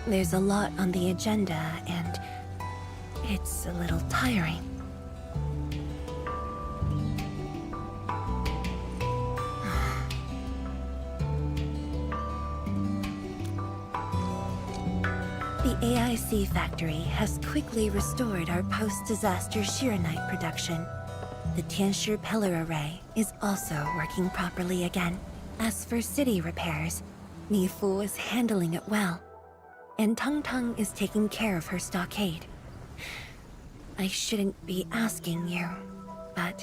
Speaker 1: There's a lot on the agenda, and it's a little tiring. The AIC factory has quickly restored our post-disaster Shiranite production. The Tianshi Pillar Array is also working properly again. As for city repairs, Nifu is handling it well, and Tung Tung is taking care of her stockade. I shouldn't be asking you, but...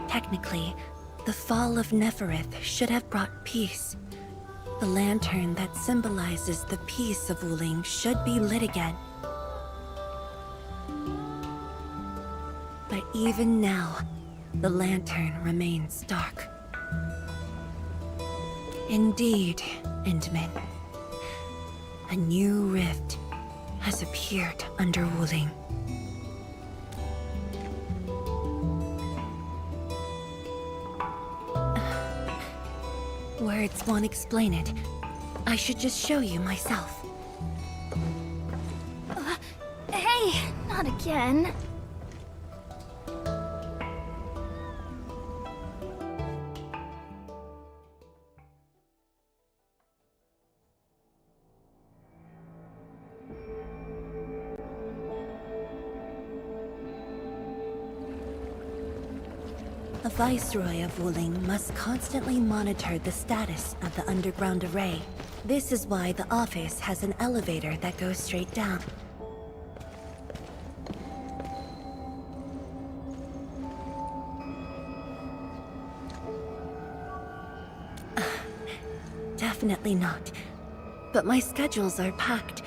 Speaker 1: Technically, the fall of Nefereth should have brought peace. The lantern that symbolizes the peace of Wuling should be lit again. But even now, the lantern remains dark. Indeed, Endman. A new rift has appeared under Wuling. Words won't explain it. I should just show you myself.
Speaker 2: Hey, not again.
Speaker 1: A Viceroy of Wuling must constantly monitor the status of the underground array. This is why the office has an elevator that goes straight down. Definitely not. But my schedules are packed.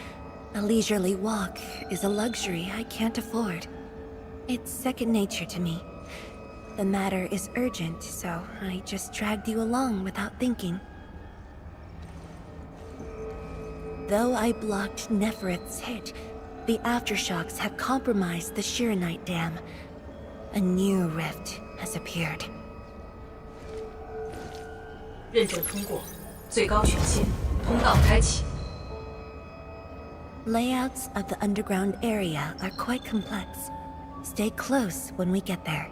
Speaker 1: A leisurely walk is a luxury I can't afford. It's second nature to me. The matter is urgent, so I just dragged you along without thinking. Though I blocked Nefereth's hit, the aftershocks have compromised the Shiranite Dam. A new rift has appeared.
Speaker 6: 认证通过，最高权限，通道开启。
Speaker 1: Layouts of the underground area are quite complex. Stay close when we get there.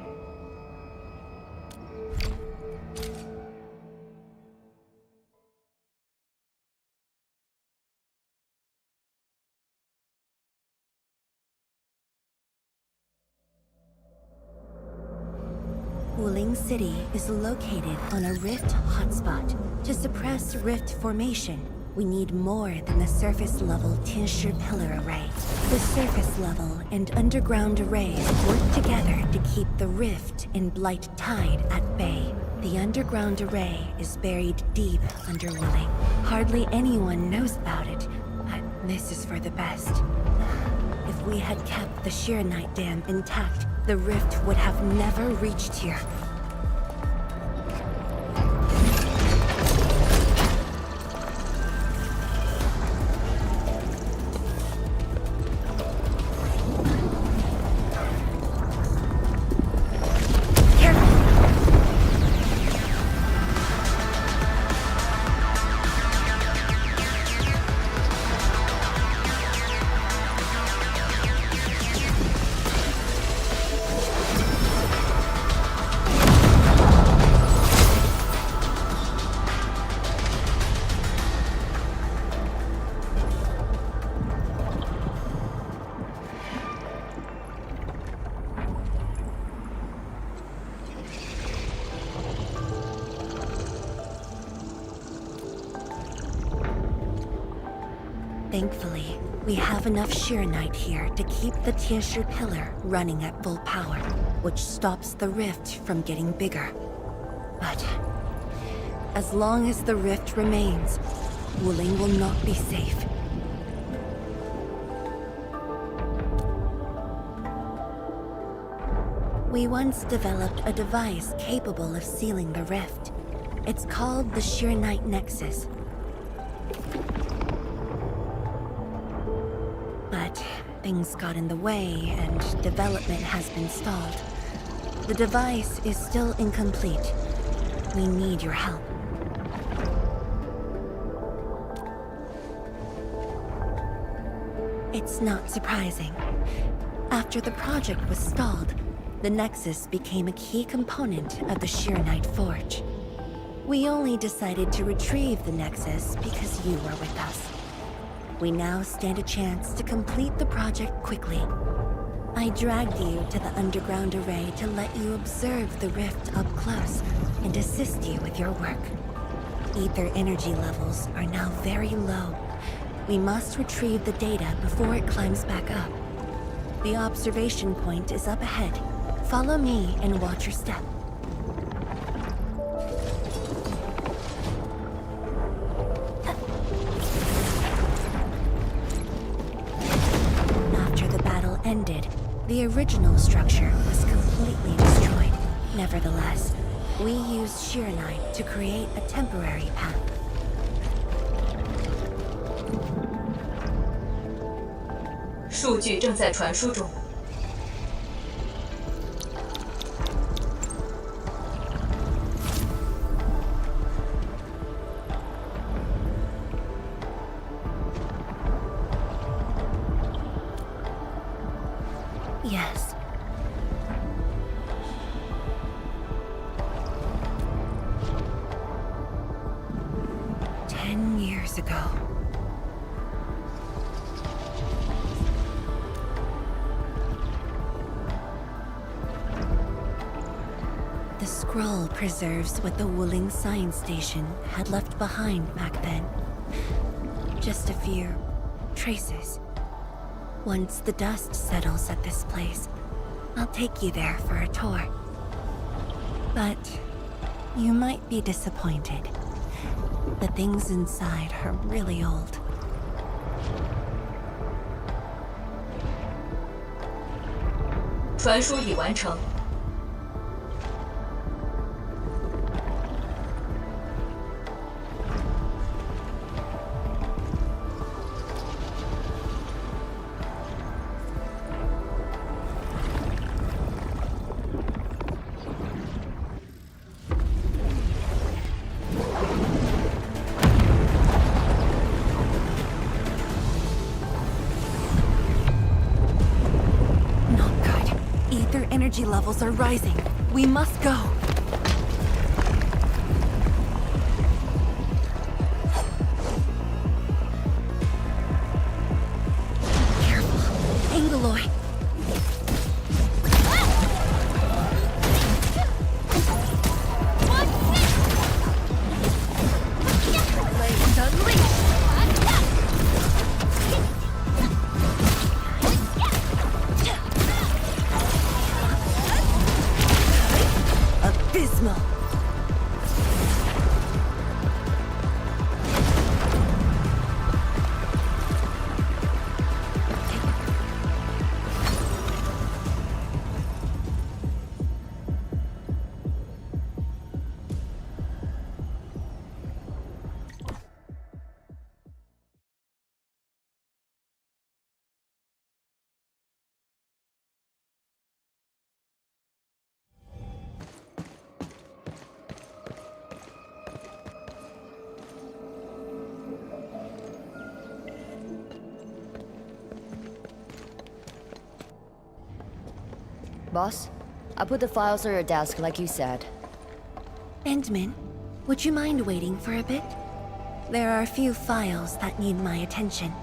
Speaker 1: Wuling City is located on a rift hotspot. To suppress rift formation, we need more than the surface-level Tianshi Pillar Array. The surface-level and underground arrays work together to keep the rift in Blight Tide at bay. The underground array is buried deep under Wuling. Hardly anyone knows about it, but this is for the best. If we had kept the Shiranite Dam intact, the rift would have never reached here. Thankfully, we have enough Sheeranite here to keep the Tieshu pillar running at full power, which stops the rift from getting bigger. But as long as the rift remains, Wuling will not be safe. We once developed a device capable of sealing the rift. It's called the Sheeranite Nexus. But things got in the way and development has been stalled. The device is still incomplete. We need your help. It's not surprising. After the project was stalled, the Nexus became a key component of the Sheeranite Forge. We only decided to retrieve the Nexus because you were with us. We now stand a chance to complete the project quickly. I dragged you to the underground array to let you observe the rift up close and assist you with your work. Ether energy levels are now very low. We must retrieve the data before it climbs back up. The observation point is up ahead. Follow me and watch your step. After the battle ended, the original structure was completely destroyed. Nevertheless, we used Sheeranite to create a temporary path. Yes. Years ago. The scroll preserves what the Wuling Science Station had left behind back then. Just a few traces. Once the dust settles at this place, I'll take you there for a tour. But you might be disappointed. The things inside are really old. Energy levels are rising. We must go. Careful. Angoloy. Blades unleashed. Abysmal.
Speaker 15: Boss, I put the files on your desk like you said.
Speaker 1: Endman, would you mind waiting for a bit? There are a few files that need my attention.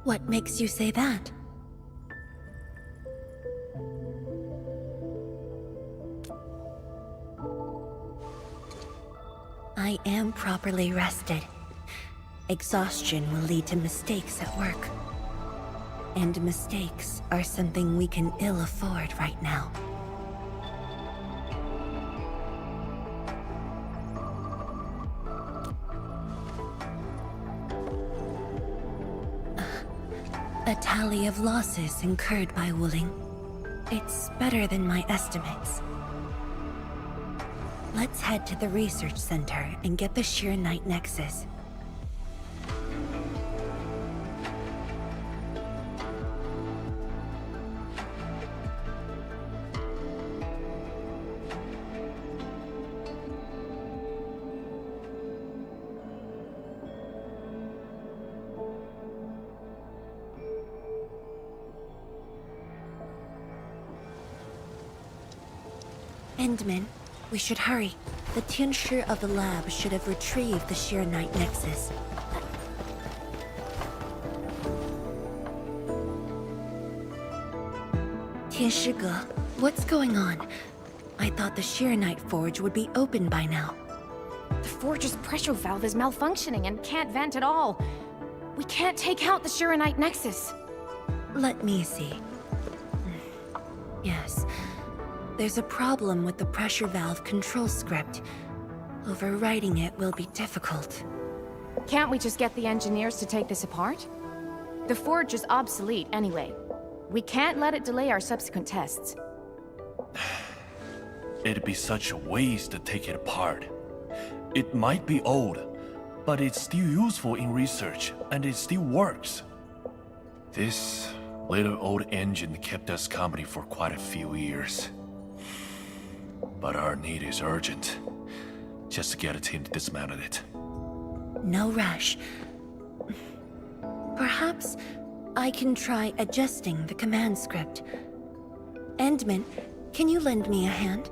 Speaker 1: What makes you say that? I am properly rested. Exhaustion will lead to mistakes at work. And mistakes are something we can ill afford right now. A tally of losses incurred by Wuling. It's better than my estimates. Let's head to the research center and get the Sheer Knight Nexus. Endman, we should hurry. The Tianshi of the lab should have retrieved the Sheer Knight Nexus. Tianshi, what's going on? I thought the Sheer Knight Forge would be open by now.
Speaker 13: The forge's pressure valve is malfunctioning and can't vent at all. We can't take out the Shiranite Nexus.
Speaker 1: Let me see. Yes. There's a problem with the pressure valve control script. Overwriting it will be difficult.
Speaker 13: Can't we just get the engineers to take this apart? The forge is obsolete anyway. We can't let it delay our subsequent tests.
Speaker 3: It'd be such a waste to take it apart. It might be old, but it's still useful in research, and it still works. This little old engine kept us company for quite a few years. But our need is urgent. Just to get a team to dismantle it.
Speaker 1: No rush. Perhaps I can try adjusting the command script. Endman, can you lend me a hand?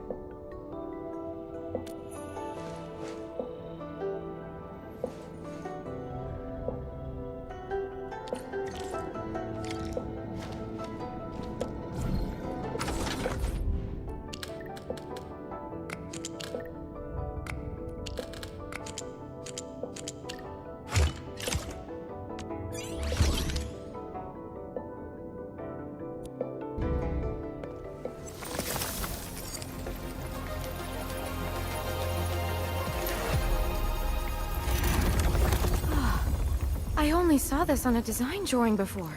Speaker 13: I only saw this on a design drawing before.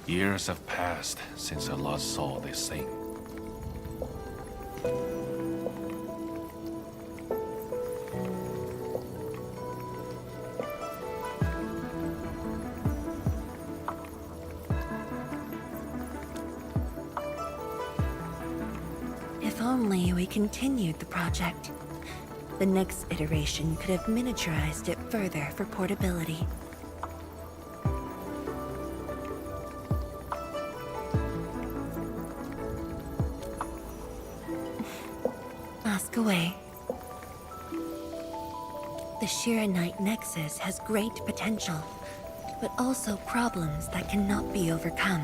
Speaker 3: Years have passed since I last saw this thing.
Speaker 1: If only we continued the project. The next iteration could have miniaturized it further for portability. Ask away. The Shiranite Nexus has great potential, but also problems that cannot be overcome.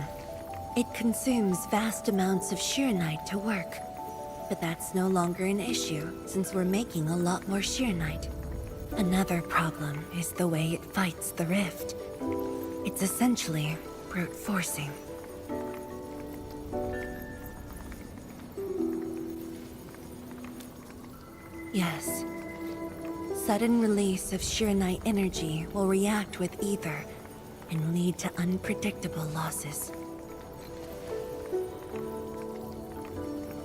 Speaker 1: It consumes vast amounts of Shiranite to work. But that's no longer an issue, since we're making a lot more Shiranite. Another problem is the way it fights the rift. It's essentially brute forcing. Yes. Sudden release of Shiranite energy will react with ether and lead to unpredictable losses.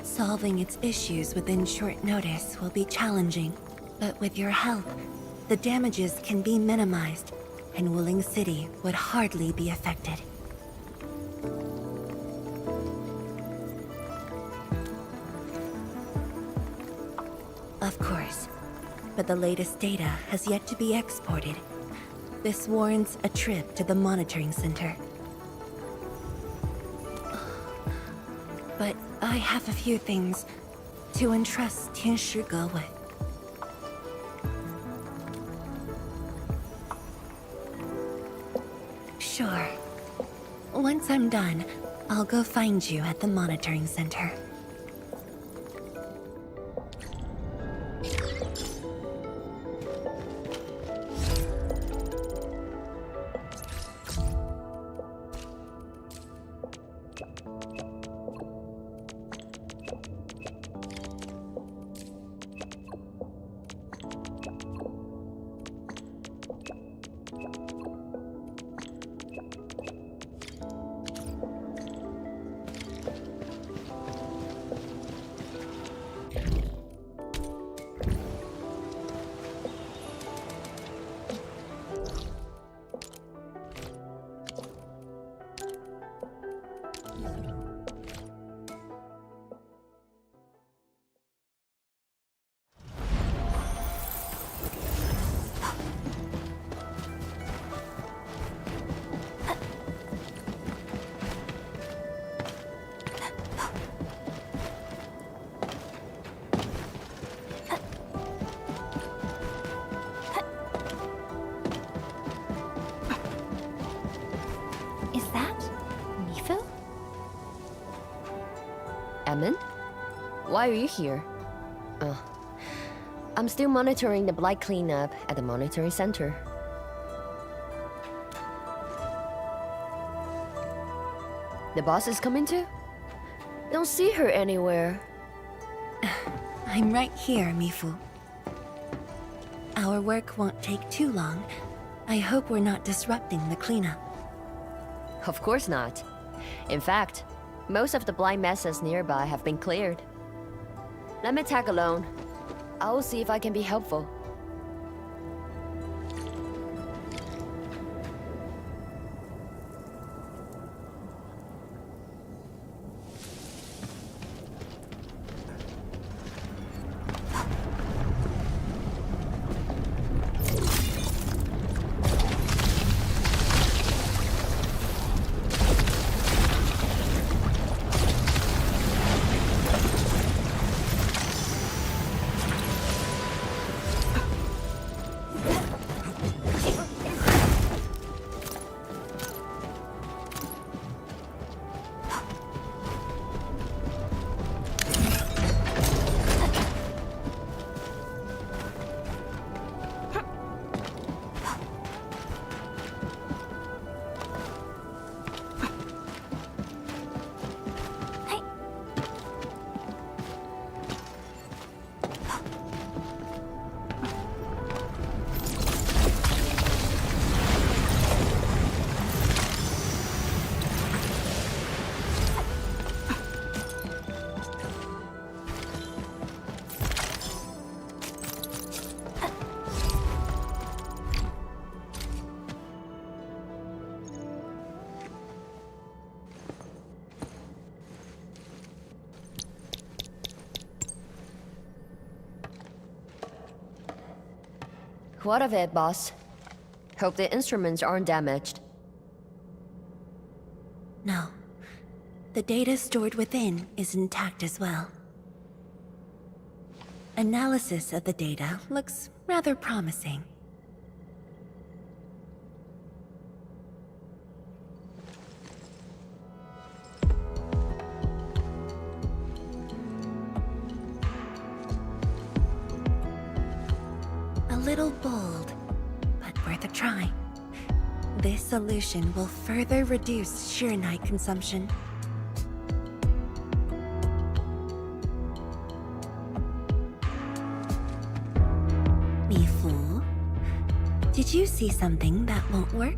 Speaker 1: Solving its issues within short notice will be challenging, but with your help, the damages can be minimized, and Wuling City would hardly be affected. Of course, but the latest data has yet to be exported. This warrants a trip to the monitoring center. But I have a few things to entrust Tianshi with. Sure. Once I'm done, I'll go find you at the monitoring center.
Speaker 2: Is that Mifu?
Speaker 15: Emin? Why are you here? I'm still monitoring the blight cleanup at the monitoring center. The boss is coming too? Don't see her anywhere.
Speaker 1: I'm right here, Mifu. Our work won't take too long. I hope we're not disrupting the cleanup.
Speaker 15: Of course not. In fact, most of the blight messes nearby have been cleared. Let me tag along. I'll see if I can be helpful. What of it, boss? Hope the instruments aren't damaged.
Speaker 1: No. The data stored within is intact as well. Analysis of the data looks rather promising. A little bold, but worth a try. This solution will further reduce sheer night consumption. Mifu, did you see something that won't work?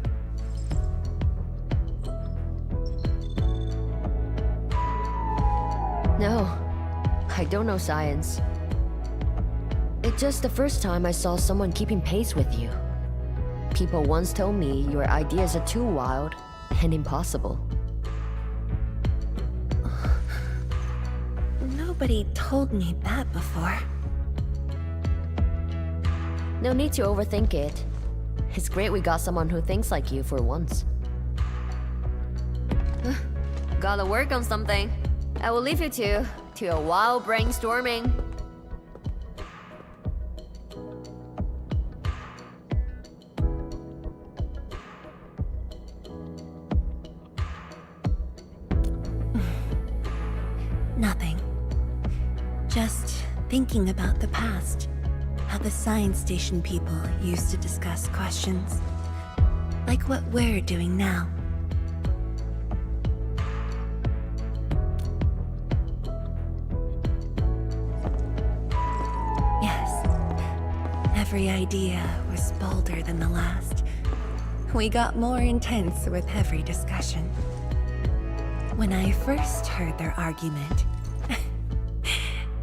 Speaker 15: No, I don't know science. It's just the first time I saw someone keeping pace with you. People once told me your ideas are too wild and impossible.
Speaker 1: Nobody told me that before.
Speaker 15: No need to overthink it. It's great we got someone who thinks like you for once. Gotta work on something. I will leave you to a wild brainstorming.
Speaker 1: Nothing. Just thinking about the past. How the science station people used to discuss questions. Like what we're doing now. Yes. Every idea was bolder than the last. We got more intense with every discussion. When I first heard their argument,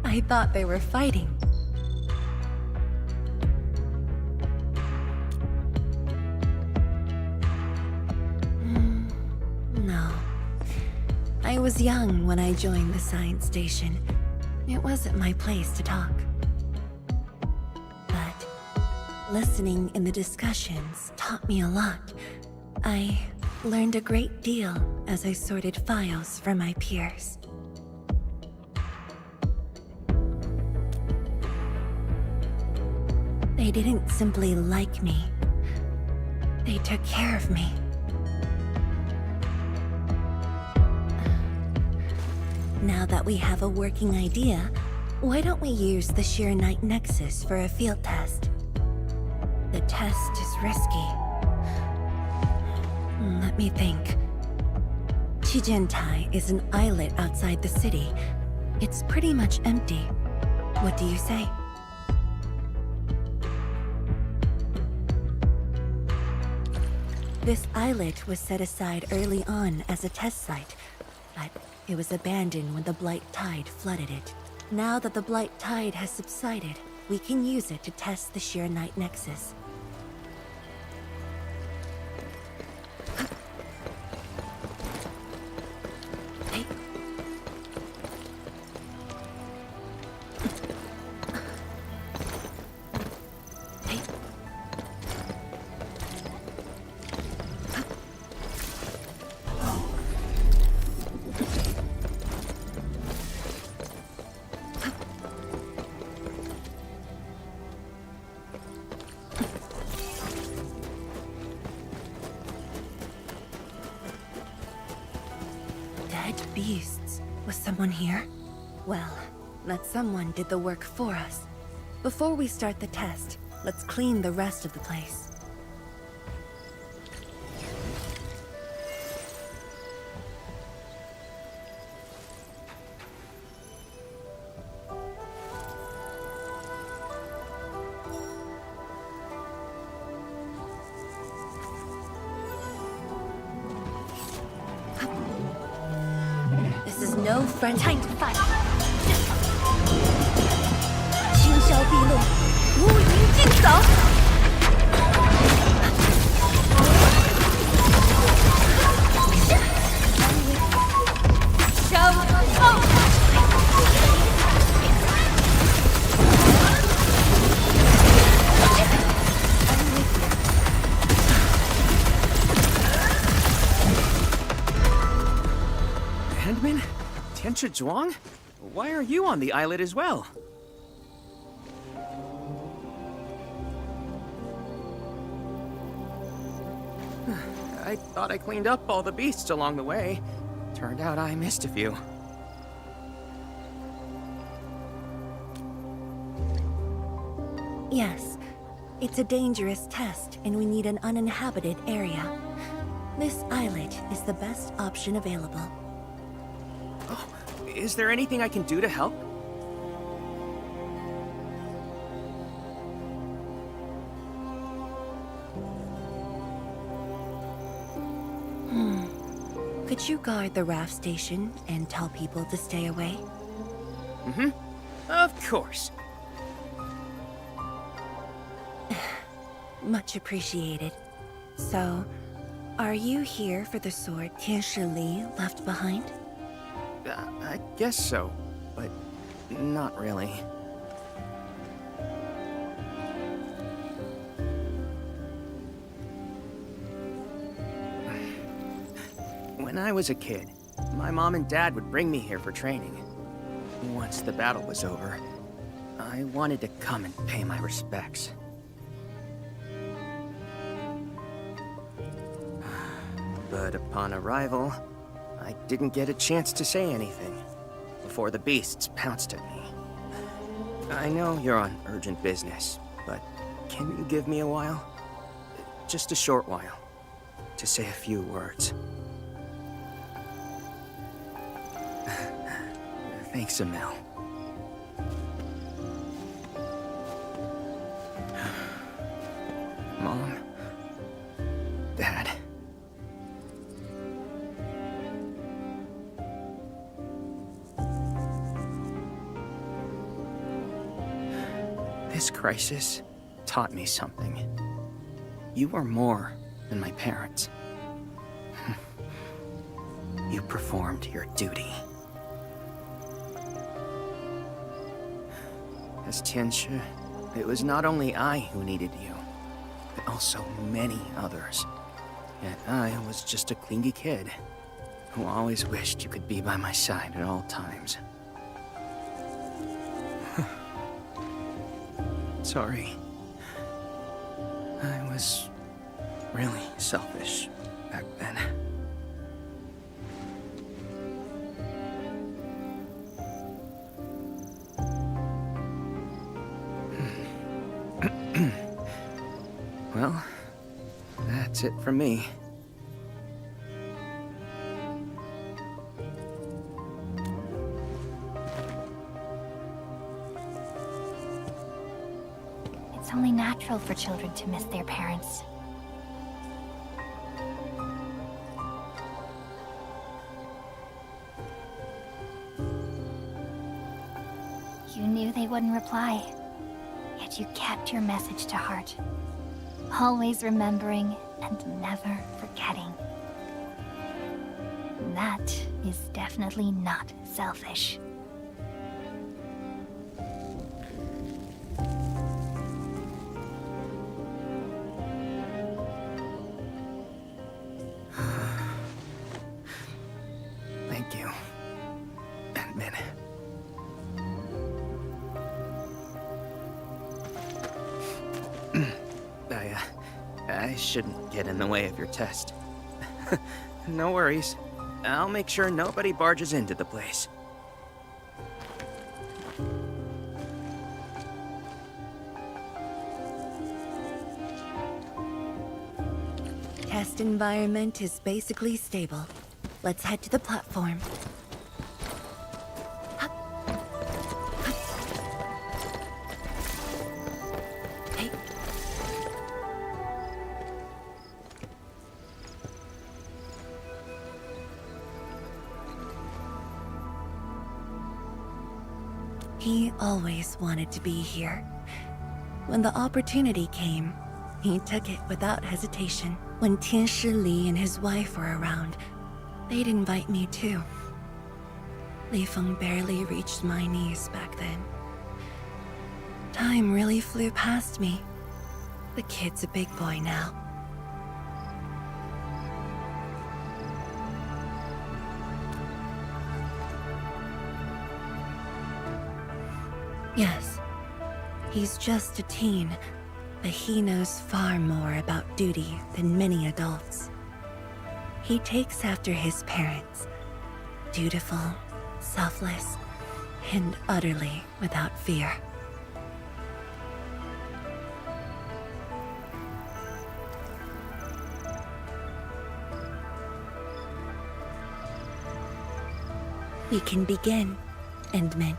Speaker 1: I thought they were fighting. No. I was young when I joined the science station. It wasn't my place to talk. But listening in the discussions taught me a lot. I learned a great deal as I sorted files for my peers. They didn't simply like me. They took care of me. Now that we have a working idea, why don't we use the Sheer Night Nexus for a field test? The test is risky. Let me think. Chijentai is an islet outside the city. It's pretty much empty. What do you say? This islet was set aside early on as a test site, but it was abandoned when the Blight Tide flooded it. Now that the Blight Tide has subsided, we can use it to test the Sheer Night Nexus. Beasts. Was someone here? Well, that someone did the work for us. Before we start the test, let's clean the rest of the place. No friend. Time to fight. 青霄碧落，乌云尽扫。山奥。
Speaker 9: Endman? Tianchi Zhuang? Why are you on the islet as well? I thought I cleaned up all the beasts along the way. Turned out I missed a few.
Speaker 1: Yes. It's a dangerous test, and we need an uninhabited area. This islet is the best option available.
Speaker 9: Oh, is there anything I can do to help?
Speaker 1: Could you guard the raft station and tell people to stay away?
Speaker 9: Mm-hmm. Of course.
Speaker 1: Much appreciated. So, are you here for the sword Tianshi Li left behind?
Speaker 9: I guess so, but not really. When I was a kid, my mom and dad would bring me here for training. Once the battle was over, I wanted to come and pay my respects. But upon arrival, I didn't get a chance to say anything. before the beasts pounced at me. I know you're on urgent business, but can you give me a while? Just a short while, to say a few words. Thanks, Amel. Mom? Dad? This crisis taught me something. You are more than my parents. You performed your duty. As Tianshi, it was not only I who needed you, but also many others. Yet I was just a clingy kid who always wished you could be by my side at all times. Sorry. I was really selfish back then. Well, that's it from me.
Speaker 8: It's only natural for children to miss their parents. You knew they wouldn't reply, yet you kept your message to heart. Always remembering and never forgetting. That is definitely not selfish.
Speaker 9: Thank you, Endman. I shouldn't get in the way of your test. No worries. I'll make sure nobody barges into the place.
Speaker 1: Test environment is basically stable. Let's head to the platform. Hey. He always wanted to be here. When the opportunity came, he took it without hesitation. When Tianshi Li and his wife were around, they'd invite me too. Li Feng barely reached my knees back then. Time really flew past me. The kid's a big boy now. Yes, he's just a teen, but he knows far more about duty than many adults. He takes after his parents, dutiful, selfless, and utterly without fear. We can begin, Endman.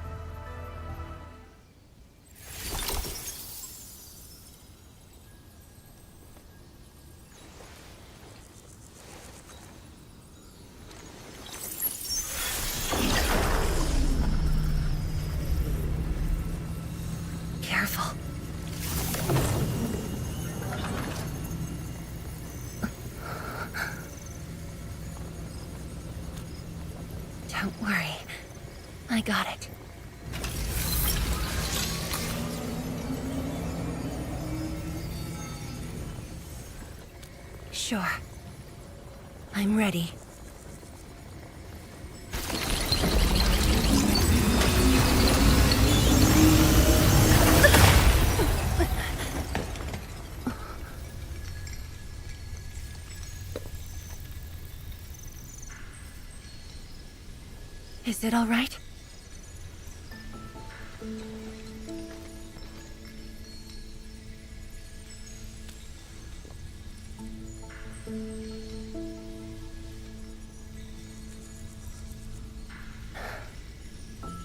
Speaker 1: Careful. Don't worry. I got it. Sure. I'm ready. Is it all right?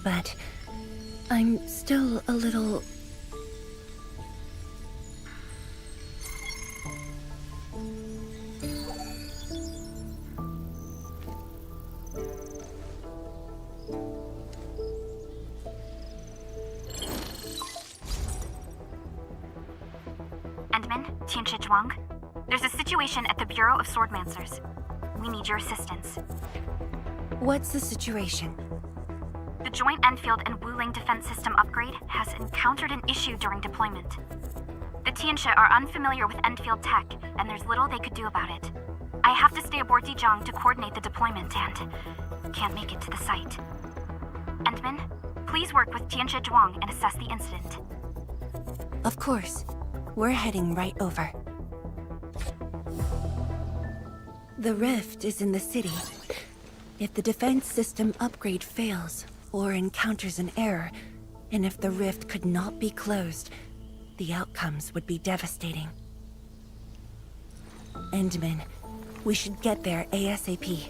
Speaker 1: But I'm still a little...
Speaker 2: Endman, Tianshi Zhuang. There's a situation at the Bureau of Swordmancers. We need your assistance.
Speaker 1: What's the situation?
Speaker 2: The Joint Endfield and Wuling Defense System upgrade has encountered an issue during deployment. The Tianshi are unfamiliar with Endfield tech, and there's little they could do about it. I have to stay aboard Dijiang to coordinate the deployment and can't make it to the site. Endman, please work with Tianshi Zhuang and assess the incident.
Speaker 1: Of course. We're heading right over. The rift is in the city. If the defense system upgrade fails, or encounters an error, and if the rift could not be closed, the outcomes would be devastating. Endman, we should get there ASAP.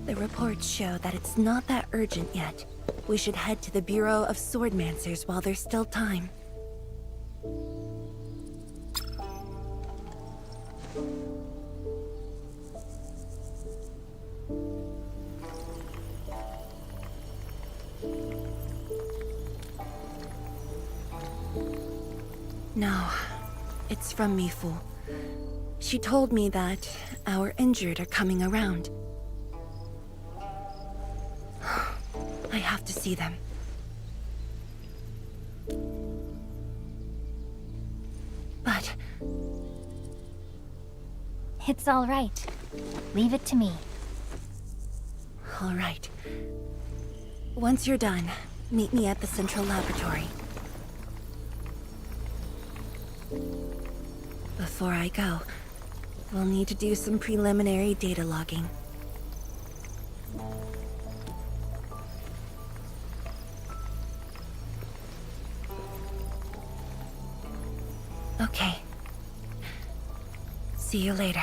Speaker 1: The reports show that it's not that urgent yet. We should head to the Bureau of Swordmancers while there's still time. No, it's from Mifu. She told me that our injured are coming around. I have to see them. But...
Speaker 8: It's all right. Leave it to me.
Speaker 1: all right. Once you're done, meet me at the central laboratory. Before I go, we'll need to do some preliminary data logging. Okay. See you later.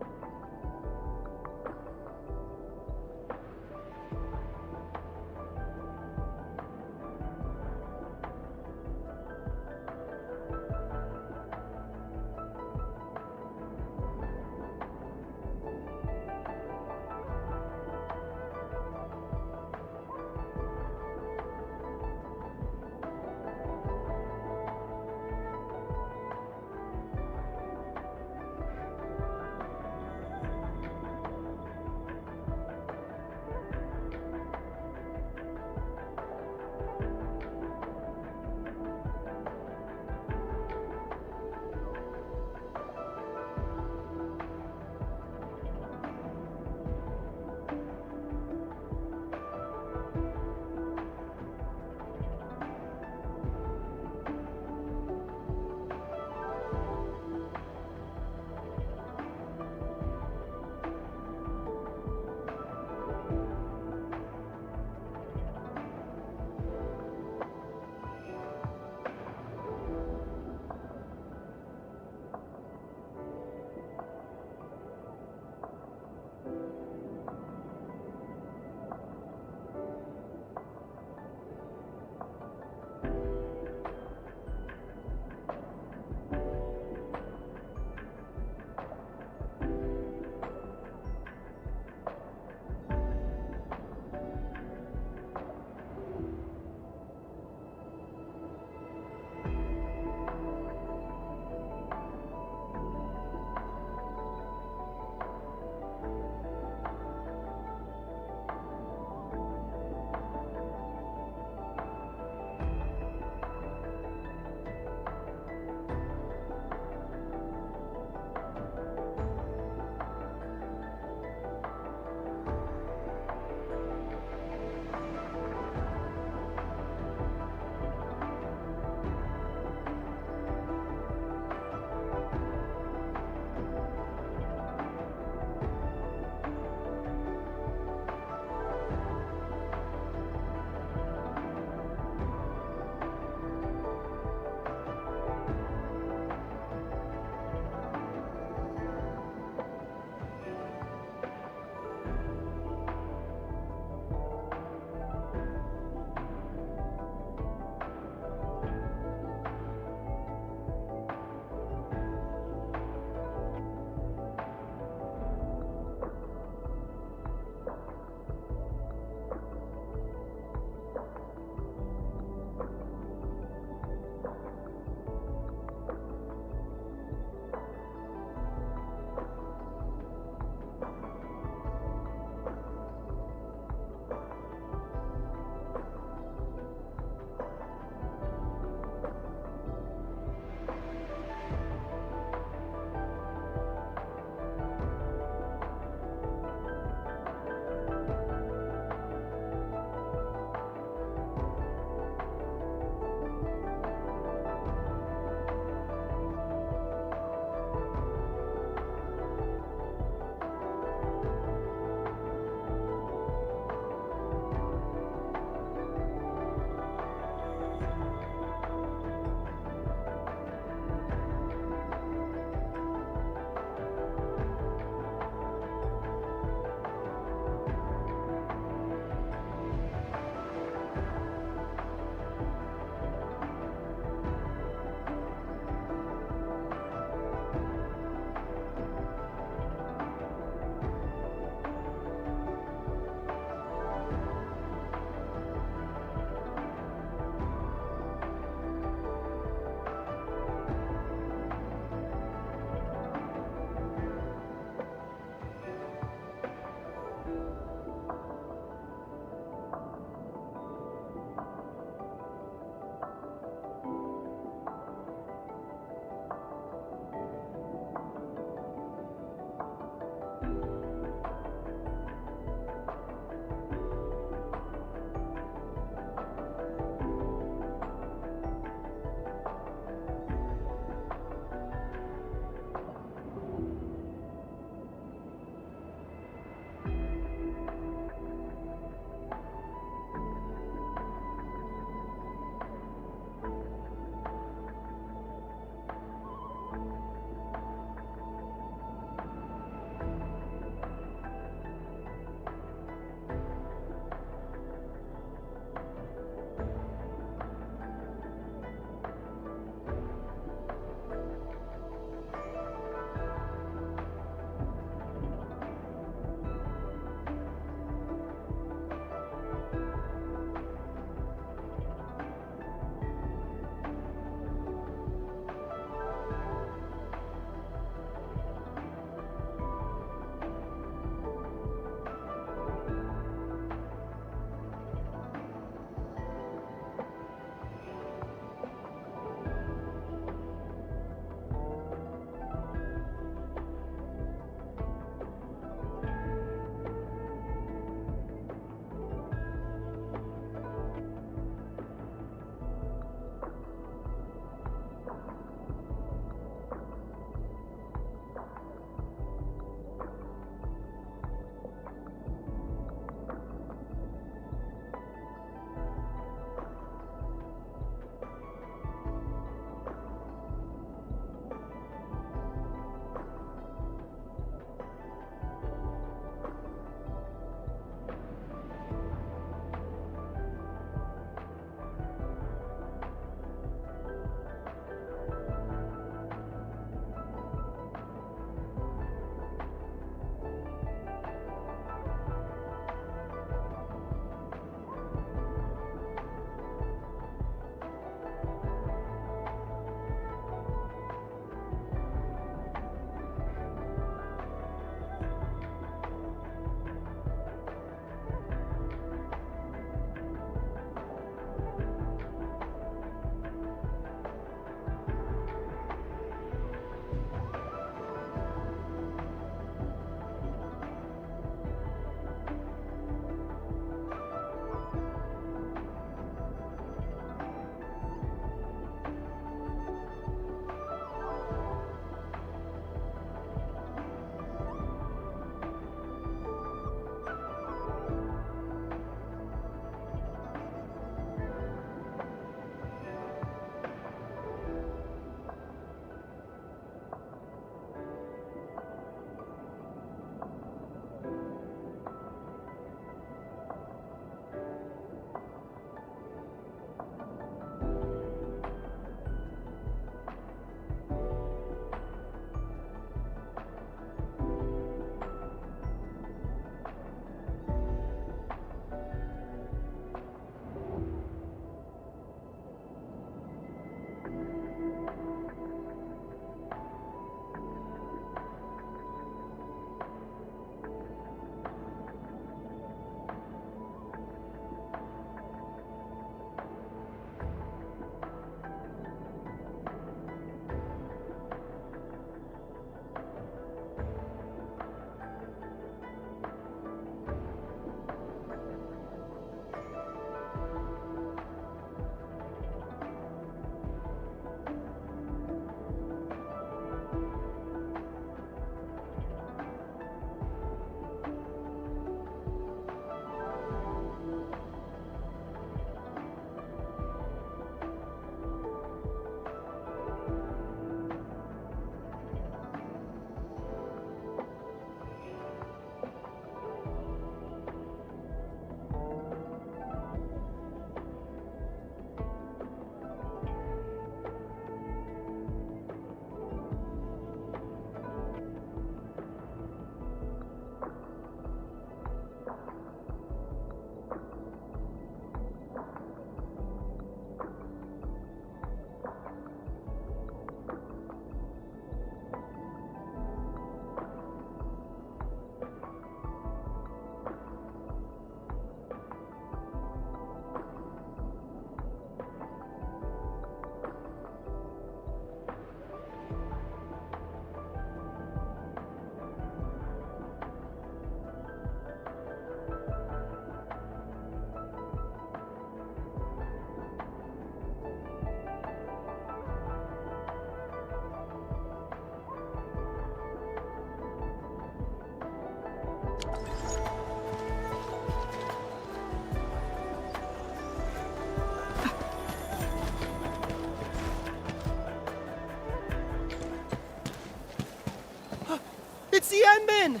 Speaker 18: see Endman!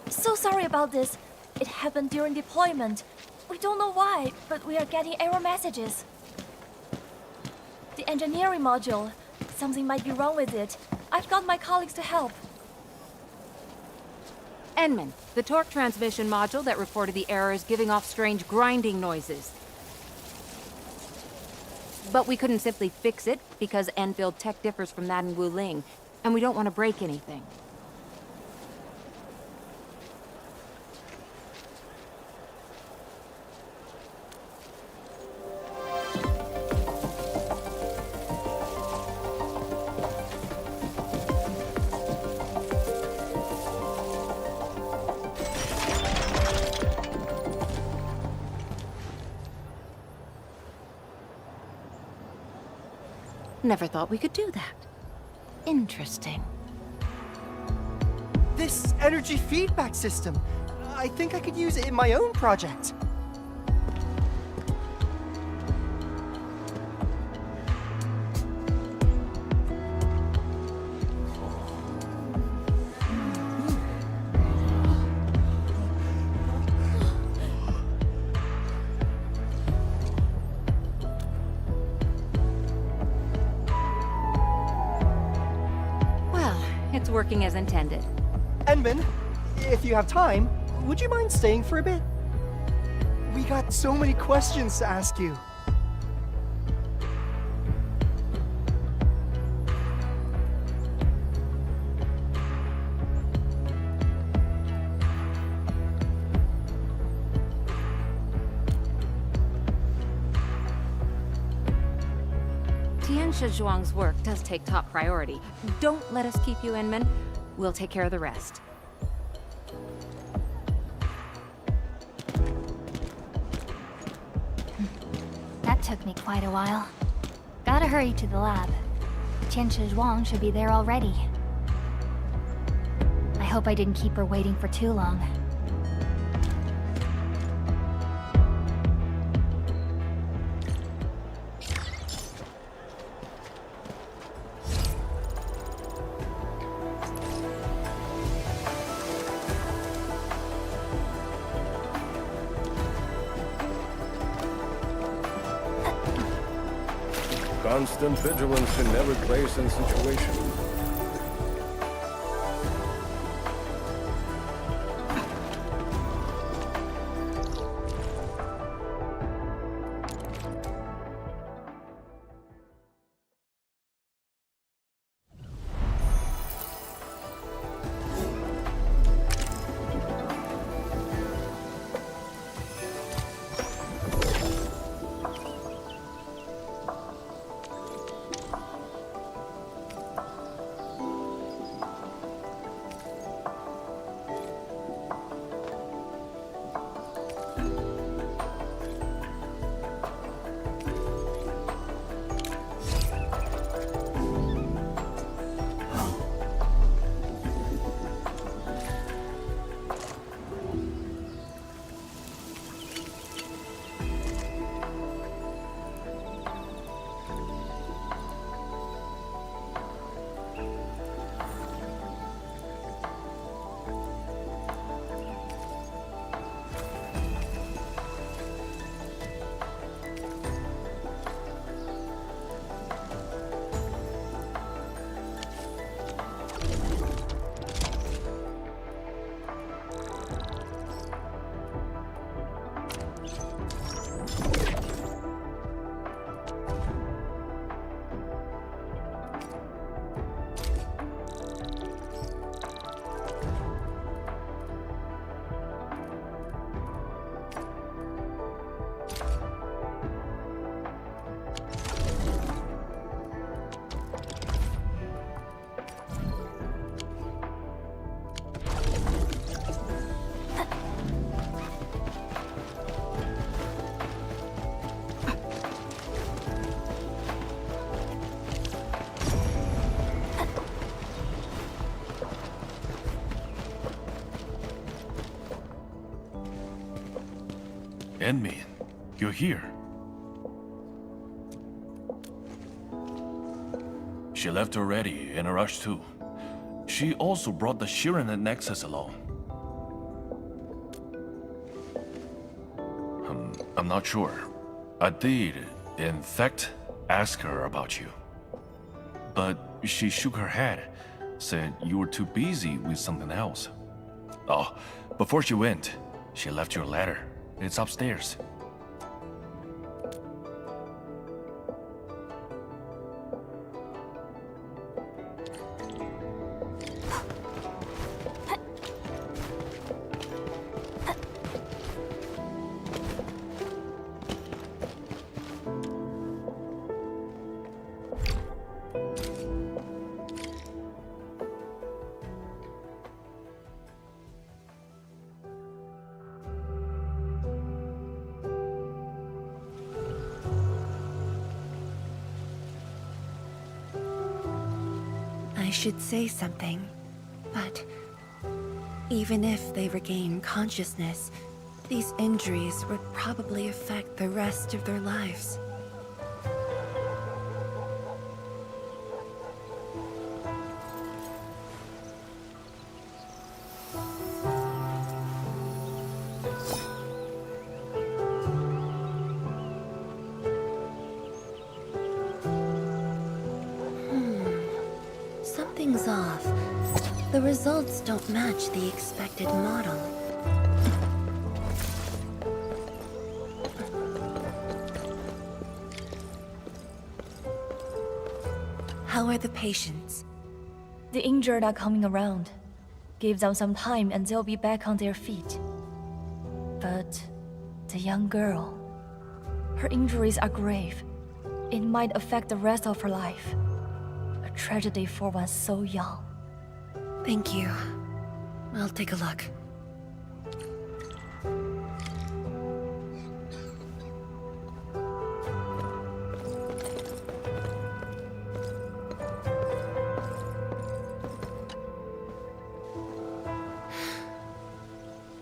Speaker 19: So sorry about this. It happened during deployment. We don't know why, but we are getting error messages. The engineering module. Something might be wrong with it. I've got my colleagues to help.
Speaker 13: Enman, the torque transmission module that reported the error is giving off strange grinding noises. But we couldn't simply fix it because Endfield tech differs from that in Wuling, and we don't want to break anything. Never thought we could do that. Interesting.
Speaker 18: This energy feedback system. I think I could use it in my own project.
Speaker 13: It's working as intended.
Speaker 18: Endman, if you have time, would you mind staying for a bit? We got so many questions to ask you.
Speaker 13: Tianxia Zhuang's work does take top priority. Don't let us keep you, Enman. We'll take care of the rest.
Speaker 8: That took me quite a while. Gotta hurry to the lab. Tianxia Zhuang should be there already. I hope I didn't keep her waiting for too long.
Speaker 14: Constant vigilance in every place and situation.
Speaker 3: Enman, you're here. She left already, in a rush too. She also brought the Shiren Nexus along. I'm not sure. I did, in fact, ask her about you. But she shook her head, said you were too busy with something else. Oh, before she went, she left your letter. It's upstairs.
Speaker 1: I should say something, but even if they regain consciousness, these injuries would probably affect the rest of their lives. Something's off. The results don't match the expected model. How are the patients?
Speaker 19: The injured are coming around. Give them some time and they'll be back on their feet. But the young girl, her injuries are grave. It might affect the rest of her life. A tragedy for one so young.
Speaker 1: Thank you. I'll take a look.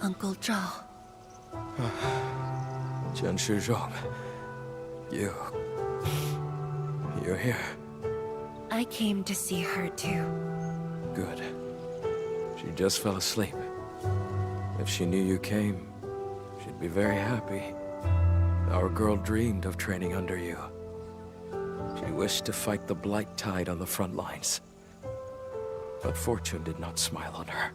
Speaker 1: Uncle Zhao.
Speaker 14: Chen Shizhong. You're here.
Speaker 1: I came to see her too.
Speaker 14: Good. She just fell asleep. If she knew you came, she'd be very happy. Our girl dreamed of training under you. She wished to fight the Blight Tide on the front lines. But fortune did not smile on her.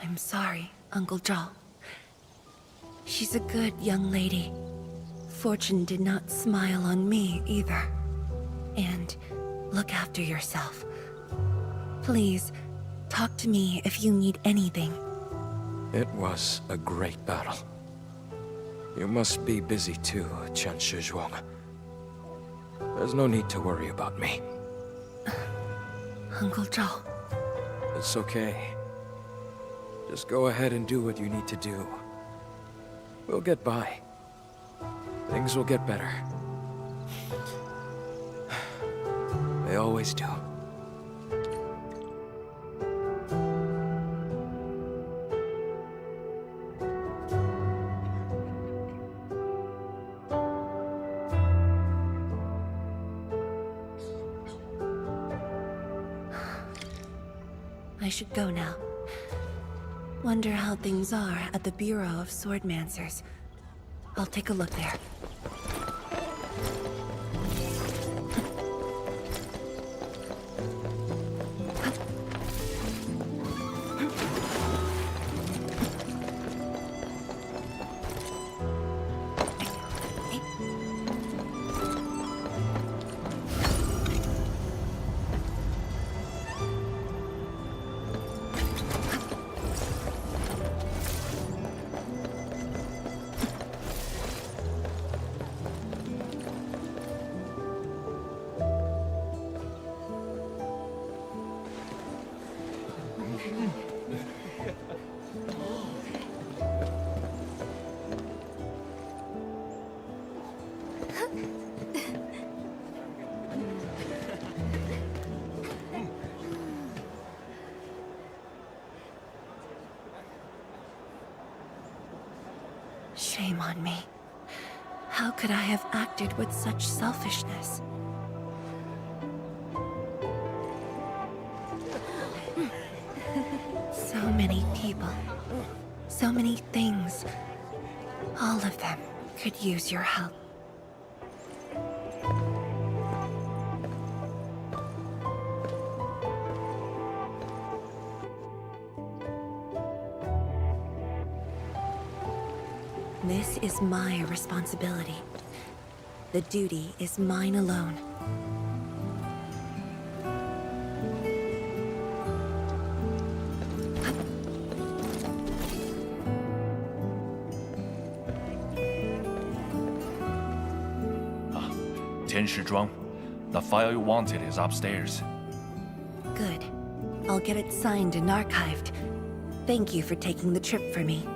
Speaker 1: I'm sorry, Uncle Zhao. She's a good young lady. Fortune did not smile on me either. And look after yourself. Please, talk to me if you need anything.
Speaker 14: It was a great battle. You must be busy too, Chen Shizhuang. There's no need to worry about me.
Speaker 1: Uncle Zhao.
Speaker 14: It's okay. Just go ahead and do what you need to do. We'll get by. Things will get better. They always do.
Speaker 1: I should go now. Wonder how things are at the Bureau of Swordmancers. I'll take a look there. Shame on me. How could I have acted with such selfishness? many people. So many things. All of them could use your help. This is my responsibility. The duty is mine alone.
Speaker 3: Tianshizhuang, the file you wanted is upstairs.
Speaker 1: Good. I'll get it signed and archived. Thank you for taking the trip for me.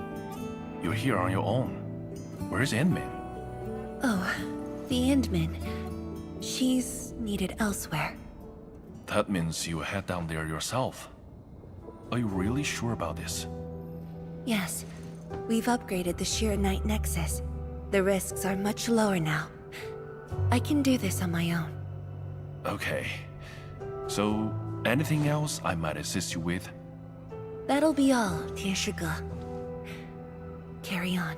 Speaker 3: You're here on your own. Where's Inmin?
Speaker 1: Oh, the Endman. She's needed elsewhere.
Speaker 3: That means you head down there yourself. Are you really sure about this?
Speaker 1: Yes. We've upgraded the Sheer Night Nexus. The risks are much lower now. I can do this on my own.
Speaker 3: Okay. So, anything else I might assist you with?
Speaker 1: That'll be all, Tianshige. Carry on.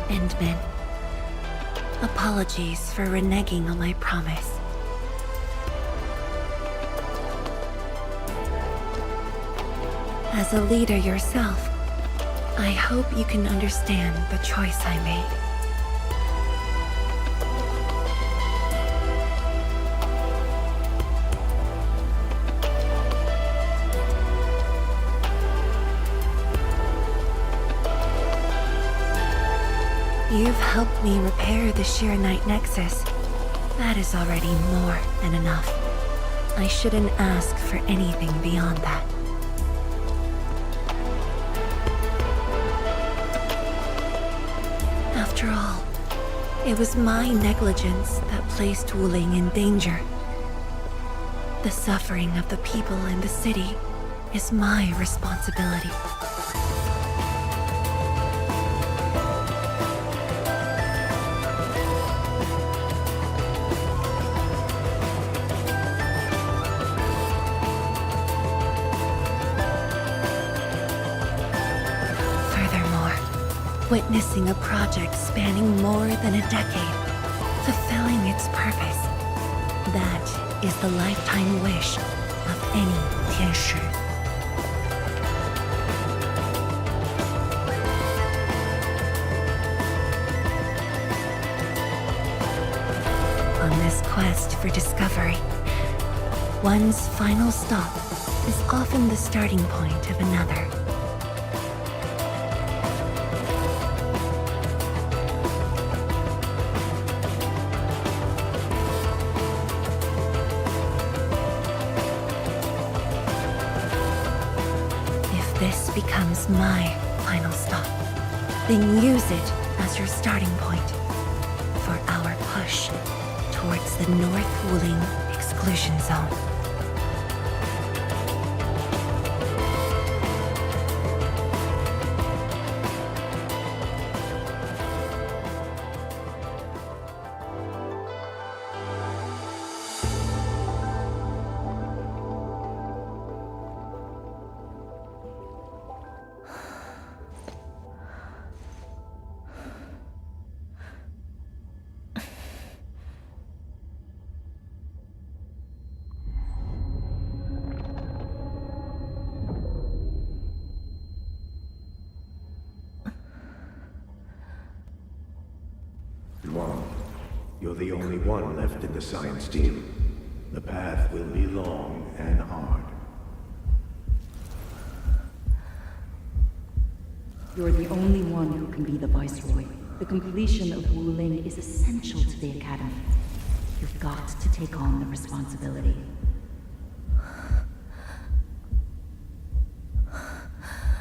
Speaker 1: Endman. Apologies for reneging on my promise. As a leader yourself, I hope you can understand the choice I made. You've helped me repair the Shiranite Nexus. That is already more than enough. I shouldn't ask for anything beyond that. After all, it was my negligence that placed Wuling in danger. The suffering of the people in the city is my responsibility. Witnessing a project spanning more than a decade, fulfilling its purpose. That is the lifetime wish of any Tianshi. On this quest for discovery, one's final stop is often the starting point of another. This becomes my final stop. Then use it as your starting point for our push towards the North Wuling exclusion zone.
Speaker 20: You're the only one left in the science team. The path will be long and hard.
Speaker 21: You're the only one who can be the Viceroy. The completion of Wuling is essential to the Academy. You've got to take on the responsibility.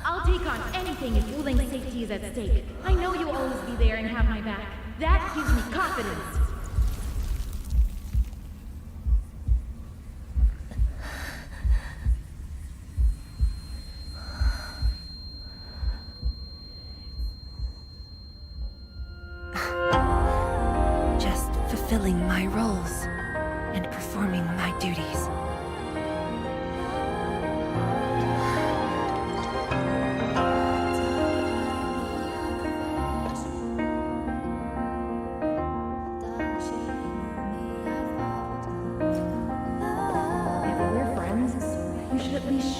Speaker 22: I'll take on anything if Wuling's safety is at stake. I know you'll always be there and have my back. That gives me confidence.
Speaker 1: Just fulfilling my roles and performing my duties.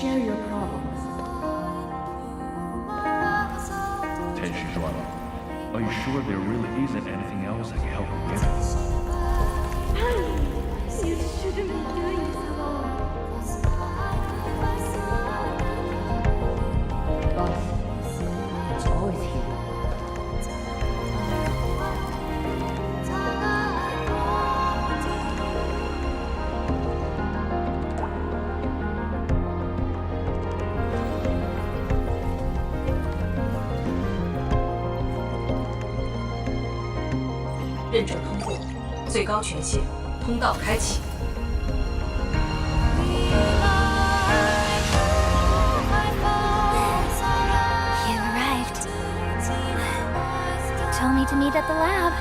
Speaker 21: Share your problems.
Speaker 3: Are you sure there really isn't anything else I can help you with?
Speaker 22: You shouldn't be doing this alone.
Speaker 15: Boss, it's always here.
Speaker 6: 认证通过，最高权限，通道开启。
Speaker 2: You arrived. You told me to meet at the lab,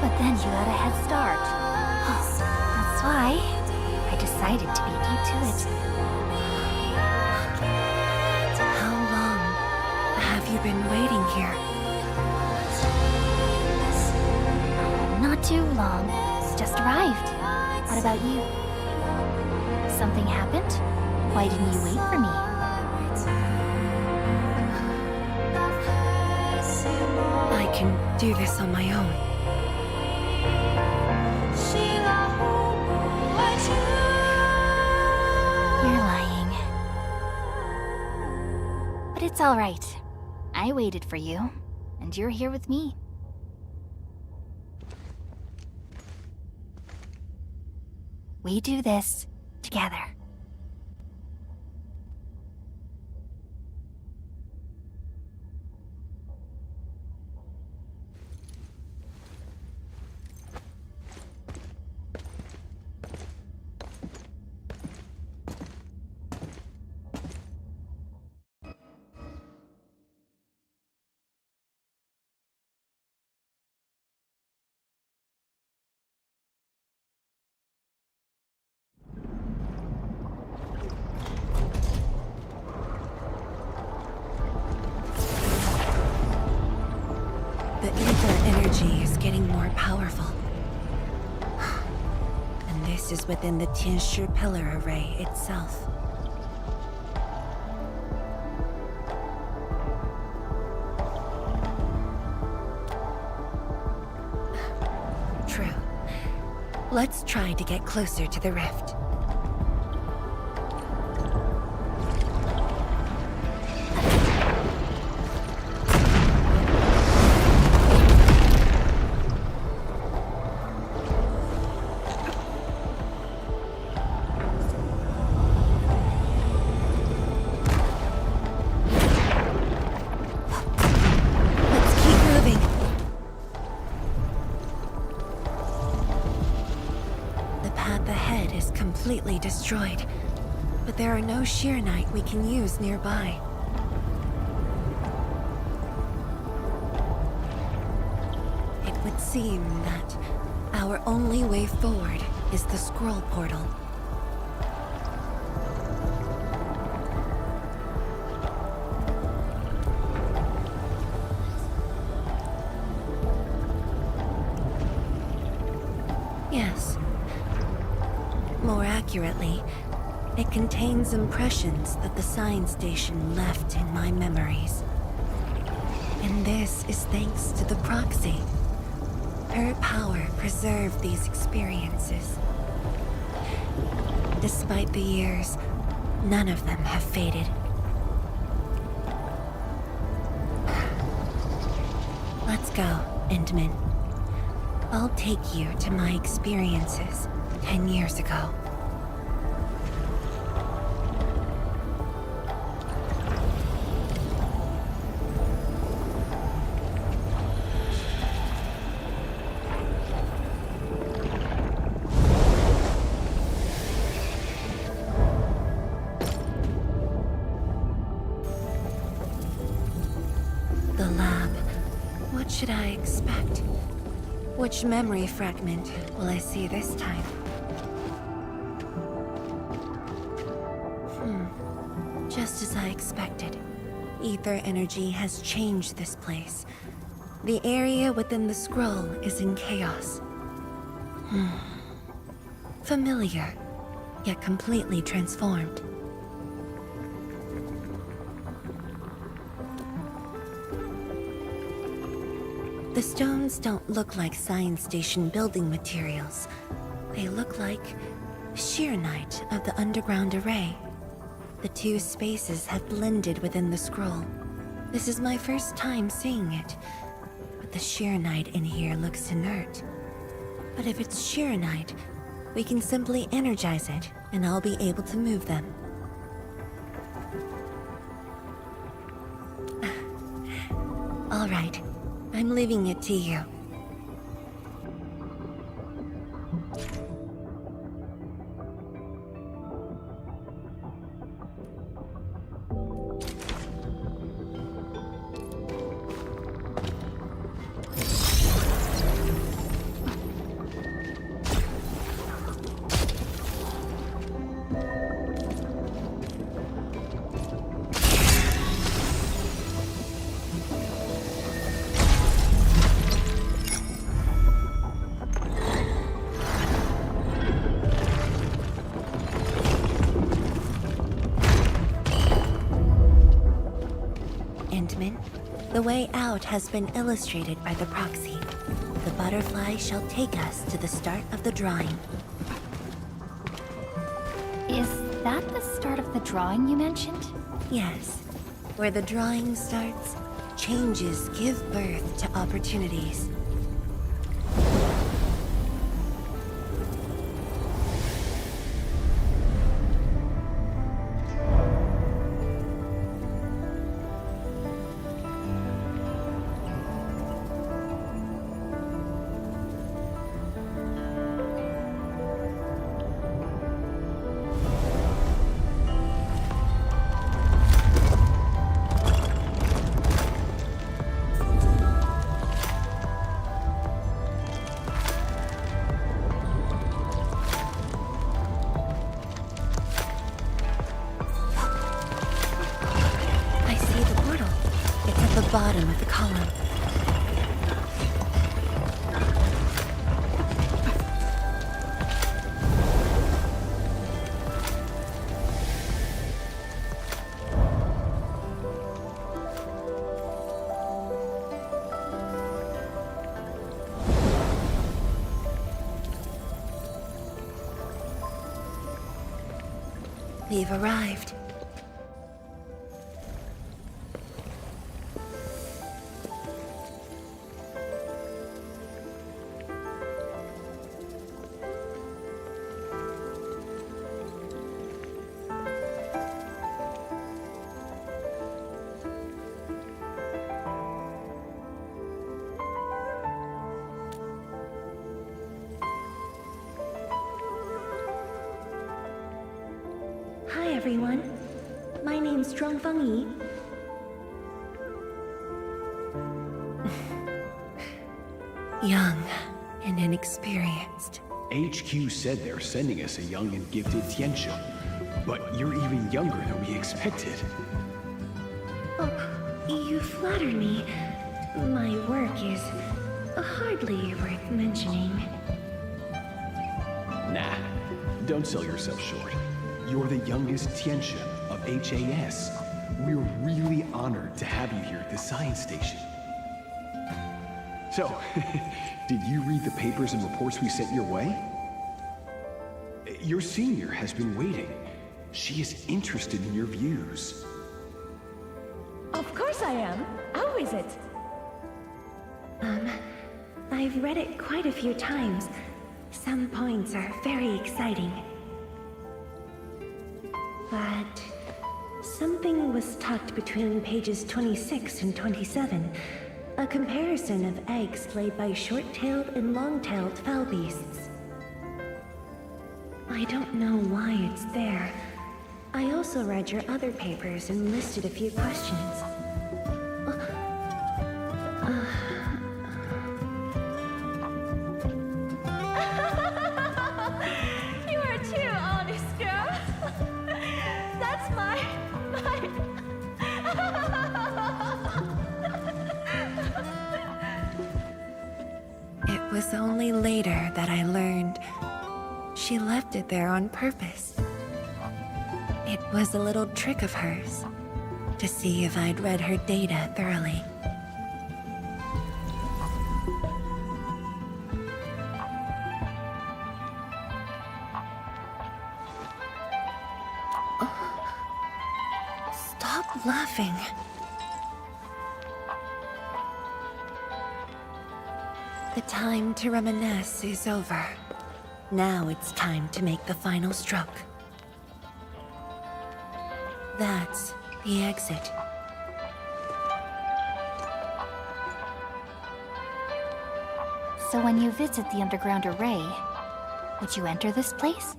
Speaker 2: but then you got a head start. That's why I decided to beat you to it.
Speaker 1: How long have you been waiting here?
Speaker 2: Not too long. Just arrived. What about you? Something happened? Why didn't you wait for me?
Speaker 1: do this on my own.
Speaker 2: You're lying. But it's all right. I waited for you, and you're here with me. We do this together.
Speaker 1: The ether energy is getting more powerful. And this is within the Tianshi pillar array itself. True. Let's try to get closer to the rift. Completely destroyed, but there are no Sheernite we can use nearby. It would seem that our only way forward is the scroll portal. Yes. More accurately, it contains impressions that the science station left in my memories. And this is thanks to the proxy. Her power preserved these experiences. Despite the years, none of them have faded. Let's go, Endman. I'll take you to my experiences 10 years ago. The lab. What should I expect? Which memory fragment will I see this time? Just as I expected. Ether energy has changed this place. The area within the scroll is in chaos. Familiar, yet completely transformed. The stones don't look like science station building materials. They look like Sheernite of the underground array. The two spaces have blended within the scroll. This is my first time seeing it, but the Sheernite in here looks inert. But if it's Sheernite, we can simply energize it, and I'll be able to move them. All right. I'm leaving it to you. The way out has been illustrated by the proxy. The butterfly shall take us to the start of the drawing.
Speaker 8: Is that the start of the drawing you mentioned?
Speaker 1: Yes. Where the drawing starts, changes give birth to opportunities. Bottom of the column. We've arrived. Hi everyone, my name's Zhuangfeng Yi. Young and inexperienced.
Speaker 7: HQ said they're sending us a young and gifted Tianxia, but you're even younger than we expected.
Speaker 1: Oh, you flatter me. My work is hardly worth mentioning.
Speaker 7: Nah, don't sell yourself short. You're the youngest Tianxia of HAS. We're really honored to have you here at the science station. So, did you read the papers and reports we sent your way? Your senior has been waiting. She is interested in your views.
Speaker 19: Of course I am. How is it?
Speaker 1: I've read it quite a few times. Some points are very exciting. But something was tucked between pages 26 and 27. A comparison of eggs laid by short-tailed and long-tailed fowl beasts. I don't know why it's there. I also read your other papers and listed a few questions.
Speaker 19: You are too honest, girl. That's my...
Speaker 1: It was only later that I learned she left it there on purpose. It was a little trick of hers to see if I'd read her data thoroughly. Stop laughing. The time to reminisce is over. Now it's time to make the final stroke. That's the exit.
Speaker 8: So when you visit the underground array, would you enter this place?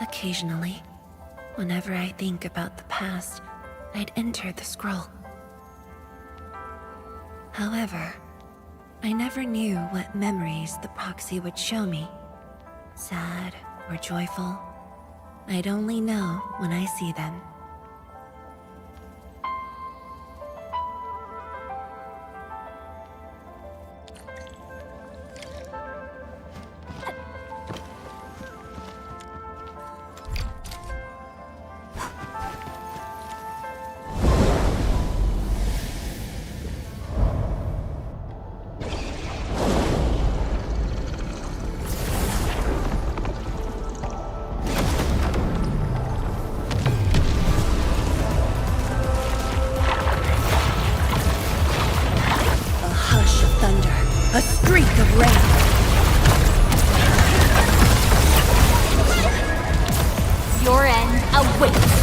Speaker 1: Occasionally, whenever I think about the past, I'd enter the scroll. However, I never knew what memories the proxy would show me. Sad or joyful. I'd only know when I see them.
Speaker 19: awaits!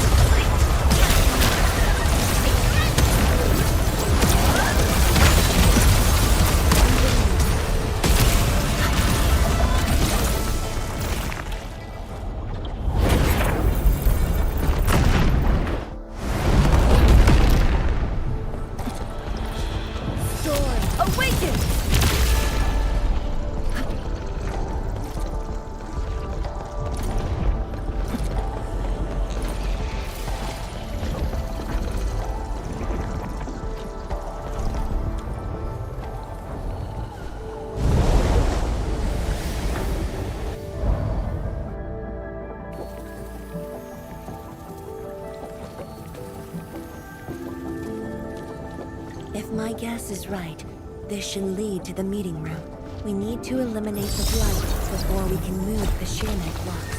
Speaker 1: If my guess is right, this should lead to the meeting room. We need to eliminate the blight before we can move the Sheer Knight blocks.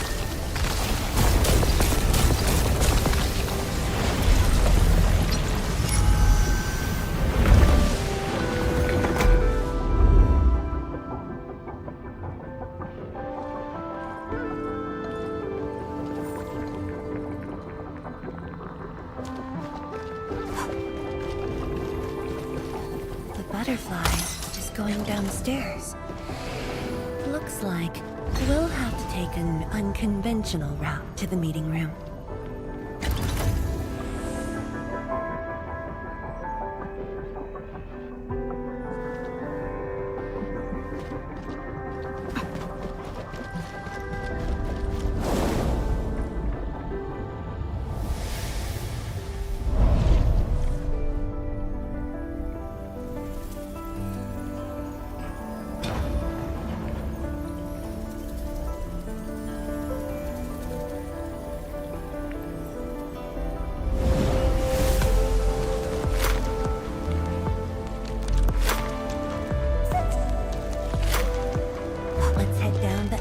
Speaker 1: Butterfly is going downstairs. Looks like we'll have to take an unconventional route to the meeting room.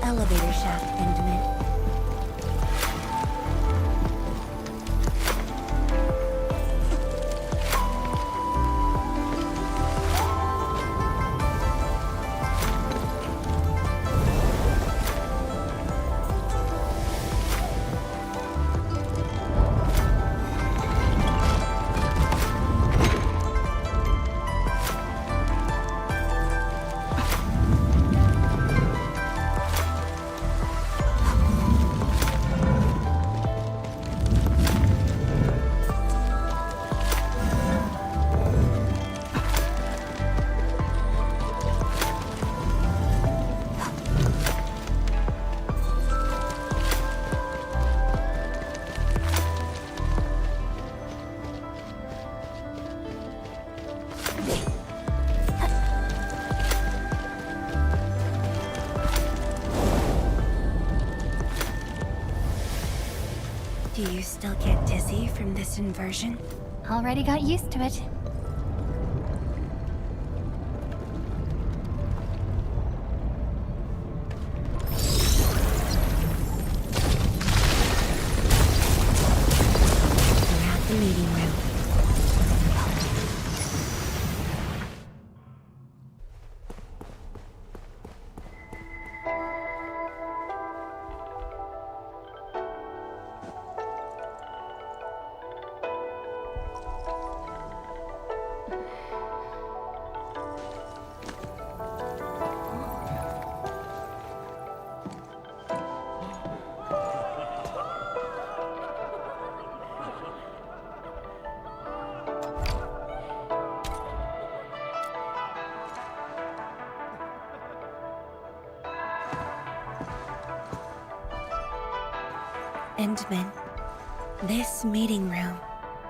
Speaker 1: Elevator shaft, Endman. Do you still get dizzy from this inversion?
Speaker 8: Already got used to it.
Speaker 1: We're at the meeting room. Endman, this meeting room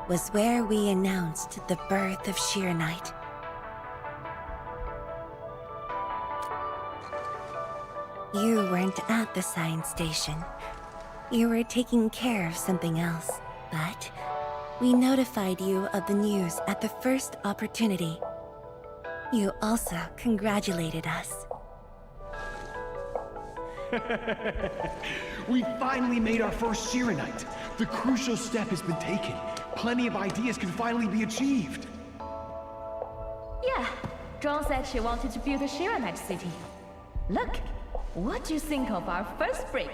Speaker 1: was where we announced the birth of Sheer Knight. You weren't at the science station. You were taking care of something else, but we notified you of the news at the first opportunity. You also congratulated us.
Speaker 7: We finally made our first Sheer Knight. The crucial step has been taken. Plenty of ideas can finally be achieved.
Speaker 22: Yeah, Dawn said she wanted to build a Sheer Knight city. Look, what do you think of our first break?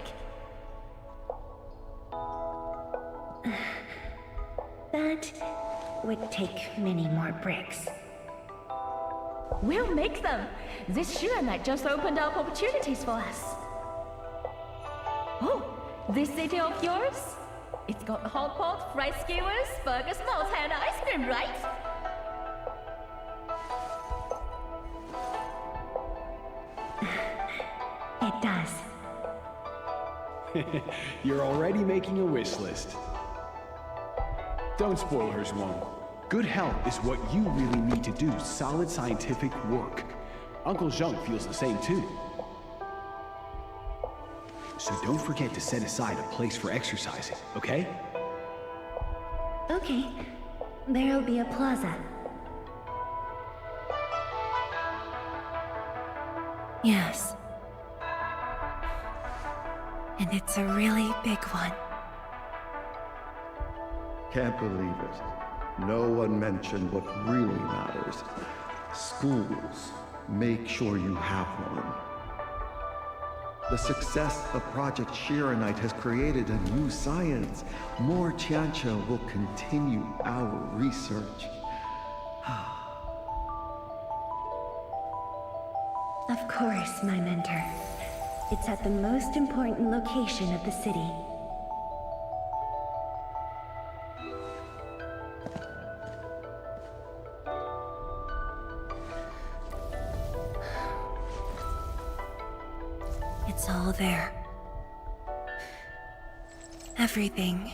Speaker 1: That would take many more bricks.
Speaker 22: We'll make them. This Arknight just opened up opportunities for us. Oh, this city of yours? It's got a hot pot, fried skewers, burgers, malts, and ice cream, right?
Speaker 1: It does.
Speaker 7: You're already making a wish list. Don't spoil her, Zhuang. Good health is what you really need to do solid scientific work. Uncle Zheng feels the same too. So don't forget to set aside a place for exercising, okay?
Speaker 1: Okay. There'll be a plaza. Yes. And it's a really big one.
Speaker 4: Can't believe it. No one mentioned what really matters. Schools. Make sure you have one. The success of Project Arknight has created a new science. More Tiantia will continue our research.
Speaker 1: Of course, my mentor. It's at the most important location of the city. It's all there. Everything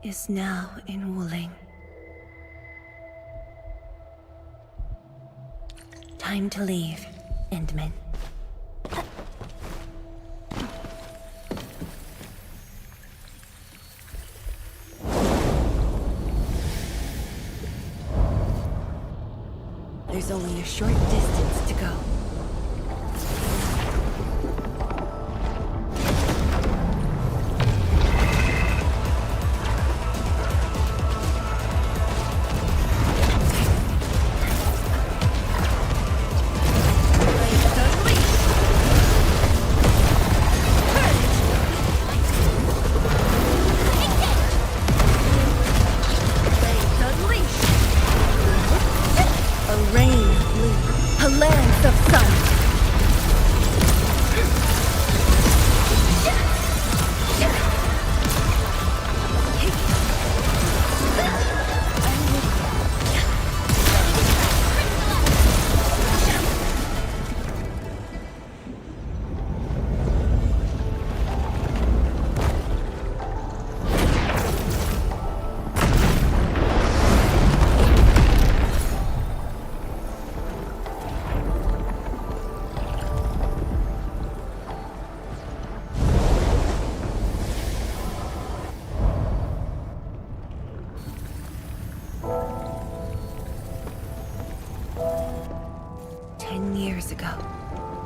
Speaker 1: is now in Wuling. Time to leave, Endman. There's only a short distance to go.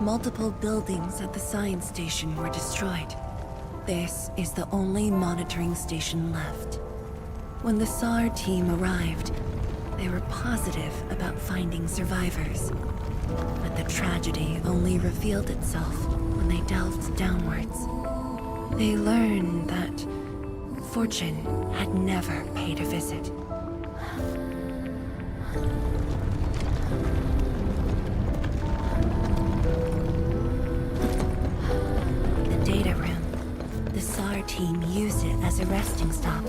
Speaker 1: Multiple buildings at the science station were destroyed. This is the only monitoring station left. When the SAR team arrived, they were positive about finding survivors. But the tragedy only revealed itself when they delved downwards. They learned that fortune had never paid a visit. Team used it as a resting stop.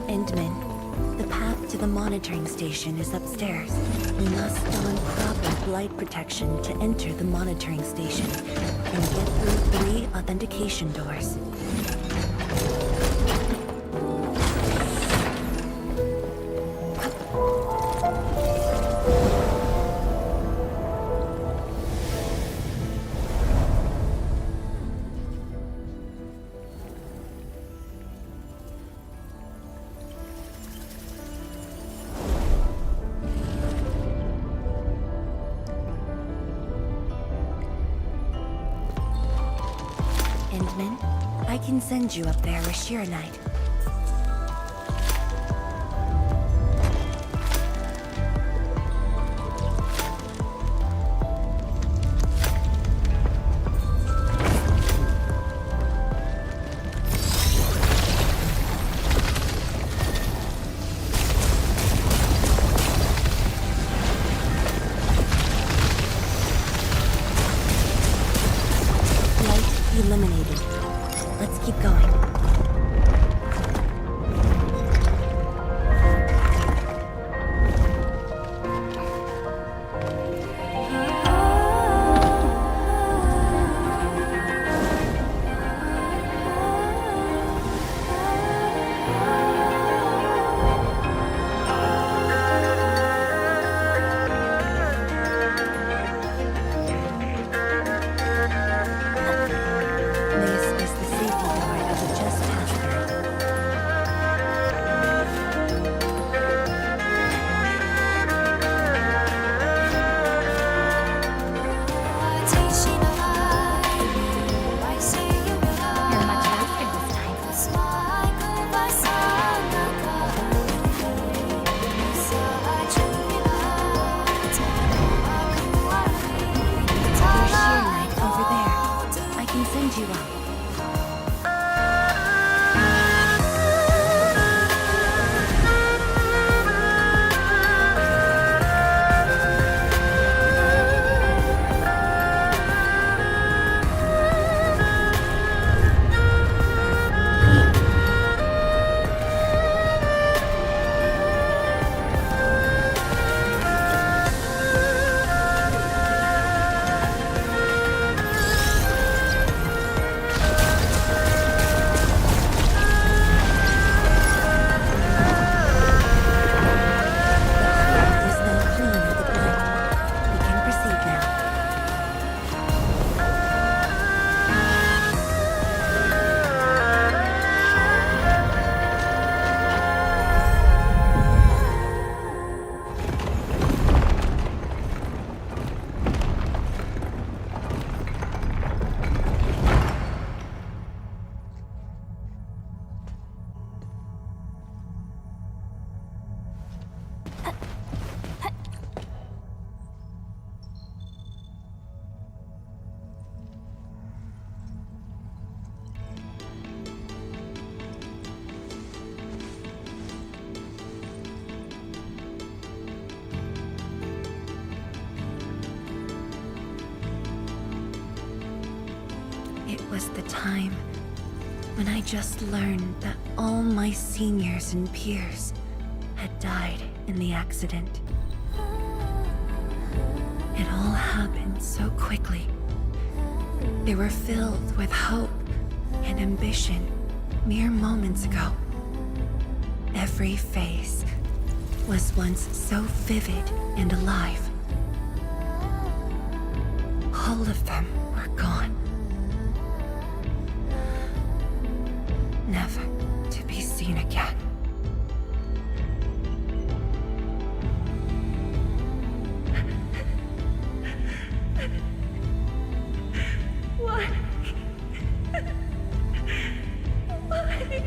Speaker 1: Endman, the path to the monitoring station is upstairs. We must don proper blight protection to enter the monitoring station and get through 3 authentication doors. I can send you up there with Arknight. was the time when I just learned that all my seniors and peers had died in the accident. It all happened so quickly. They were filled with hope and ambition mere moments ago. Every face was once so vivid and alive. All of them were gone. Never to be seen again. Why? Why?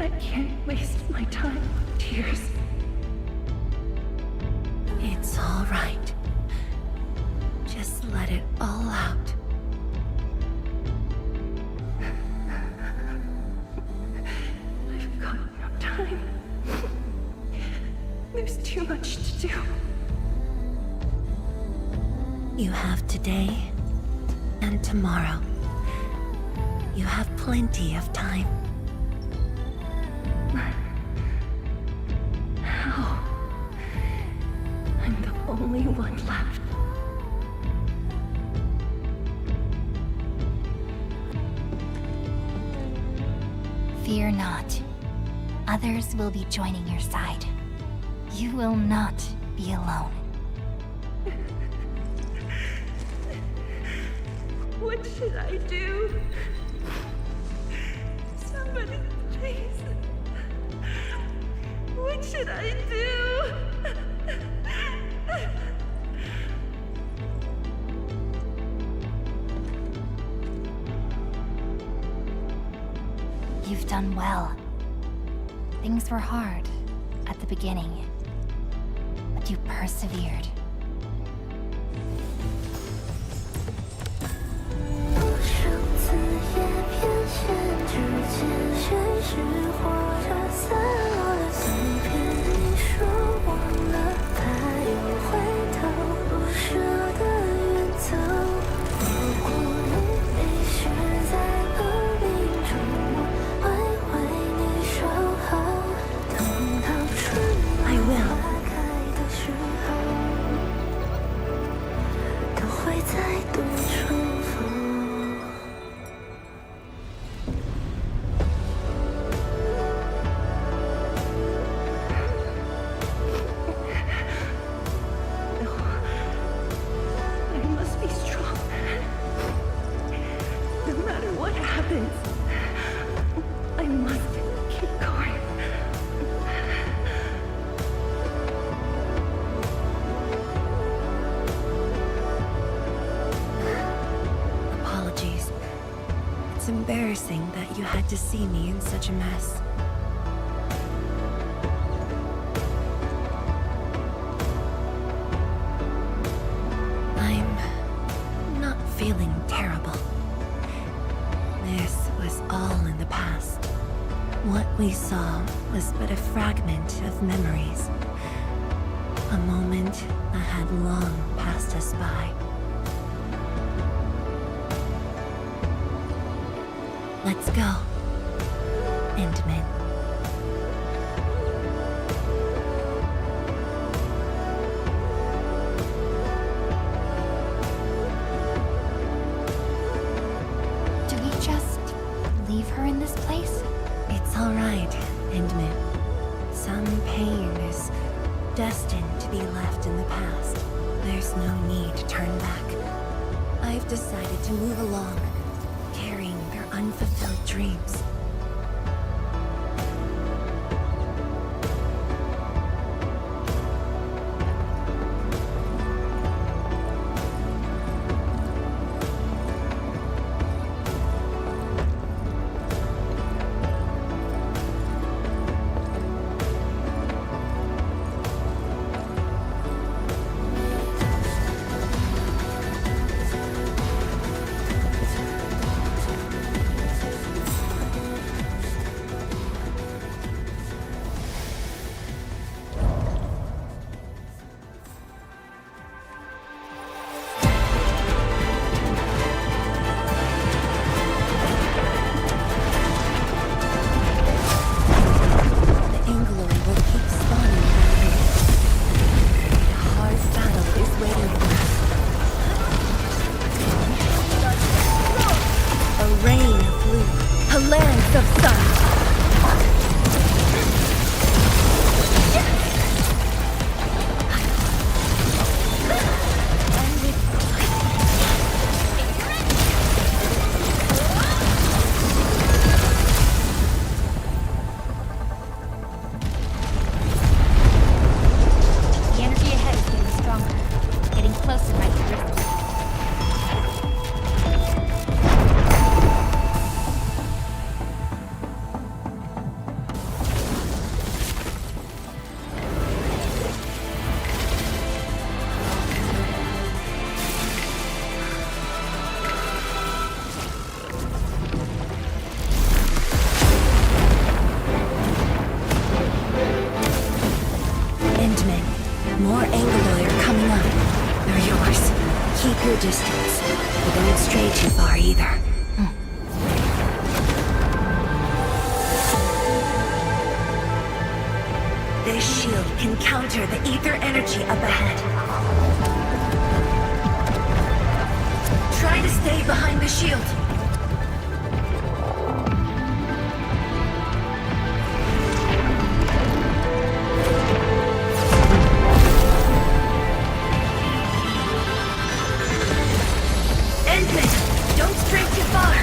Speaker 1: I can't waste my time with tears. It's all right. Just let it all out. I've got no time. There's too much to do. You have today and tomorrow. You have plenty of time. How? I'm the only one left.
Speaker 8: Fear not. Others will be joining your side. You will not be alone.
Speaker 1: What should I do? Somebody, please. What should I do?
Speaker 8: You've done well. Things were hard at the beginning, but you persevered.
Speaker 1: It's embarrassing that you had to see me in such a mess. I'm not feeling terrible. This was all in the past. What we saw was but a fragment of memories. A moment that had long passed us by. Let's go, Endman.
Speaker 8: Do we just leave her in this place?
Speaker 1: It's all right, Endman. Some pain is destined to be left in the past. There's no need to turn back. I've decided to move along, carrying their unfulfilled dreams. to lands of sun.
Speaker 2: The energy ahead is getting stronger. Getting closer might be risky.
Speaker 1: Endman, more Angoloi are coming up. They're yours. Keep your distance, but don't stray too far either. This shield can counter the ether energy up ahead. Try to stay behind the shield. Endman, don't stray too far.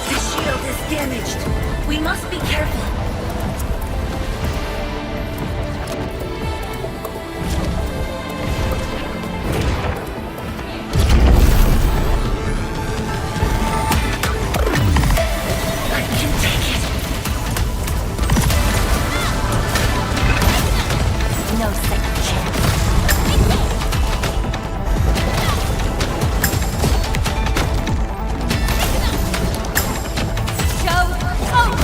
Speaker 1: The shield is damaged. We must be careful. I can take it. No second chance. Show hope!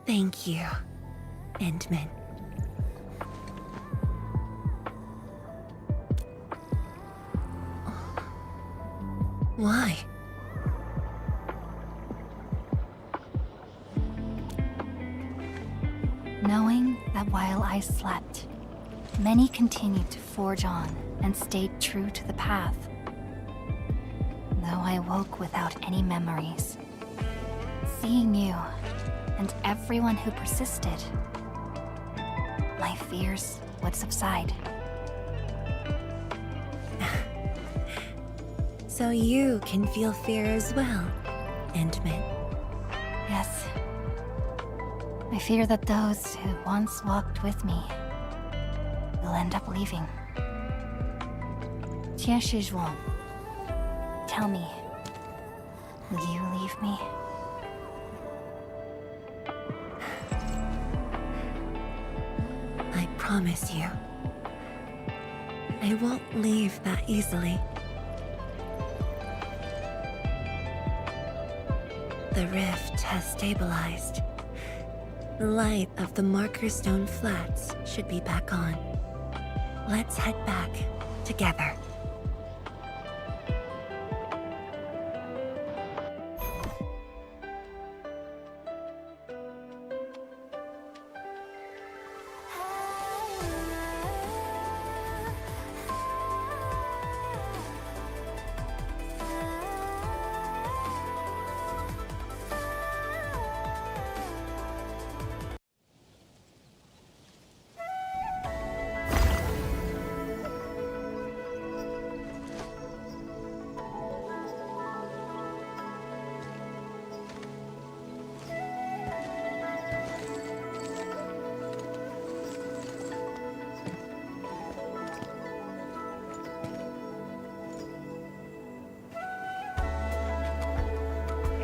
Speaker 1: Thank you, Endman. Why?
Speaker 8: Knowing that while I slept, many continued to forge on and stayed true to the path. Though I woke without any memories, seeing you and everyone who persisted, my fears would subside.
Speaker 1: So you can feel fear as well, Endman.
Speaker 8: Yes. I fear that those who once walked with me will end up leaving. Tiens, Zhuang. Tell me, will you leave me?
Speaker 1: I promise you, I won't leave that easily. The rift has stabilized. The light of the Marker Stone Flats should be back on. Let's head back together.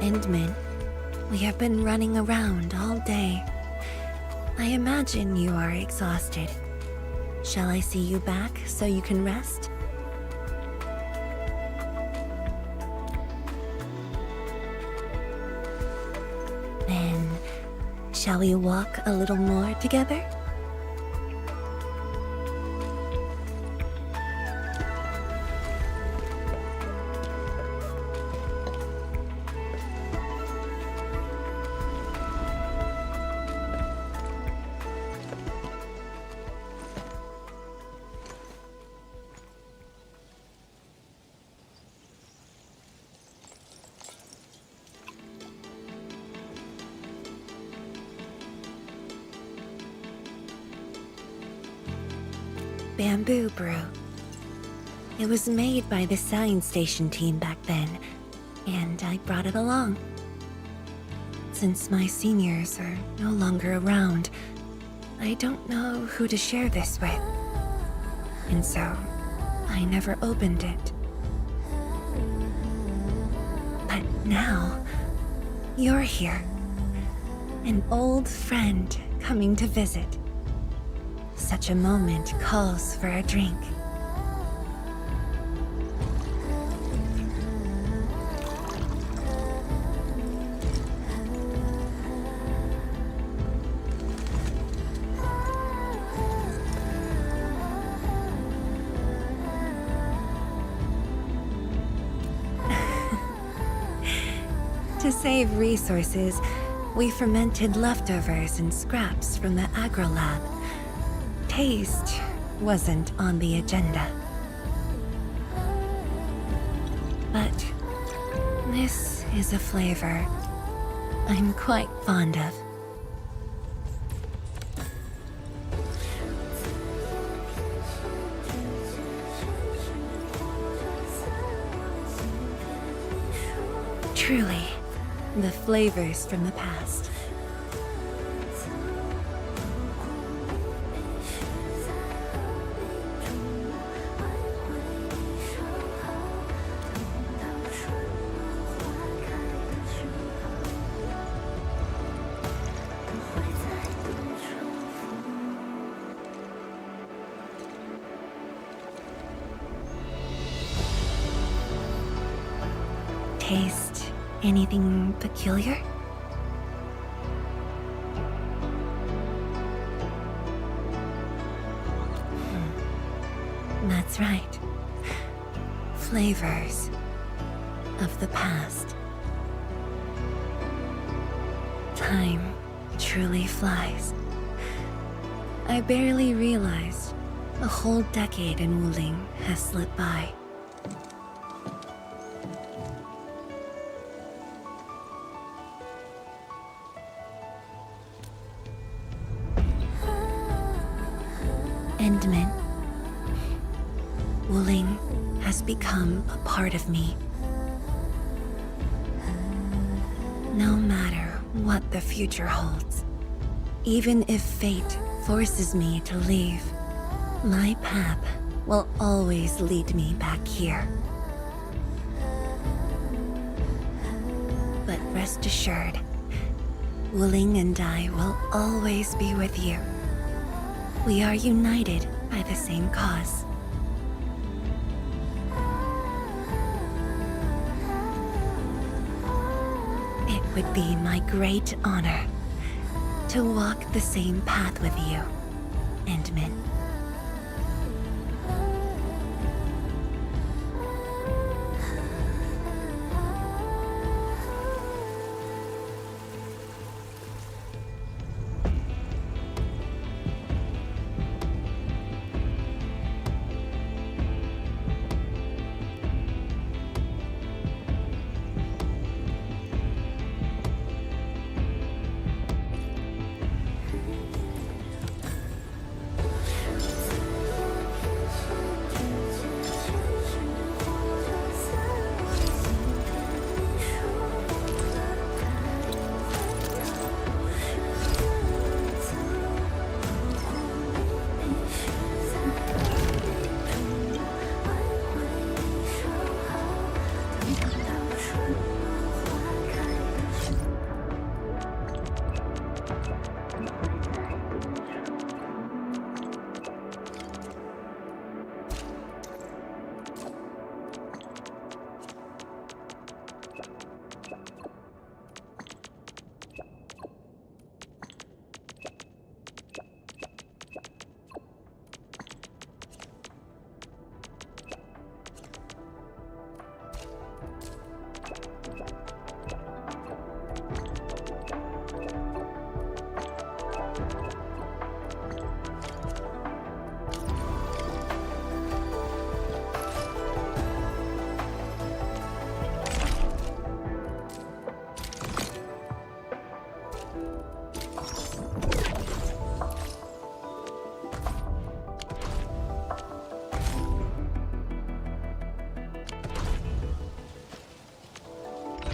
Speaker 1: Endman, we have been running around all day. I imagine you are exhausted. Shall I see you back so you can rest? Then, shall we walk a little more together? Bamboo brew. It was made by the science station team back then, and I brought it along. Since my seniors are no longer around, I don't know who to share this with. And so, I never opened it. But now, you're here. An old friend coming to visit. Such a moment calls for a drink. To save resources, we fermented leftovers and scraps from the agro lab. Taste wasn't on the agenda. But this is a flavor I'm quite fond of. Truly, the flavors from the past. Taste anything peculiar? That's right. Flavors of the past. Time truly flies. I barely realized a whole decade in Wuling has slipped by. Endman. Wuling has become a part of me. No matter what the future holds, even if fate forces me to leave, my path will always lead me back here. But rest assured, Wuling and I will always be with you. We are united by the same cause. It would be my great honor to walk the same path with you, Endman.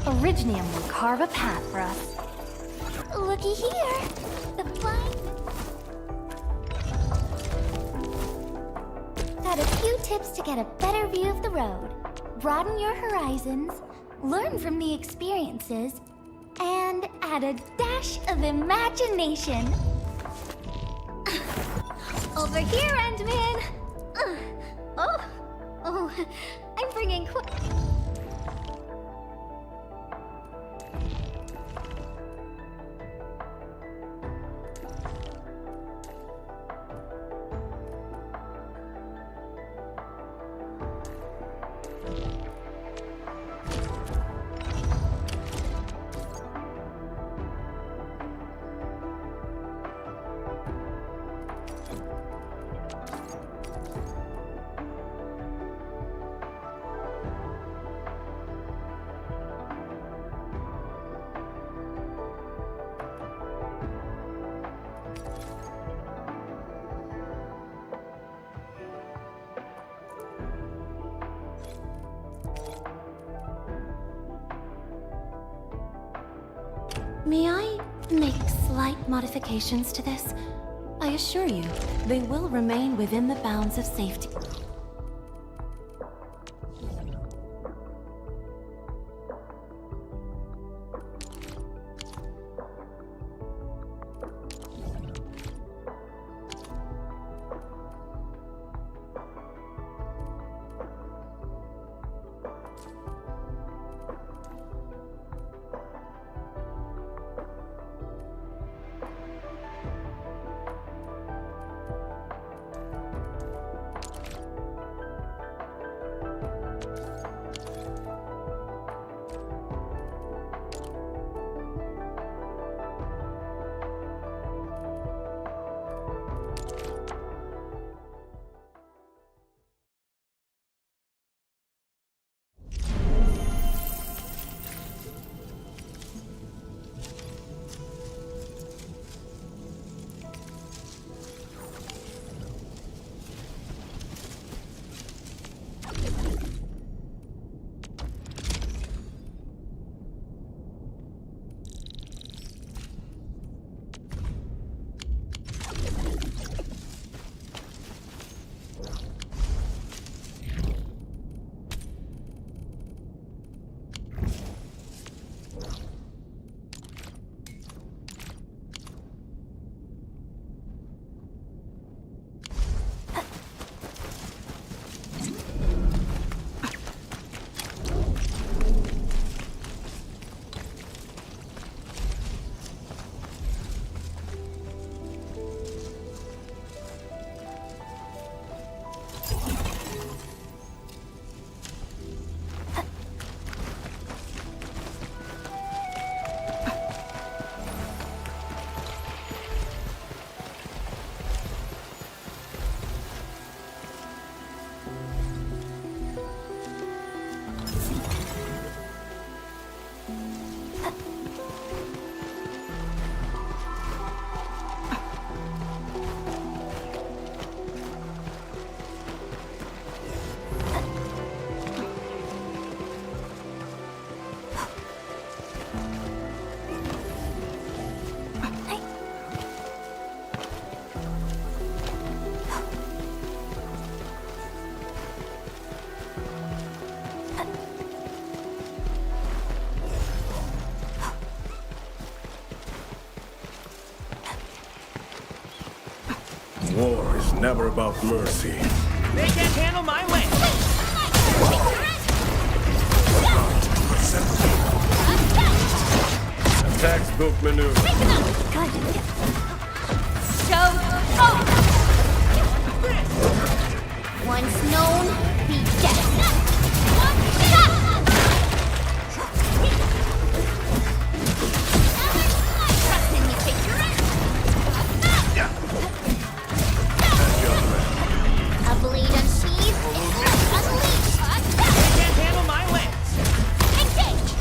Speaker 8: Originium will carve a path for us.
Speaker 5: Looky here. The blind. Got a few tips to get a better view of the road. Broaden your horizons, learn from the experiences, and add a dash of imagination. Over here, Endman! Oh, I'm bringing
Speaker 11: May I make slight modifications to this? I assure you, they will remain within the bounds of safety.
Speaker 12: War is never about mercy.
Speaker 16: They can't handle my lance!
Speaker 12: Textbook maneuver.
Speaker 5: Once known, be dead. A blade unsheathed, unleashed.
Speaker 16: They can't handle my lance!
Speaker 5: Engage!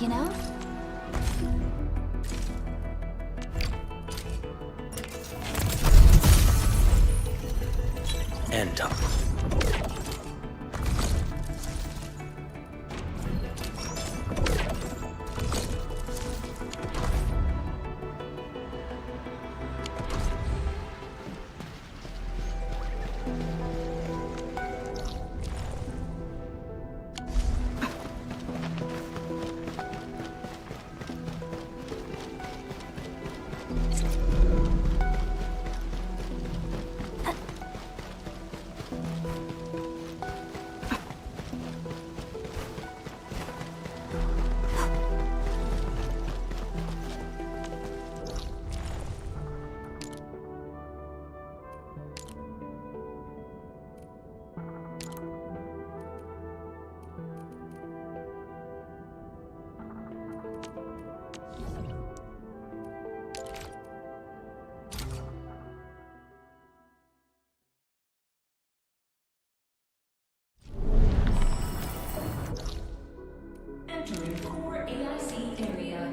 Speaker 2: you know?
Speaker 9: End up.
Speaker 21: Entering core AIC area.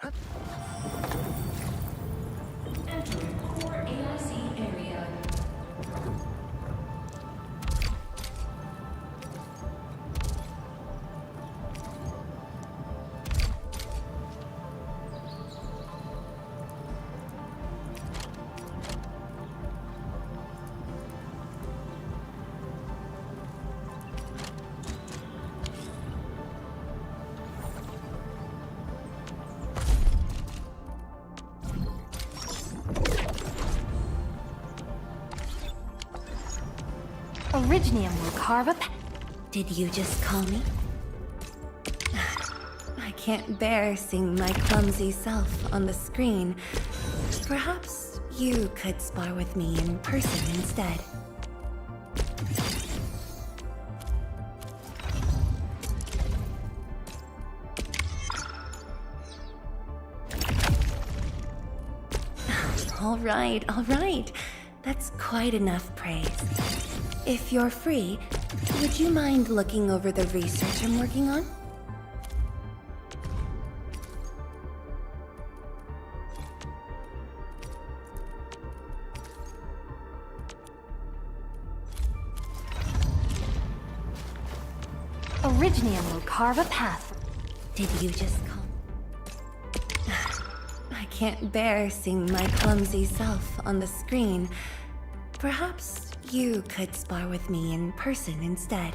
Speaker 21: Entering core AIC area.
Speaker 1: Originium will carve a Did you just call me? I can't bear seeing my clumsy self on the screen. Perhaps you could spar with me in person instead. All right. That's quite enough praise. If you're free, would you mind looking over the research I'm working on? Originium will carve a path. Did you just call? I can't bear seeing my clumsy self on the screen. Perhaps you could spar with me in person instead.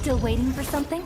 Speaker 8: Still waiting for something?